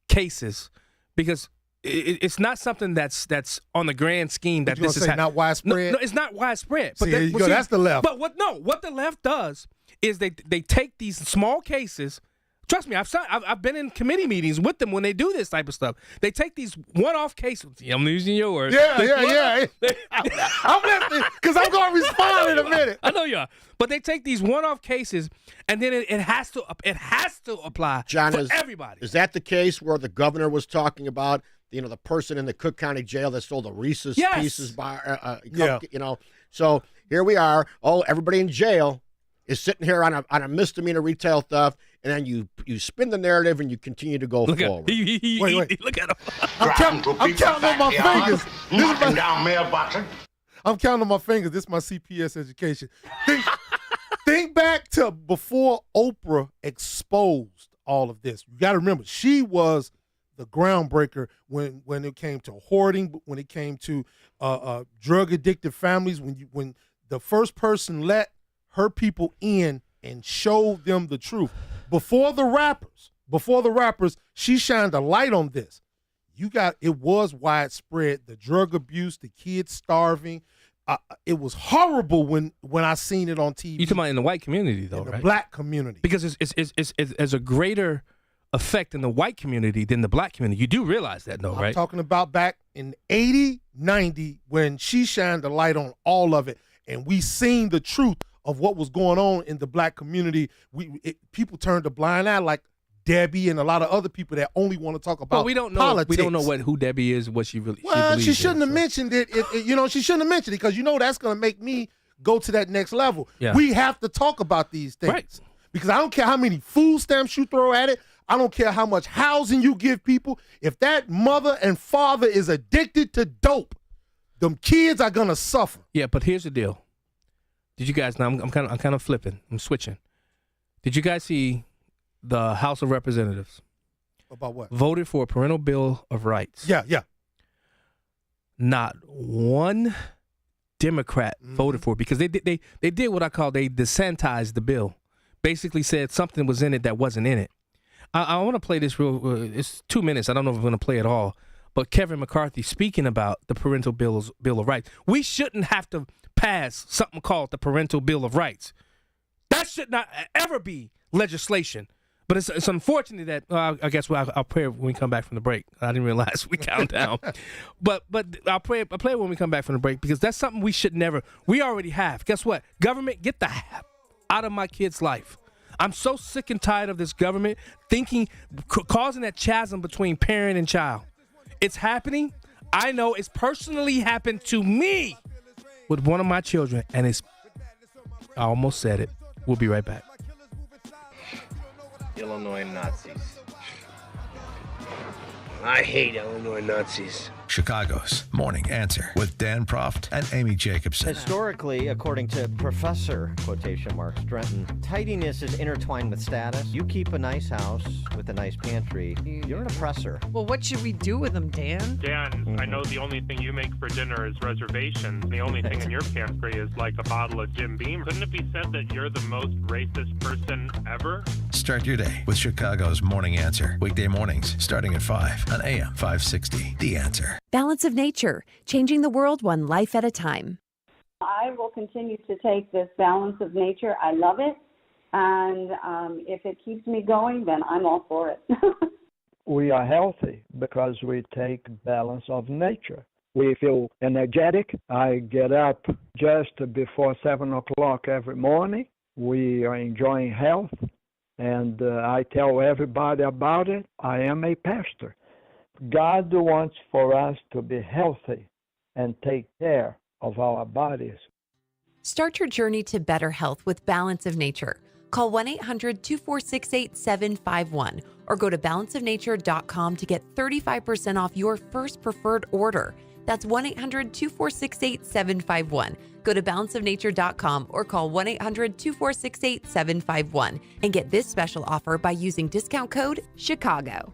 cases because it's not something that's on the grand scheme that this is not widespread. No, it's not widespread. But See, there you go. That's the left. But what the left does is they take these small cases. Trust me, I've been in committee meetings with them when they do this type of stuff. They take these one-off cases. I'm using your words. Yeah. I'm listening because I'm going to respond in a minute. I know you are. But they take these one-off cases, and then it has to apply John, for everybody. Is that the case where the governor was talking about, the person in the Cook County Jail that stole the Reese's Pieces bar? So here we are. Oh, everybody in jail is sitting here on a misdemeanor retail theft, and then you spin the narrative and you continue to go forward. Wait. Look at him. I'm counting on my fingers. I'm counting on my fingers. This is my CPS education. Think back to before Oprah exposed all of this. You got to remember, she was the groundbreaker when it came to hoarding, when it came to drug addicted families. When the first person let her people in and showed them the truth. Before the rappers, she shined a light on this. It was widespread, the drug abuse, the kids starving. It was horrible when I seen it on TV. You talking about in the white community though, the right? Black community. Because it's a greater effect in the white community than the black community. You do realize that though, right? I'm talking about back in 80, 90 when she shined a light on all of it and we seen the truth of what was going on in the black community. People turned a blind eye like Debbie and a lot of other people that only want to talk about Well, we don't know. politics. We don't know who Debbie is, what she really. Well, she believes shouldn't in, have mentioned it. She shouldn't have mentioned it because that's going to make me go to that next level. Yeah. We have to talk about these things. Right. Because I don't care how many food stamps you throw at it. I don't care how much housing you give people. If that mother and father is addicted to dope, them kids are going to suffer. Yeah, but here's the deal. Did you guys? Now I'm kind of flipping. I'm switching. Did you guys see the House of Representatives About what? voted for a parental bill of rights? Yeah. Not one Democrat voted for it because they did what I call they desanitized the bill. Basically said something was in it that wasn't in it. I want to play this it's 2 minutes. I don't know if I'm going to play it all. But Kevin McCarthy speaking about the parental bill of rights. We shouldn't have to pass something called the parental bill of rights. That should not ever be legislation. But it's unfortunate that I guess I'll pray when we come back from the break. I didn't realize we count down. But I'll play when we come back from the break because that's something we should never. We already have. Guess what? Government, get the out of my kid's life. I'm so sick and tired of this government causing that chasm between parent and child. It's happening. I know it's personally happened to me with one of my children, and I almost said it. We'll be right back. Illinois Nazis. I hate Illinois Nazis. Chicago's Morning Answer with Dan Proft and Amy Jacobson. Historically, according to Professor, quotation marks, Drenton, tidiness is intertwined with status. You keep a nice house with a nice pantry, you're an oppressor. Well, what should we do with them, Dan? Dan, I know the only thing you make for dinner is reservations. The only thing in your pantry is like a bottle of Jim Beam. Couldn't it be said that you're the most racist person ever? Start your day with Chicago's Morning Answer. Weekday mornings starting at 5 on AM 560. The Answer. Balance of Nature, changing the world one life at a time. I will continue to take this Balance of Nature. I love it. And if it keeps me going, then I'm all for it. We are healthy because we take Balance of Nature. We feel energetic. I get up just before 7 o'clock every morning. We are enjoying health. And I tell everybody about it. I am a pastor. God wants for us to be healthy and take care of our bodies. Start your journey to better health with Balance of Nature. Call 1-800-246-8751 or go to balanceofnature.com to get 35% off your first preferred order. That's 1-800-246-8751. Go to balanceofnature.com or call 1-800-246-8751 and get this special offer by using discount code CHICAGO.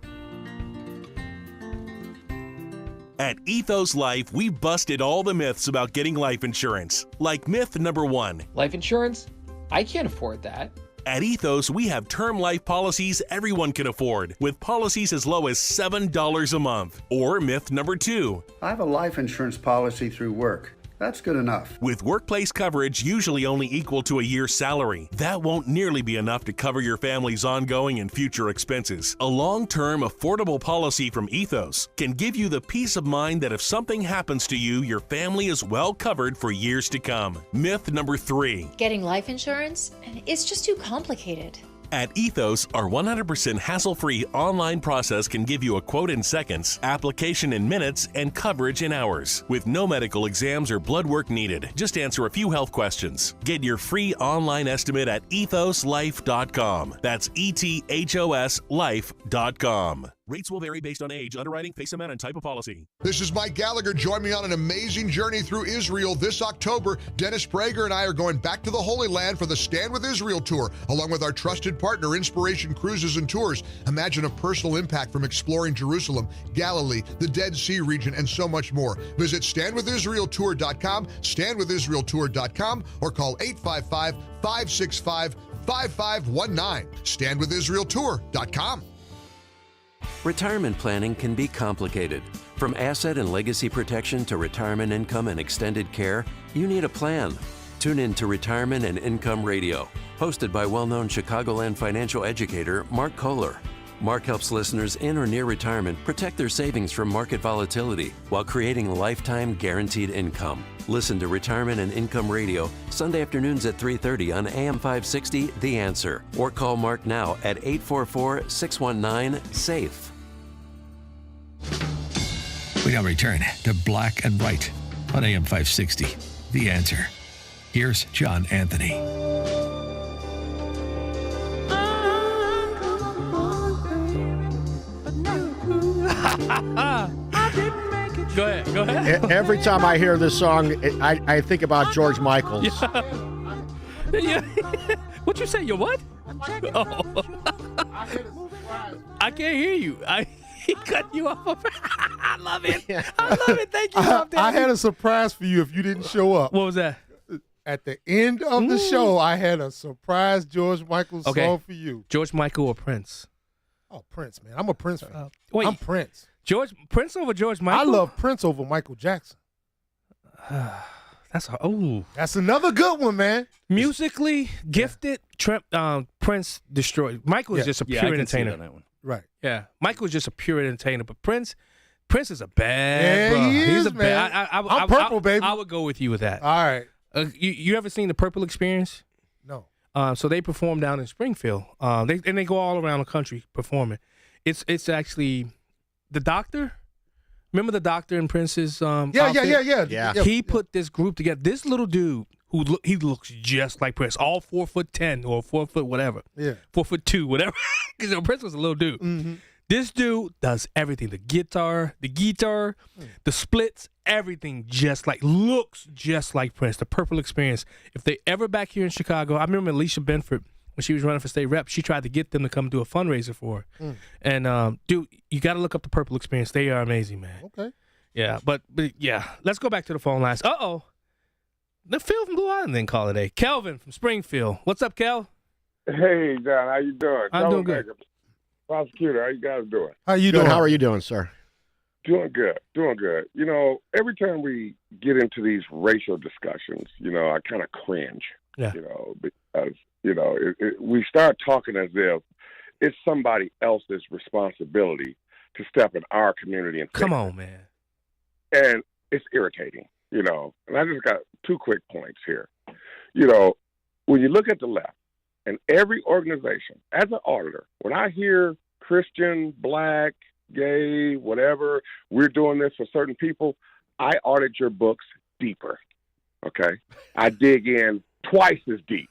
At Ethos Life, we busted all the myths about getting life insurance. Like myth number 1. Life insurance? I can't afford that. At Ethos, we have term life policies everyone can afford, with policies as low as $7 a month. Or myth number 2. I have a life insurance policy through work. That's good enough. With workplace coverage usually only equal to a year's salary, that won't nearly be enough to cover your family's ongoing and future expenses. A long-term, affordable policy from Ethos can give you the peace of mind that if something happens to you, your family is well covered for years to come. Myth number 3. Getting life insurance? It's just too complicated. At Ethos, our 100% hassle-free online process can give you a quote in seconds, application in minutes, and coverage in hours. With no medical exams or blood work needed, just answer a few health questions. Get your free online estimate at ethoslife.com. That's ETHOS life.com. Rates will vary based on age, underwriting, face amount, and type of policy. This is Mike Gallagher. Join me on an amazing journey through Israel this October. Dennis Prager and I are going back to the Holy Land for the Stand With Israel tour, along with our trusted partner, Inspiration Cruises and Tours. Imagine a personal impact from exploring Jerusalem, Galilee, the Dead Sea region, and so much more. Visit standwithisraeltour.com, standwithisraeltour.com, or call 855-565-5519. Standwithisraeltour.com. Retirement planning can be complicated. From asset and legacy protection to retirement income and extended care, you need a plan. Tune in to Retirement and Income Radio, hosted by well-known Chicagoland financial educator Mark Kohler. Mark helps listeners in or near retirement protect their savings from market volatility while creating lifetime guaranteed income. Listen to Retirement and Income Radio Sunday afternoons at 3:30 on AM 560 The Answer, or call Mark now at 844-619-SAFE. We now return to Black and White on AM 560 The Answer. Here's John Anthony. Go ahead. Every time I hear this song, I think about George Michael. Yeah. What you say? You what? Oh. I can't hear you. He cut you off. I love it. I love it. Thank you. I had a surprise for you if you didn't show up. What was that? At the end of the show, I had a surprise George Michael song for you. George Michael or Prince? Oh, Prince, man. I'm a Prince fan. Wait. I'm Prince. Prince over George Michael? I love Prince over Michael Jackson. That's another good one, man. Musically gifted, Prince destroyed. Michael is just a pure entertainer. On that one. Right. Yeah, Michael is just a pure entertainer, but Prince is a bad. Yeah, bro. he He's is, a bad. man. I'm purple, baby. I would go with you with that. All right. You ever seen the Purple Experience? No. So they perform down in Springfield. They go all around the country performing. It's actually the Doctor. Remember the Doctor in Prince's Yeah. He put this group together. This little dude he looks just like Prince, all 4'10" or 4 foot whatever. Yeah. 4'2", whatever. Because Prince was a little dude. Mm-hmm. This dude does everything: the guitar, the splits, everything looks just like Prince. The Purple Experience. If they ever back here in Chicago, I remember Alicia Benford when she was running for state rep. She tried to get them to come do a fundraiser for her. And dude, you got to look up the Purple Experience. They are amazing, man. Okay. Yeah, but yeah, let's go back to the phone lines. The Phil from Blue Island didn't call today. Kelvin from Springfield. What's up, Kel? Hey, John, how you doing? I'm doing good. Prosecutor, how you guys doing? How you Good. doing? How are you doing, sir? Doing good. You know, every time we get into these racial discussions, I kind of cringe. Yeah. Because we start talking as if it's somebody else's responsibility to step in our community and Come on, man. And it's irritating, And I just got 2 quick points here. When you look at the left, and every organization, as an auditor, when I hear Christian, black, gay, whatever, we're doing this for certain people, I audit your books deeper, okay? I dig in twice as deep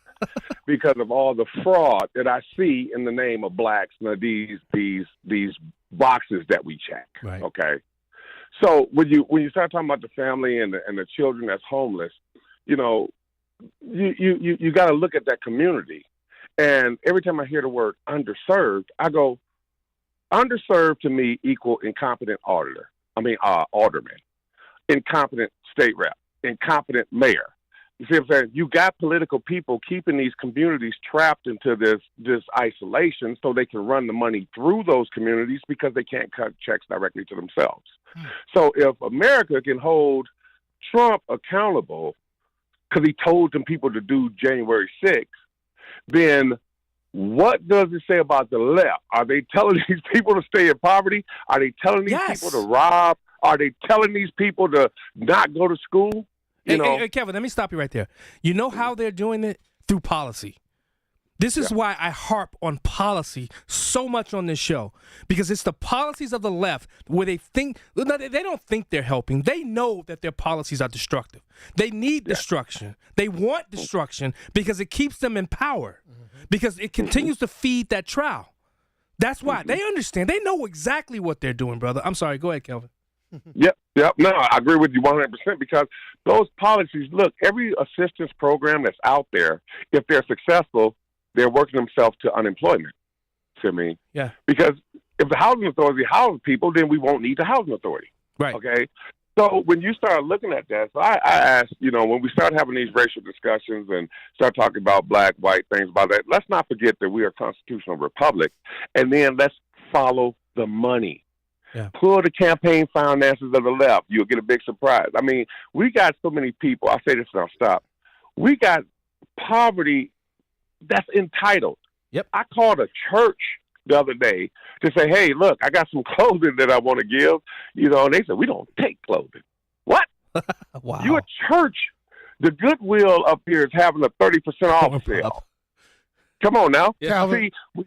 because of all the fraud that I see in the name of blacks and these boxes that we check, right. Okay? So when you start talking about the family and the children that's homeless, you got to look at that community. And every time I hear the word underserved, I go, underserved to me equal incompetent alderman, incompetent state rep, incompetent mayor. You see what I'm saying? You got political people keeping these communities trapped into this isolation so they can run the money through those communities because they can't cut checks directly to themselves. So if America can hold Trump accountable because he told them people to do January 6th, then what does it say about the left? Are they telling these people to stay in poverty? Are they telling these people to rob? Are they telling these people to not go to school? Hey, Kevin, let me stop you right there. You know how they're doing it? Through policy. This is why I harp on policy so much on this show, because it's the policies of the left where they don't think they're helping. They know that their policies are destructive. They need destruction. They want destruction because it keeps them in power, because it continues to feed that trial. That's why they understand. They know exactly what they're doing, brother. I'm sorry. Go ahead, Kelvin. Yep. No, I agree with you 100% because those policies, look, every assistance program that's out there, if they're successful, they're working themselves to unemployment, to me. Yeah. Because if the housing authority houses people, then we won't need the housing authority. Right. Okay? So when you start looking at that, so I asked, when we start having these racial discussions and start talking about black, white, things about that, let's not forget that we are a constitutional republic, and then let's follow the money. Yeah. Pull the campaign finances of the left. You'll get a big surprise. I mean, we got so many people. I'll say this and I'll stop. We got poverty that's entitled. Yep. I called a church the other day to say, hey, look, I got some clothing that I want to give, and they said, we don't take clothing. What? Wow. You a church. The Goodwill up here is having a 30% off sale. Come on now. Yeah. See, we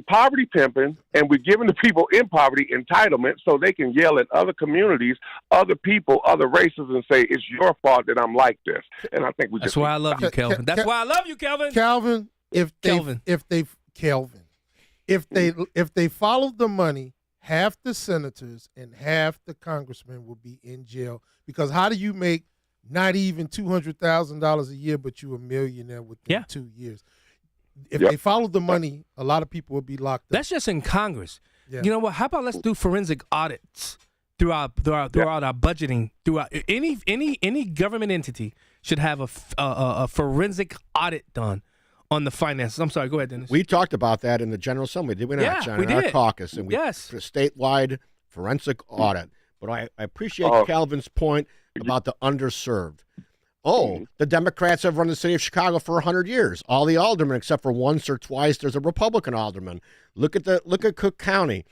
poverty pimping, and we're giving the people in poverty entitlement so they can yell at other communities, other people, other races, and say, it's your fault that I'm like this. And I think That's why I love you, Kelvin. That's why I love you, Kelvin. Calvin, if they followed the money, half the senators and half the congressmen will be in jail. Because how do you make not even $200,000 a year, but you a millionaire within 2 years? If they followed the money, a lot of people would be locked up. That's just in Congress. Yeah. You know what? How about let's do forensic audits throughout our budgeting. Throughout any government entity should have a forensic audit done on the finances. I'm sorry. Go ahead, Dennis. We talked about that in the General Assembly, did we not, Yeah, John? we in our did. caucus, and we did a statewide forensic audit. But I appreciate Calvin's point about the underserved. The Democrats have run the city of Chicago for 100 years. All the aldermen, except for once or twice, there's a Republican alderman. Look at Cook County.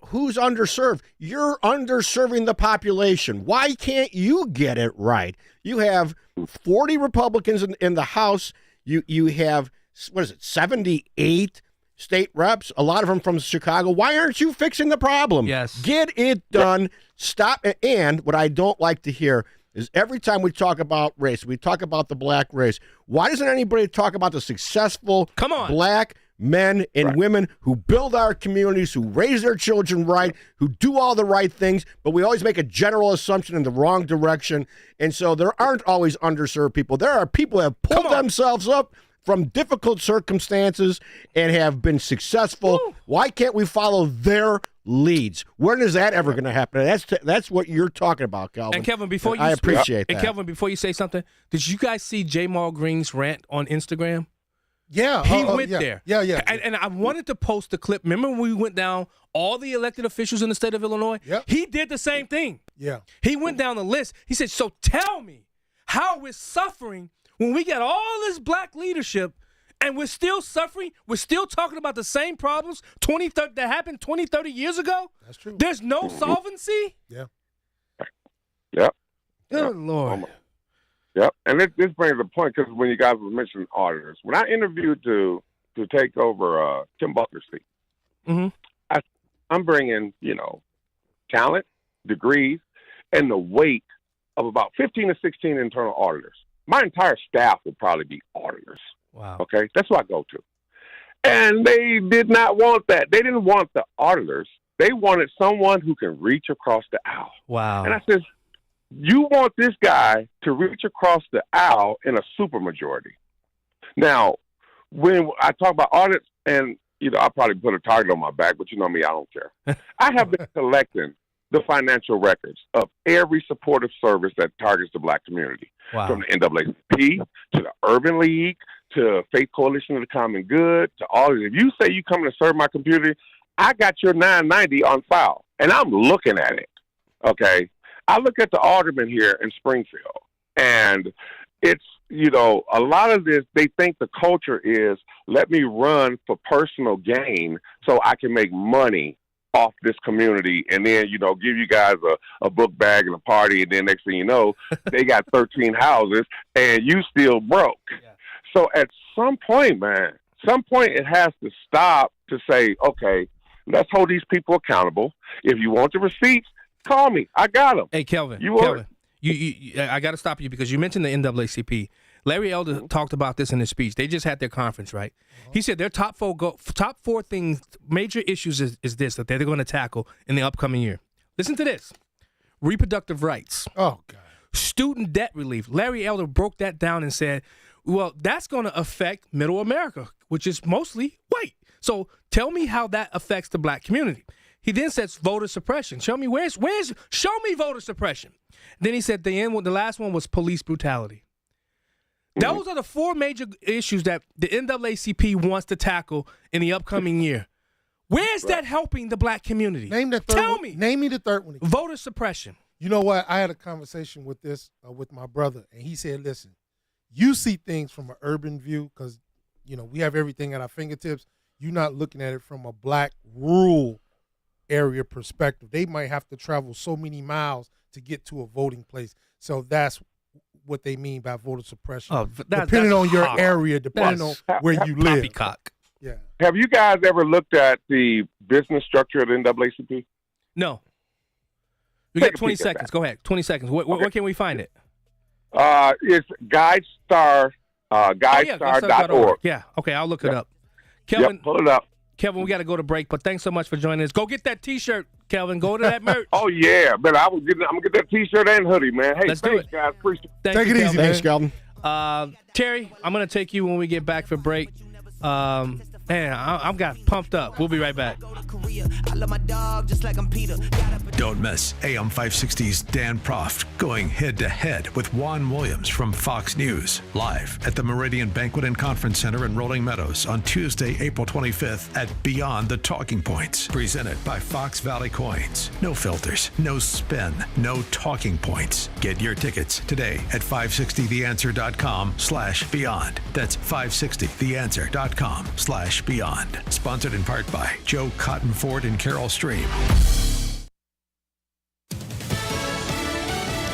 Who's underserved? You're underserving the population. Why can't you get it right? You have 40 Republicans in the House. You have, 78 state reps, a lot of them from Chicago. Why aren't you fixing the problem? Yes. Get it done. Stop. And what I don't like to hear is every time we talk about race, we talk about the black race, why doesn't anybody talk about the successful black men and women who build our communities, who raise their children right, who do all the right things, but we always make a general assumption in the wrong direction. And so there aren't always underserved people. There are people who have pulled themselves up from difficult circumstances and have been successful. Why can't we follow their leads? When is that ever going to happen? That's what you're talking about, Calvin. And Kelvin, before I appreciate that. And Kelvin, before you say something, did you guys see Jamal Green's rant on Instagram? Yeah, he went there. Yeah. And I wanted to post the clip. Remember when we went down all the elected officials in the state of Illinois? Yep. He did the same thing. Yeah. He went down the list. He said, so tell me how we're suffering when we got all this black leadership and we're still suffering. We're still talking about the same problems that happened 20, 30 years ago. That's true. There's no solvency. Yeah. Yep. Good Lord. Yep. And this brings a point, because when you guys were mentioning auditors, when I interviewed to take over Tim Butler's seat, I'm bringing, talent, degrees, and the weight of about 15 to 16 internal auditors. My entire staff would probably be auditors. Wow. Okay? That's what I go to. And they did not want that. They didn't want the auditors. They wanted someone who can reach across the aisle. Wow. And I said, you want this guy to reach across the aisle in a supermajority. Now, when I talk about audits, and I'll probably put a target on my back, but you know me, I don't care. I have been collecting the financial records of every supportive service that targets the black community. Wow. From the NAACP to the Urban League to Faith Coalition of the Common Good to all of it. If you say you come to serve my community, I got your 990 on file, and I'm looking at it, okay? I look at the aldermen here in Springfield, and it's, a lot of this, they think the culture is, let me run for personal gain so I can make money off this community, and then, give you guys a book bag and a party, and then next thing you know, they got 13 houses, and you still broke. Yeah. So at some point, it has to stop to say, okay, let's hold these people accountable. If you want the receipts, call me. I got them. Hey, Kelvin. I got to stop you because you mentioned the NAACP. Larry Elder talked about this in his speech. They just had their conference, right? He said their top four things, major issues is this that they're going to tackle in the upcoming year. Listen to this. Reproductive rights. Oh, God. Student debt relief. Larry Elder broke that down and said, well, that's going to affect middle America, which is mostly white. So tell me how that affects the black community. He then says voter suppression. Show me show me voter suppression. Then he said the last one was police brutality. Those are the four major issues that the NAACP wants to tackle in the upcoming year. Where's that helping the black community? Name the third Tell one. me. Name me the third one. Voter suppression. You know what? I had a conversation with with my brother, and he said, listen, you see things from an urban view because, we have everything at our fingertips. you're not looking at it from a black rural area perspective. They might have to travel so many miles to get to a voting place. So that's what they mean by voter suppression. Oh, depending on your area, depending on where you live. Poppycock. Yeah. Have you guys ever looked at the business structure of the NAACP? No. We got 20 seconds. Go ahead. 20 seconds. Where can we find it? It's GuideStar.org. Yeah. Okay, I'll look it up. Kelvin, pull it up. Kelvin, we got to go to break, but thanks so much for joining us. Go get that T-shirt, Kelvin. Go to that merch. Oh yeah, man! I'm gonna get that T-shirt and hoodie, man. Hey, Let's thanks, do it. guys. Appreciate it. Take it easy, Thanks, Kelvin. Terry, I'm gonna take you when we get back for break. Man, I've got pumped up. We'll be right back. I love my dog just like I'm Peter. Don't miss AM 560's Dan Proft going head-to-head with Juan Williams from Fox News, live at the Meridian Banquet and Conference Center in Rolling Meadows on Tuesday, April 25th at Beyond the Talking Points, presented by Fox Valley Coins. No filters, no spin, no talking points. Get your tickets today at 560theanswer.com/beyond. That's 560theanswer.com/beyond. Sponsored in part by Joe Cotton Ford and Carol Stream.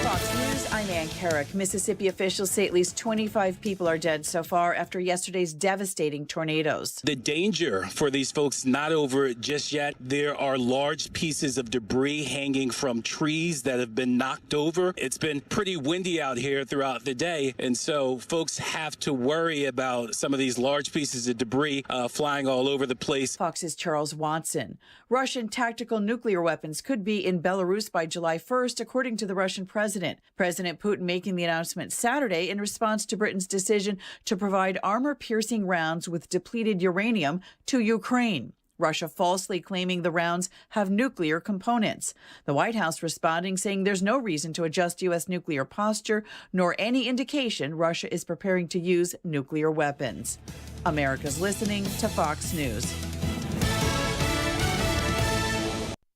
Fox News, I'm Ann Carrick. Mississippi officials say at least 25 people are dead so far after yesterday's devastating tornadoes. The danger for these folks not over just yet. There are large pieces of debris hanging from trees that have been knocked over. It's been pretty windy out here throughout the day, and so folks have to worry about some of these large pieces of debris flying all over the place. Fox's Charles Watson. Russian tactical nuclear weapons could be in Belarus by July 1st, according to the Russian president. President Putin making the announcement Saturday in response to Britain's decision to provide armor-piercing rounds with depleted uranium to Ukraine. Russia falsely claiming the rounds have nuclear components. The White House responding, saying there's no reason to adjust U.S. nuclear posture, nor any indication Russia is preparing to use nuclear weapons. America's listening to Fox News.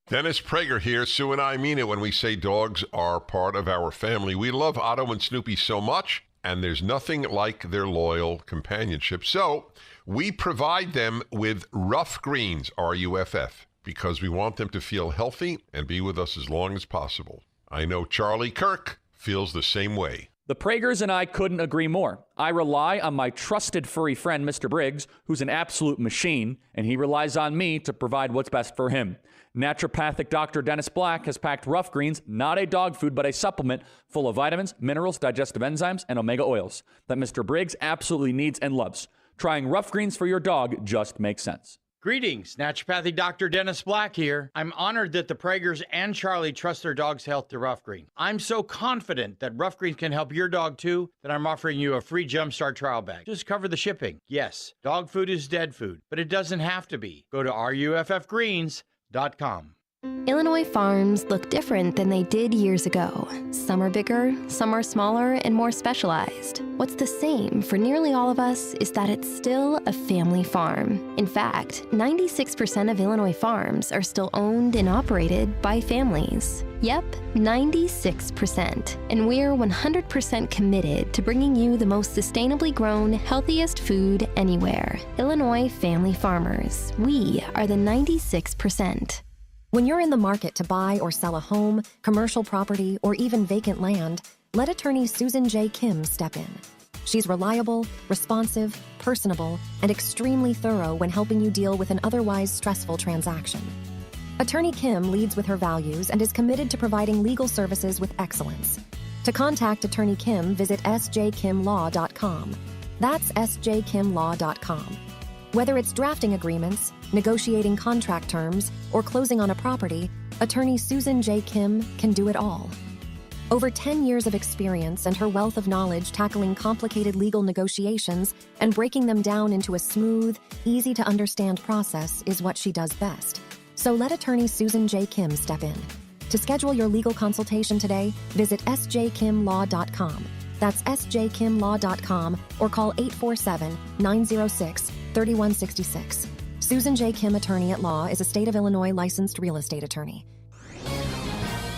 Dennis Prager here. Sue and I mean it when we say dogs are part of our family. We love Otto and Snoopy so much, and there's nothing like their loyal companionship. So we provide them with Rough Greens, R-U-F-F, because we want them to feel healthy and be with us as long as possible. I know Charlie Kirk feels the same way. The Pragers and I couldn't agree more. I rely on my trusted furry friend, Mr. Briggs, who's an absolute machine, and he relies on me to provide what's best for him. Naturopathic Dr. Dennis Black has packed Rough Greens, not a dog food, but a supplement full of vitamins, minerals, digestive enzymes, and omega oils that Mr. Briggs absolutely needs and loves. Trying Rough Greens for your dog just makes sense. Greetings, Naturopathic Dr. Dennis Black here. I'm honored that the Pragers and Charlie trust their dog's health to Rough Green. I'm so confident that Rough Greens can help your dog too that I'm offering you a free Jumpstart trial bag. Just cover the shipping. Yes, dog food is dead food, but it doesn't have to be. Go to ruffgreens.com. Illinois farms look different than they did years ago. Some are bigger, some are smaller and more specialized. What's the same for nearly all of us is that it's still a family farm. In fact, 96% of Illinois farms are still owned and operated by families. Yep, 96%. And we're 100% committed to bringing you the most sustainably grown, healthiest food anywhere. Illinois Family Farmers. We are the 96%. When you're in the market to buy or sell a home, commercial property, or even vacant land, let attorney Susan J. Kim step in. She's reliable, responsive, personable, and extremely thorough when helping you deal with an otherwise stressful transaction. Attorney Kim leads with her values and is committed to providing legal services with excellence. To contact Attorney Kim, visit sjkimlaw.com. That's sjkimlaw.com. Whether it's drafting agreements, negotiating contract terms, or closing on a property, attorney Susan J. Kim can do it all. Over 10 years of experience and her wealth of knowledge tackling complicated legal negotiations and breaking them down into a smooth, easy-to-understand process is what she does best. So let attorney Susan J. Kim step in. To schedule your legal consultation today, visit sjkimlaw.com. That's sjkimlaw.com or call 847-906-3166. Susan J. Kim, attorney at law, is a state of Illinois licensed real estate attorney.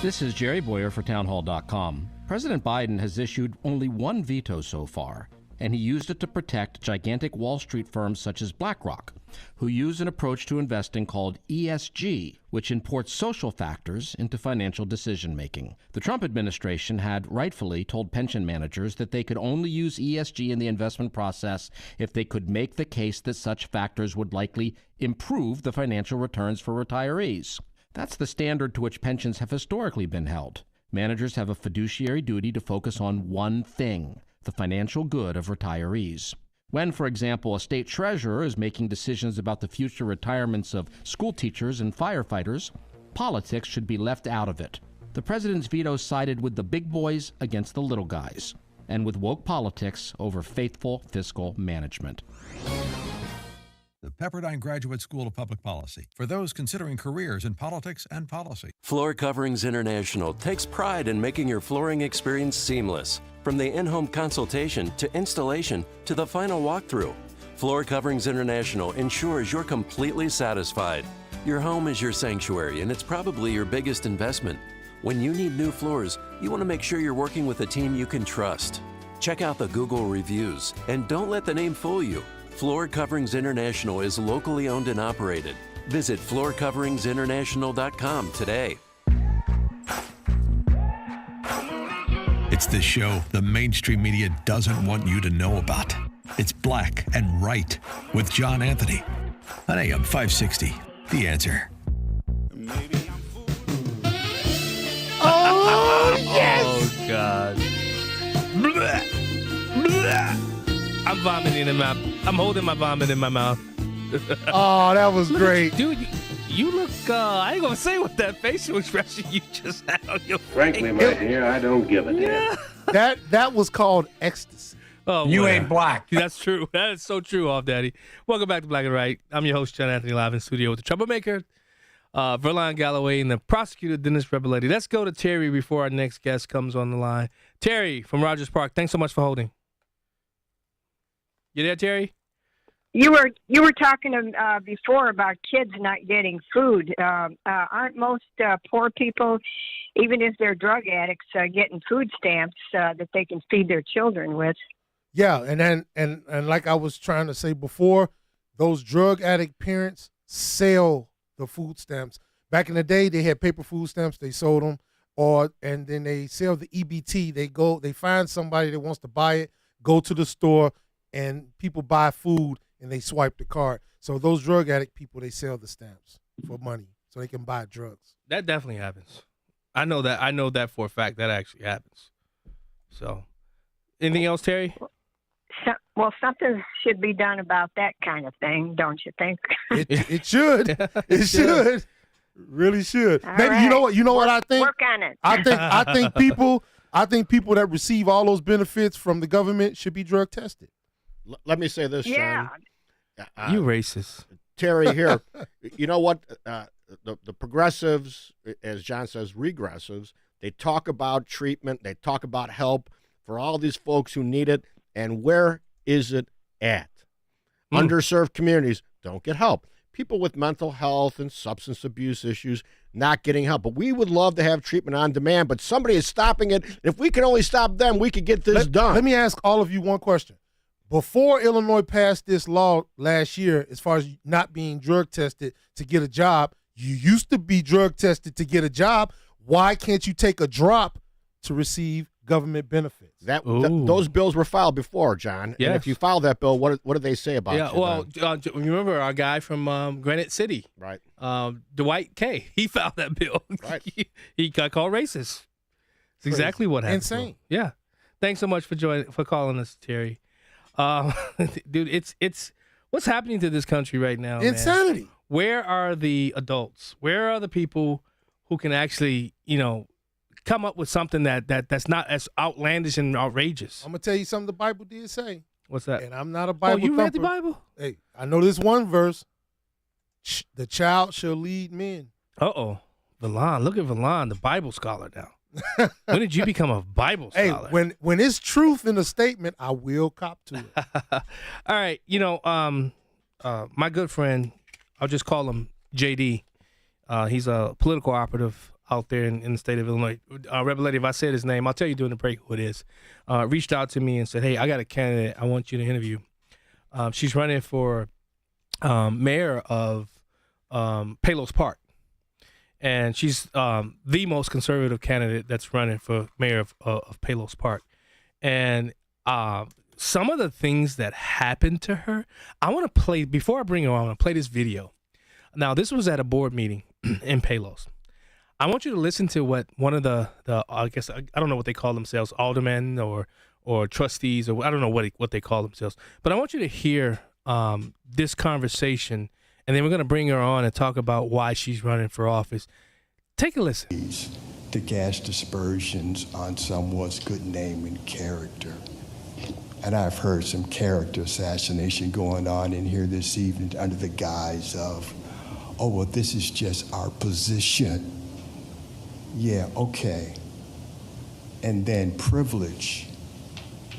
This is Jerry Boyer for Townhall.com. President Biden has issued only one veto so far. and he used it to protect gigantic Wall Street firms such as BlackRock, who use an approach to investing called ESG, which imports social factors into financial decision-making. The Trump administration had rightfully told pension managers that they could only use ESG in the investment process if they could make the case that such factors would likely improve the financial returns for retirees. That's the standard to which pensions have historically been held. Managers have a fiduciary duty to focus on one thing, the financial good of retirees. When, for example, a state treasurer is making decisions about the future retirements of school teachers and firefighters, politics should be left out of it. The president's veto sided with the big boys against the little guys, and with woke politics over faithful fiscal management. The Pepperdine Graduate School of Public Policy, for those considering careers in politics and policy. Floor Coverings International takes pride in making your flooring experience seamless. From the in-home consultation to installation to the final walkthrough, Floor Coverings International ensures you're completely satisfied. Your home is your sanctuary, and it's probably your biggest investment. When you need new floors, you want to make sure you're working with a team you can trust. Check out the Google reviews, and don't let the name fool you. Floor Coverings International is locally owned and operated. Visit floorcoveringsinternational.com today. It's the show the mainstream media doesn't want you to know about. It's Black and Right with John Anthony on AM 560. The Answer. Oh, yes! Oh, God. I'm vomiting in my... I'm holding my vomit in my mouth. Oh, that was great. Dude, you look... I ain't gonna say what that facial expression you just had on your Frankly, face. my dear, I don't give a damn. That was called ecstasy. Oh, You boy. ain't black. That's true. That is so true, Off Daddy. Welcome back to Black and Right. I'm your host, John Anthony, live in studio with the troublemaker, Verlon Galloway, and the prosecutor, Dennis Rebelletti. Let's go to Terry before our next guest comes on the line. Terry from Rogers Park, thanks so much for holding. You there, Terry? You were talking before about kids not getting food. Aren't most poor people, even if they're drug addicts, getting food stamps that they can feed their children with? Yeah, and like I was trying to say before, those drug addict parents sell the food stamps. Back in the day, they had paper food stamps. They sold them, and then they sell the EBT. They find somebody that wants to buy it, go to the store, and people buy food and they swipe the card. So those drug addict people, they sell the stamps for money so they can buy drugs. That definitely happens. I know that for a fact. That actually happens. So, anything else, Terry? Well, something should be done about that kind of thing, don't you think? It should. It should. Really should. All Maybe right. you know what I think? Work on it. I think people that receive all those benefits from the government should be drug tested. Let me say this, Yeah. Sean. You racist. Terry, here. You know what? The progressives, as John says, regressives, they talk about treatment. They talk about help for all these folks who need it. And where is it at? Underserved communities don't get help. People with mental health and substance abuse issues not getting help. But we would love to have treatment on demand, but somebody is stopping it. If we can only stop them, we could get this done. Let me ask all of you one question. Before Illinois passed this law last year, as far as not being drug tested to get a job, you used to be drug tested to get a job. Why can't you take a drop to receive government benefits? Those bills were filed before, John. Yes. And if you file that bill, what did they say about Yeah, you? well, remember our guy from Granite City, right? Dwight K. He filed that bill. Right. he got called racist. It's exactly what happened. Insane. Yeah. Thanks so much for calling us, Terry. Dude, it's what's happening to this country right now. Insanity. Man. Where are the adults? Where are the people who can actually, come up with something that's not as outlandish and outrageous? I'm gonna tell you something the Bible did say. What's that? And I'm not a Bible you read the thumper. Bible? Hey, I know this one verse. The child shall lead men. Uh-oh. Valon, look at Valon, the Bible scholar now. When did you become a Bible scholar? Hey, when it's truth in a statement, I will cop to it. All right, my good friend, I'll just call him JD. He's a political operative out there in the state of Illinois. Rebel Lady, if I said his name, I'll tell you during the break who it is. Reached out to me and said, hey, I got a candidate I want you to interview. She's running for mayor of Palos Park. And she's the most conservative candidate that's running for mayor of Palos Park. And some of the things that happened to her, I want to play, before I bring her on, I want to play this video. Now, this was at a board meeting in Palos. I want you to listen to what one of the I guess, I don't know what they call themselves, aldermen or trustees, or I don't know what they call themselves. But I want you to hear this conversation, and then we're going to bring her on and talk about why she's running for office. Take a listen. To cast aspersions on someone's good name and character. And I've heard some character assassination going on in here this evening under the guise of, oh, well, this is just our position. Yeah, okay. And then privilege.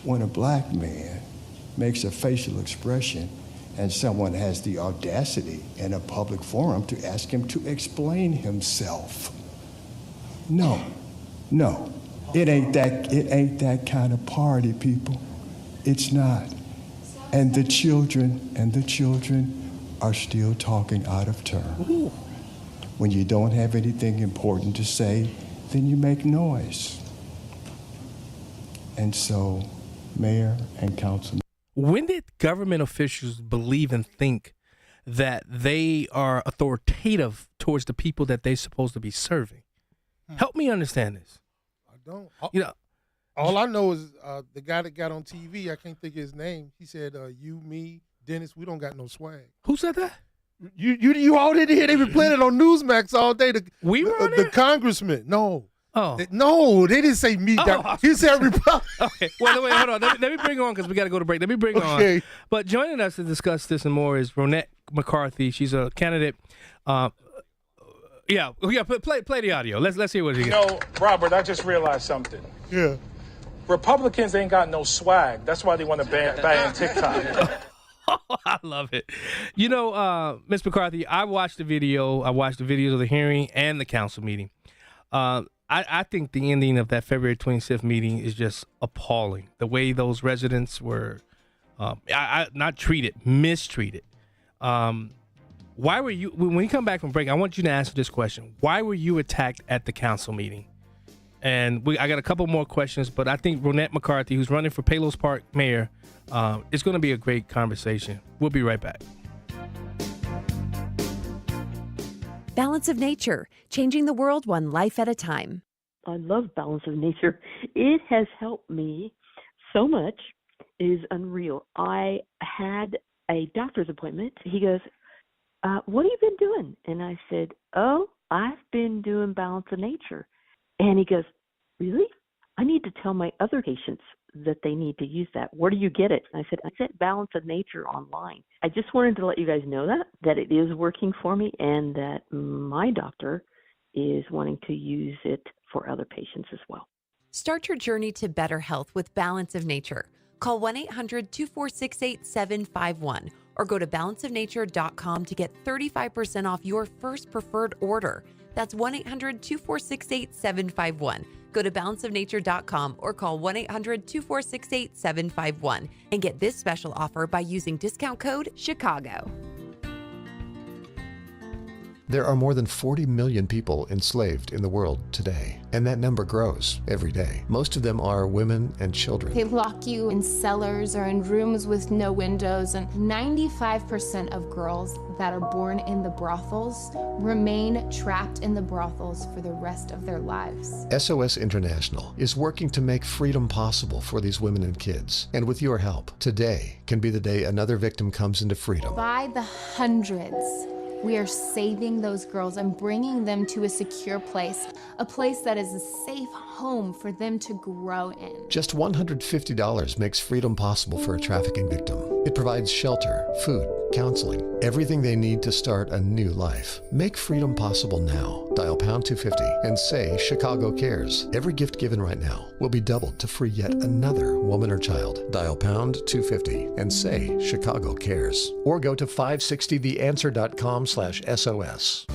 When a black man makes a facial expression and someone has the audacity in a public forum to ask him to explain himself. No, it ain't that kind of party, people. It's not. And the children are still talking out of turn. Ooh. When you don't have anything important to say, then you make noise. And so, Mayor and Councilman. When did government officials believe and think that they are authoritative towards the people that they're supposed to be serving? Help me understand this. I don't. All I know is the guy that got on TV, I can't think of his name. He said, you, me, Dennis, we don't got no swag. Who said that? You all didn't hear? They been playing it on Newsmax all day. We were on the congressman. No. Oh. No, they didn't say me. He said Republican. Okay. Well, wait, hold on. Let me bring her on because we got to go to break. Let me bring her on. But joining us to discuss this and more is Ronette McCarthy. She's a candidate. Yeah. Play the audio. Let's hear what he got. You know, Robert, I just realized something. Yeah. Republicans ain't got no swag. That's why they want to ban TikTok. I love it. You know, Ms. McCarthy, I watched the video. I watched the videos of the hearing and the council meeting. I think the ending of that February 26th meeting is just appalling. The way those residents were not treated, mistreated. Why were you, when you come back from break, I want you to answer this question. Why were you attacked at the council meeting? And I got a couple more questions, but I think Ronette McCarthy, who's running for Palos Park mayor, it's going to be a great conversation. We'll be right back. Balance of Nature, changing the world one life at a time. I love Balance of Nature. It has helped me so much. It is unreal. I had a doctor's appointment. He goes, what have you been doing? And I said, oh, I've been doing Balance of Nature. And he goes, really? I need to tell my other patients that they need to use that. Where do you get it? And I said Balance of Nature online. I just wanted to let you guys know that it is working for me and that my doctor is wanting to use it for other patients as well. Start your journey to better health with Balance of Nature. Call 1-800-246-8751 or go to balanceofnature.com to get 35% off your first preferred order. That's 1-800-246-8751. Go to balanceofnature.com or call 1-800-246-8751 and get this special offer by using discount code CHICAGO. There are more than 40 million people enslaved in the world today, and that number grows every day. Most of them are women and children. They lock you in cellars or in rooms with no windows, and 95% of girls that are born in the brothels remain trapped in the brothels for the rest of their lives. SOS International is working to make freedom possible for these women and kids. And with your help, today can be the day another victim comes into freedom. By the hundreds, we are saving those girls and bringing them to a secure place, a place that is a safe home for them to grow in. Just $150 makes freedom possible for a trafficking victim. It provides shelter, food, counseling, everything they need to start a new life. Make freedom possible now. Dial pound 250 and say Chicago Cares. Every gift given right now will be doubled to free yet another woman or child. Dial pound 250 and say Chicago Cares. Or go to 560theanswer.com/SOS.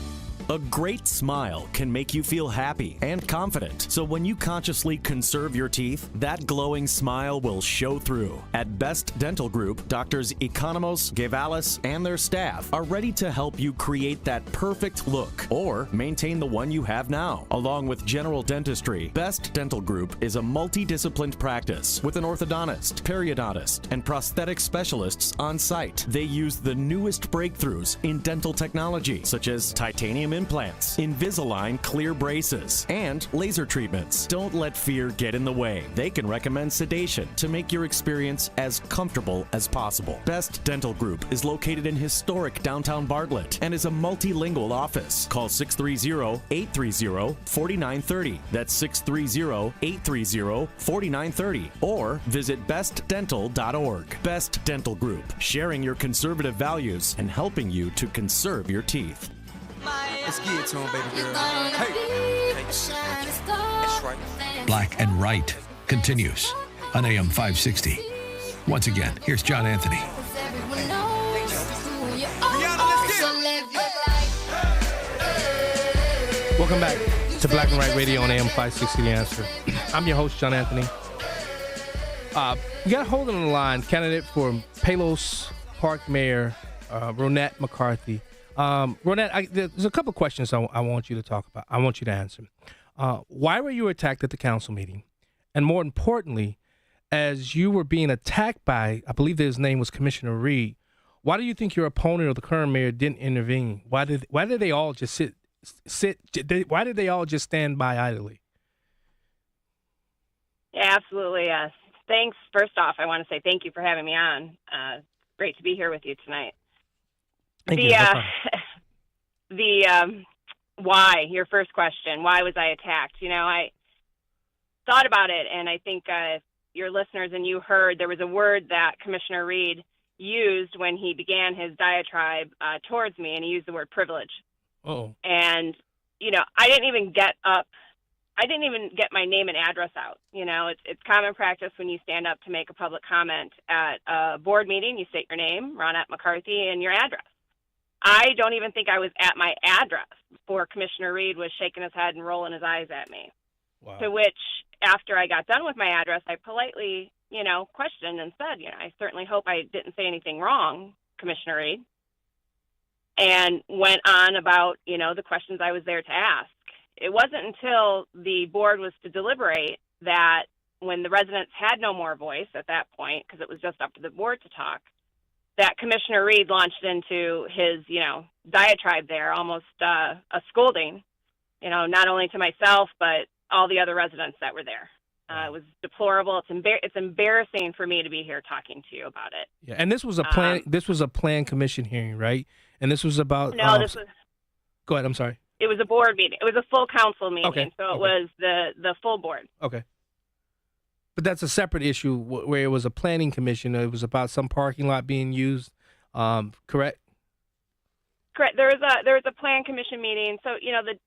A great smile can make you feel happy and confident. So when you consciously conserve your teeth, that glowing smile will show through. At Best Dental Group, Doctors Economos, Guevalis, and their staff are ready to help you create that perfect look or maintain the one you have now. Along with general dentistry, Best Dental Group is a multidisciplined practice with an orthodontist, periodontist, and prosthetic specialists on site. They use the newest breakthroughs in dental technology, such as titanium implants, Invisalign clear braces, and laser treatments. Don't let fear get in the way. They can recommend sedation to make your experience as comfortable as possible. Best Dental Group is located in historic downtown Bartlett and is a multilingual office. Call 630-830-4930. That's 630-830-4930. Or visit bestdental.org. Best Dental Group, sharing your conservative values and helping you to conserve your teeth. Let's get it to him, baby girl. Hey. That's right. Black and Right continues on AM 560. Once again, here's John Anthony. Welcome back to Black and Right Radio on AM 560 The Answer. I'm your host, John Anthony. We got Holden on the line, candidate for Palos Park Mayor, Ronette McCarthy. Ronette, there's a couple questions I want you to talk about. I want you to answer. Why were you attacked at the council meeting? And more importantly, as you were being attacked by, I believe his name was Commissioner Reed, why do you think your opponent or the current mayor didn't intervene? Why did they all just why did they all just stand by idly? Yeah, absolutely. Thanks. First off, I want to say thank you for having me on. Great to be here with you tonight. Thank you. Why, your first question, why was I attacked? You know, I thought about it, and I think your listeners and you heard there was a word that Commissioner Reed used when he began his diatribe towards me, and he used the word privilege. Oh. And, you know, I didn't even get my name and address out. You know, it's common practice when you stand up to make a public comment at a board meeting, you state your name, Ronette McCarthy, and your address. I don't even think I was at my address before Commissioner Reed was shaking his head and rolling his eyes at me. Wow. To which, after I got done with my address, I politely, you know, questioned and said, you know, I certainly hope I didn't say anything wrong, Commissioner Reed. And went on about, you know, the questions I was there to ask. It wasn't until the board was to deliberate that when the residents had no more voice at that point, because it was just up to the board to talk, that Commissioner Reed launched into his, you know, diatribe there, almost a scolding, you know, not only to myself, but all the other residents that were there. It was deplorable. It's embarrassing for me to be here talking to you about it. Yeah, and this was a plan. This was a plan commission hearing, right? And this was about. No, this was. Go ahead. I'm sorry. It was a board meeting. It was a full council meeting, okay. So it was the full board. Okay. But that's a separate issue where it was a planning commission. It was about some parking lot being used. Correct. Correct. There was a plan commission meeting. So you know the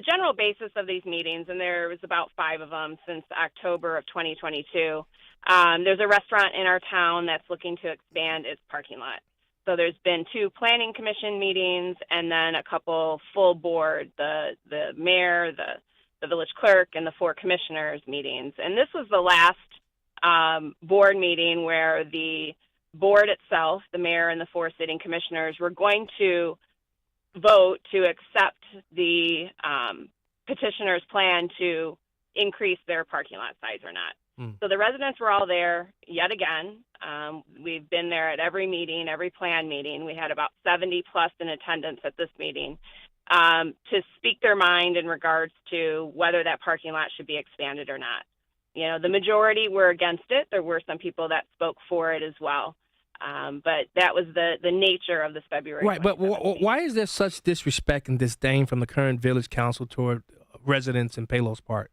general basis of these meetings, and there was about 5 of them since October of 2022. There's a restaurant in our town that's looking to expand its parking lot. So there's been 2 planning commission meetings and then a couple full board, the mayor, the village clerk, and the 4 commissioners meetings. And this was the last board meeting where the board itself, the mayor and the 4 sitting commissioners, were going to vote to accept the petitioner's plan to increase their parking lot size or not. So the residents were all there yet again. We've been there at every meeting, every plan meeting. We had about 70 plus in attendance at this meeting to speak their mind in regards to whether that parking lot should be expanded or not. You know, the majority were against it. There were some people that spoke for it as well. But that was the nature of this February. Right, but why is there such disrespect and disdain from the current village council toward residents in Palos Park?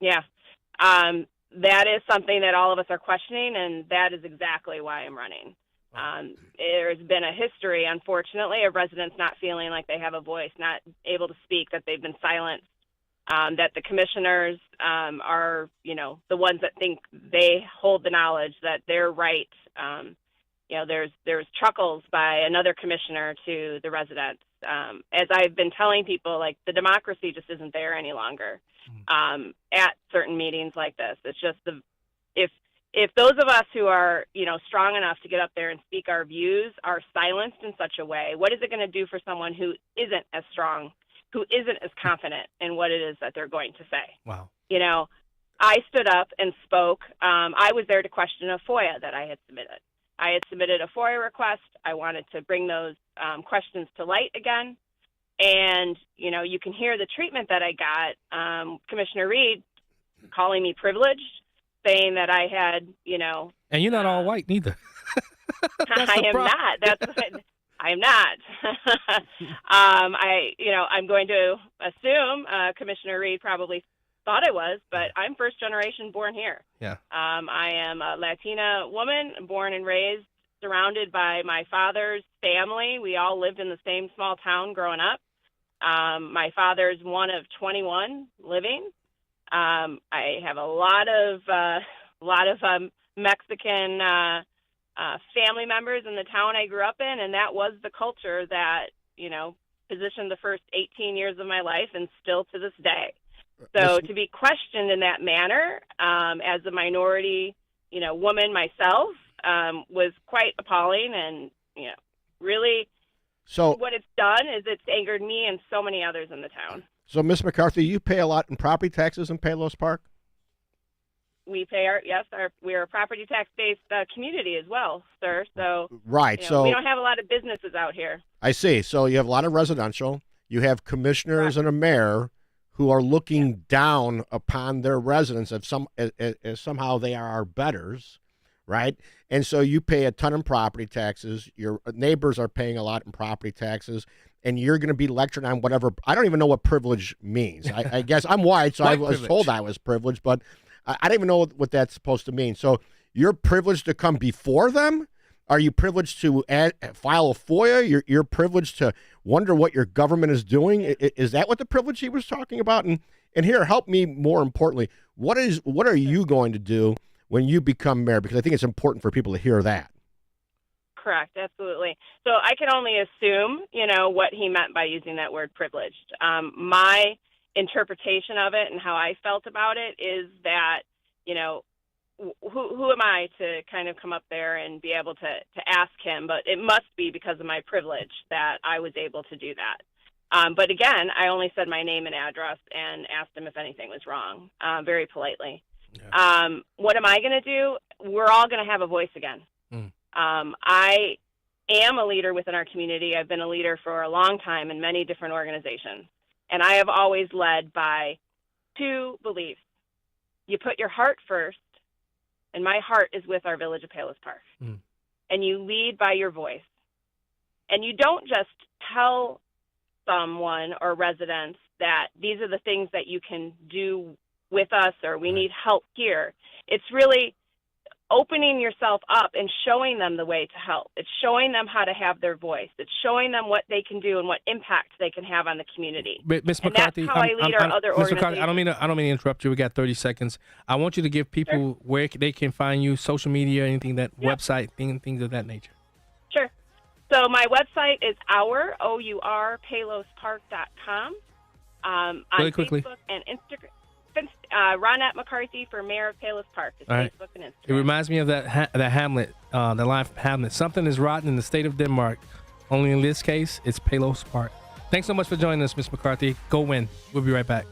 Yeah, that is something that all of us are questioning, and that is exactly why I'm running. There's been a history, unfortunately, of residents not feeling like they have a voice, not able to speak, that they've been silenced, that the commissioners are, you know, the ones that think they hold the knowledge that they're right there's truckles by another commissioner to the residents. As I've been telling people, like, the democracy just isn't there any longer at certain meetings like this. It's just if those of us who are, strong enough to get up there and speak our views are silenced in such a way, what is it going to do for someone who isn't as strong, who isn't as confident in what it is that they're going to say? Wow. I stood up and spoke. I was there to question a FOIA that I had submitted. I had submitted a FOIA request. I wanted to bring those questions to light again. And, you can hear the treatment that I got. Commissioner Reed calling me privileged, saying that I had, And you're not all white neither. I am not. I am not. I'm going to assume Commissioner Reed probably thought I was, but I'm first generation born here. Yeah. I am a Latina woman, born and raised, surrounded by my father's family. We all lived in the same small town growing up. My father's one of 21 living. I have a lot of Mexican family members in the town I grew up in, and that was the culture that positioned the first 18 years of my life, and still to this day. So to be questioned in that manner, as a minority, woman myself, was quite appalling, and really. So what it's done is it's angered me and so many others in the town. So, Ms. McCarthy, you pay a lot in property taxes in Palos Park? We pay we are a property tax-based community as well, sir. So right. So we don't have a lot of businesses out here. I see. So you have a lot of residential. You have commissioners and a mayor who are looking down upon their residents as somehow they are our betters, right? And so you pay a ton in property taxes. Your neighbors are paying a lot in property taxes. And you're going to be lectured on whatever. I don't even know what privilege means. I guess I'm white, so I was told I was privileged, but I don't even know what that's supposed to mean. So you're privileged to come before them? Are you privileged to file a FOIA? You're privileged to wonder what your government is doing? Is that what the privilege he was talking about? And here, help me more importantly. What are you going to do when you become mayor? Because I think it's important for people to hear that. Correct, absolutely. So I can only assume, what he meant by using that word privileged. My interpretation of it and how I felt about it is that, who am I to kind of come up there and be able to ask him? But it must be because of my privilege that I was able to do that. But again, I only said my name and address and asked him if anything was wrong, very politely. Yeah. What am I going to do? We're all going to have a voice again. I am a leader within our community. I've been a leader for a long time in many different organizations. And I have always led by two beliefs. You put your heart first, and my heart is with our village of Palos Park. And you lead by your voice. And you don't just tell someone or residents that these are the things that you can do with us or we need help here. It's really opening yourself up and showing them the way to help. It's showing them how to have their voice. It's showing them what they can do and what impact they can have on the community. Ms. McCarthy, that's how I lead our other organizations. McCarthy, I don't mean to interrupt you. We got 30 seconds. I want you to give people where they can find you, social media, anything website, things of that nature. Sure. So my website is PalosPark.com. On quickly. Facebook and Instagram. Ronette McCarthy for Mayor of Palos Park is Facebook and Instagram. It reminds me of that Hamlet, the line from Hamlet. Something is rotten in the state of Denmark. Only in this case, it's Palos Park. Thanks so much for joining us, Ms. McCarthy. Go win. We'll be right back.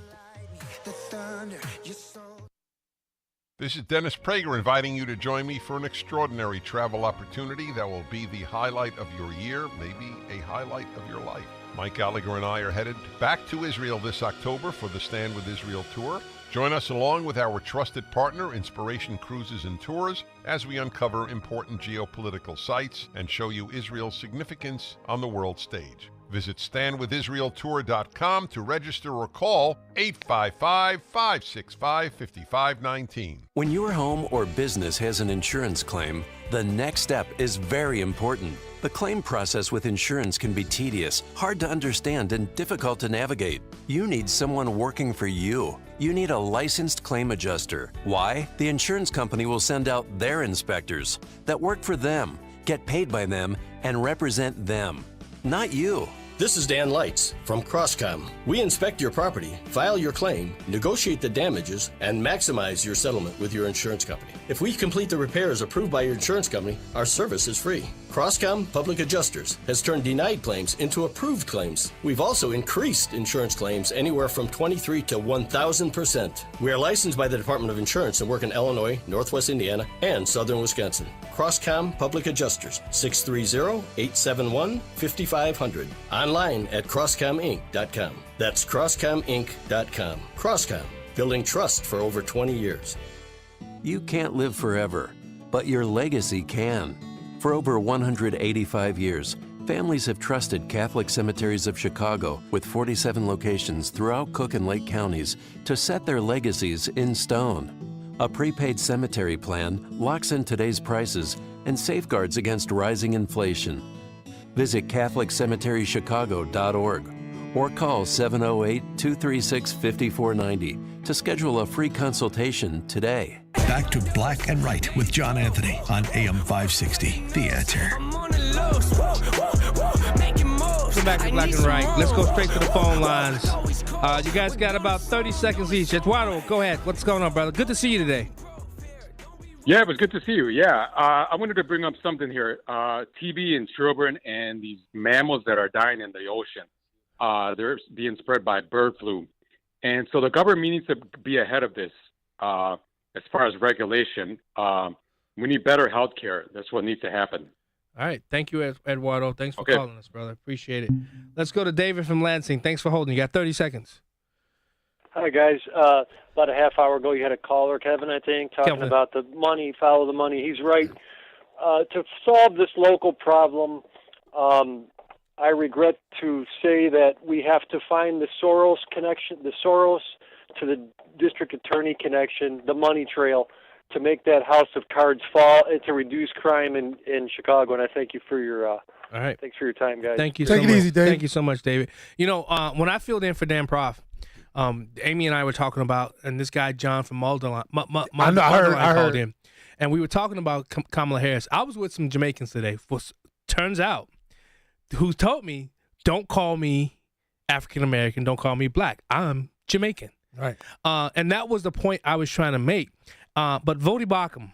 This is Dennis Prager inviting you to join me for an extraordinary travel opportunity that will be the highlight of your year, maybe a highlight of your life. Mike Gallagher and I are headed back to Israel this October for the Stand With Israel tour. Join us along with our trusted partner, Inspiration Cruises and Tours, as we uncover important geopolitical sites and show you Israel's significance on the world stage. Visit standwithisraeltour.com to register or call 855-565-5519. When your home or business has an insurance claim, the next step is very important. The claim process with insurance can be tedious, hard to understand, and difficult to navigate. You need someone working for you. You need a licensed claim adjuster. Why? The insurance company will send out their inspectors that work for them, get paid by them, and represent them, not you. This is Dan Lights from Crosscom. We inspect your property, file your claim, negotiate the damages, and maximize your settlement with your insurance company. If we complete the repairs approved by your insurance company, our service is free. Crosscom Public Adjusters has turned denied claims into approved claims. We've also increased insurance claims anywhere from 23 to 1,000%. We are licensed by the Department of Insurance and work in Illinois, Northwest Indiana, and Southern Wisconsin. Crosscom Public Adjusters, 630-871-5500. Online at CrosscomInc.com. That's CrosscomInc.com. Crosscom, building trust for over 20 years. You can't live forever, but your legacy can. For over 185 years, families have trusted Catholic Cemeteries of Chicago, with 47 locations throughout Cook and Lake counties, to set their legacies in stone. A prepaid cemetery plan locks in today's prices and safeguards against rising inflation. Visit CatholicCemeteryChicago.org or call 708-236-5490 to schedule a free consultation today. Back to Black and Right with John Anthony on AM 560. The Answer. Welcome back to Black and Right. Let's go straight to the phone lines. You guys got about 30 seconds each. Eduardo, go ahead. What's going on, brother? Good to see you today. Yeah, it was good to see you. Yeah, I wanted to bring up something here. TB and Stroburn and these mammals that are dying in the ocean. They're being spread by bird flu. And so the government needs to be ahead of this as far as regulation. We need better health care. That's what needs to happen. All right. Thank you, Eduardo. Thanks for calling us, brother. Appreciate it. Let's go to David from Lansing. Thanks for holding. You got 30 seconds. Hi, guys. About a half hour ago, you had a caller, Kevin, I think, talking about the money, follow the money. He's right. To solve this local problem, I regret to say that we have to find the Soros connection, the Soros to the district attorney connection, the money trail, to make that house of cards fall and to reduce crime in Chicago. And I thank you for your all right. Thanks for your time, guys. Thank you so much. Take it easy, Dave. Thank you so much, David. You know, when I filled in for Dan Prof, Amy and I were talking about, and this guy John from Malden called in, and we were talking about Kamala Harris. I was with some Jamaicans today. Turns out, who told me, don't call me African American, don't call me black. I'm Jamaican. Right. And that was the point I was trying to make. But Vodi Bakum,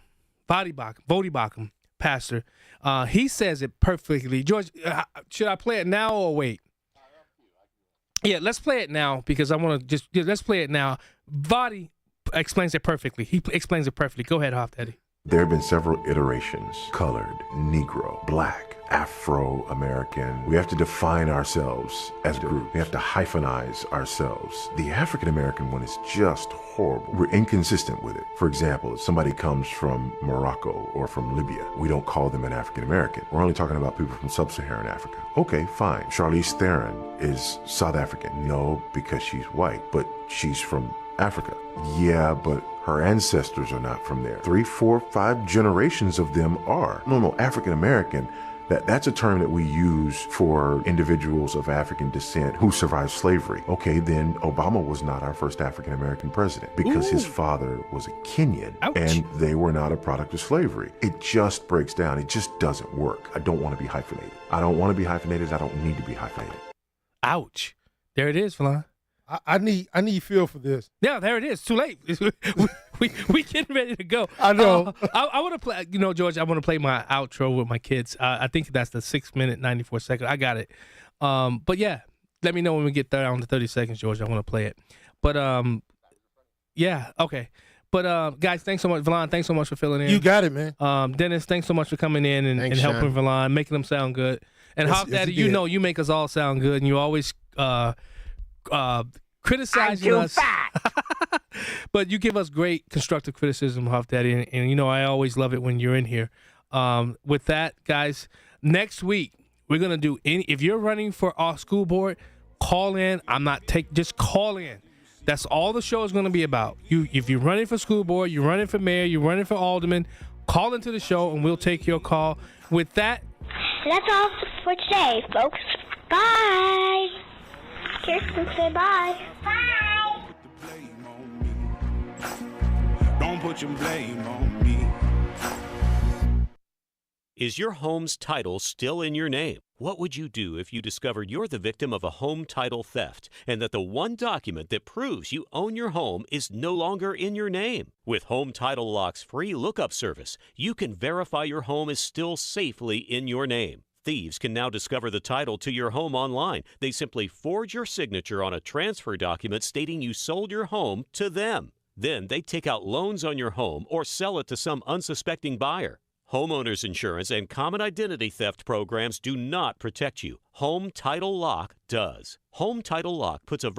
pastor, he says it perfectly. George, should I play it now or wait? Yeah, let's play it now because I want to let's play it now. Vodi explains it perfectly. He explains it perfectly. Go ahead, Hafdadi. There have been several iterations: colored, Negro, black, Afro-American. We have to define ourselves as a group. We have to hyphenize ourselves. The African-American one is just horrible. We're inconsistent with it. For example, if somebody comes from Morocco or from Libya, we don't call them an African-American. We're only talking about people from sub-Saharan Africa. Okay, fine. Charlize Theron is South African. No, because she's white, but she's from Africa. Yeah, but her ancestors are not from there. 3, 4, 5 generations of them are. No, African-American, that's a term that we use for individuals of African descent who survived slavery. Okay, then Obama was not our first African-American president because his father was a Kenyan. Ouch. And they were not a product of slavery. It just breaks down. It just doesn't work. I don't want to be hyphenated. I don't want to be hyphenated. I don't need to be hyphenated. Ouch. There it is, Flan. I need feel for this. Yeah, there it is. Too late. we getting ready to go. I know. I want to play. You know, George, I want to play my outro with my kids. I think that's the 6 minute 94 second. I got it. But yeah, let me know when we get down to 30 seconds, George. I want to play it. But yeah, okay. But guys, thanks so much, Vlon. Thanks so much for filling in. You got it, man. Dennis, thanks so much for coming in and helping Vlon, making them sound good. And Hafdadi, you know, you make us all sound good, and you always criticizing us, but you give us great constructive criticism, Hafdadi, and you know I always love it when you're in here. With that, guys, next week we're gonna do if you're running for our school board, call in. Just call in. That's all the show is gonna be about. If you're running for school board, you're running for mayor, you're running for alderman, call into the show and we'll take your call. With that, that's all for today, folks. Bye. Kirsten, say bye. Bye. Don't put your blame on me. Is your home's title still in your name? What would you do if you discovered you're the victim of a home title theft and that the one document that proves you own your home is no longer in your name? With Home Title Lock's free lookup service, you can verify your home is still safely in your name. Thieves can now discover the title to your home online. They simply forge your signature on a transfer document stating you sold your home to them. Then they take out loans on your home or sell it to some unsuspecting buyer. Homeowners insurance and common identity theft programs do not protect you. Home Title Lock does. Home Title Lock puts a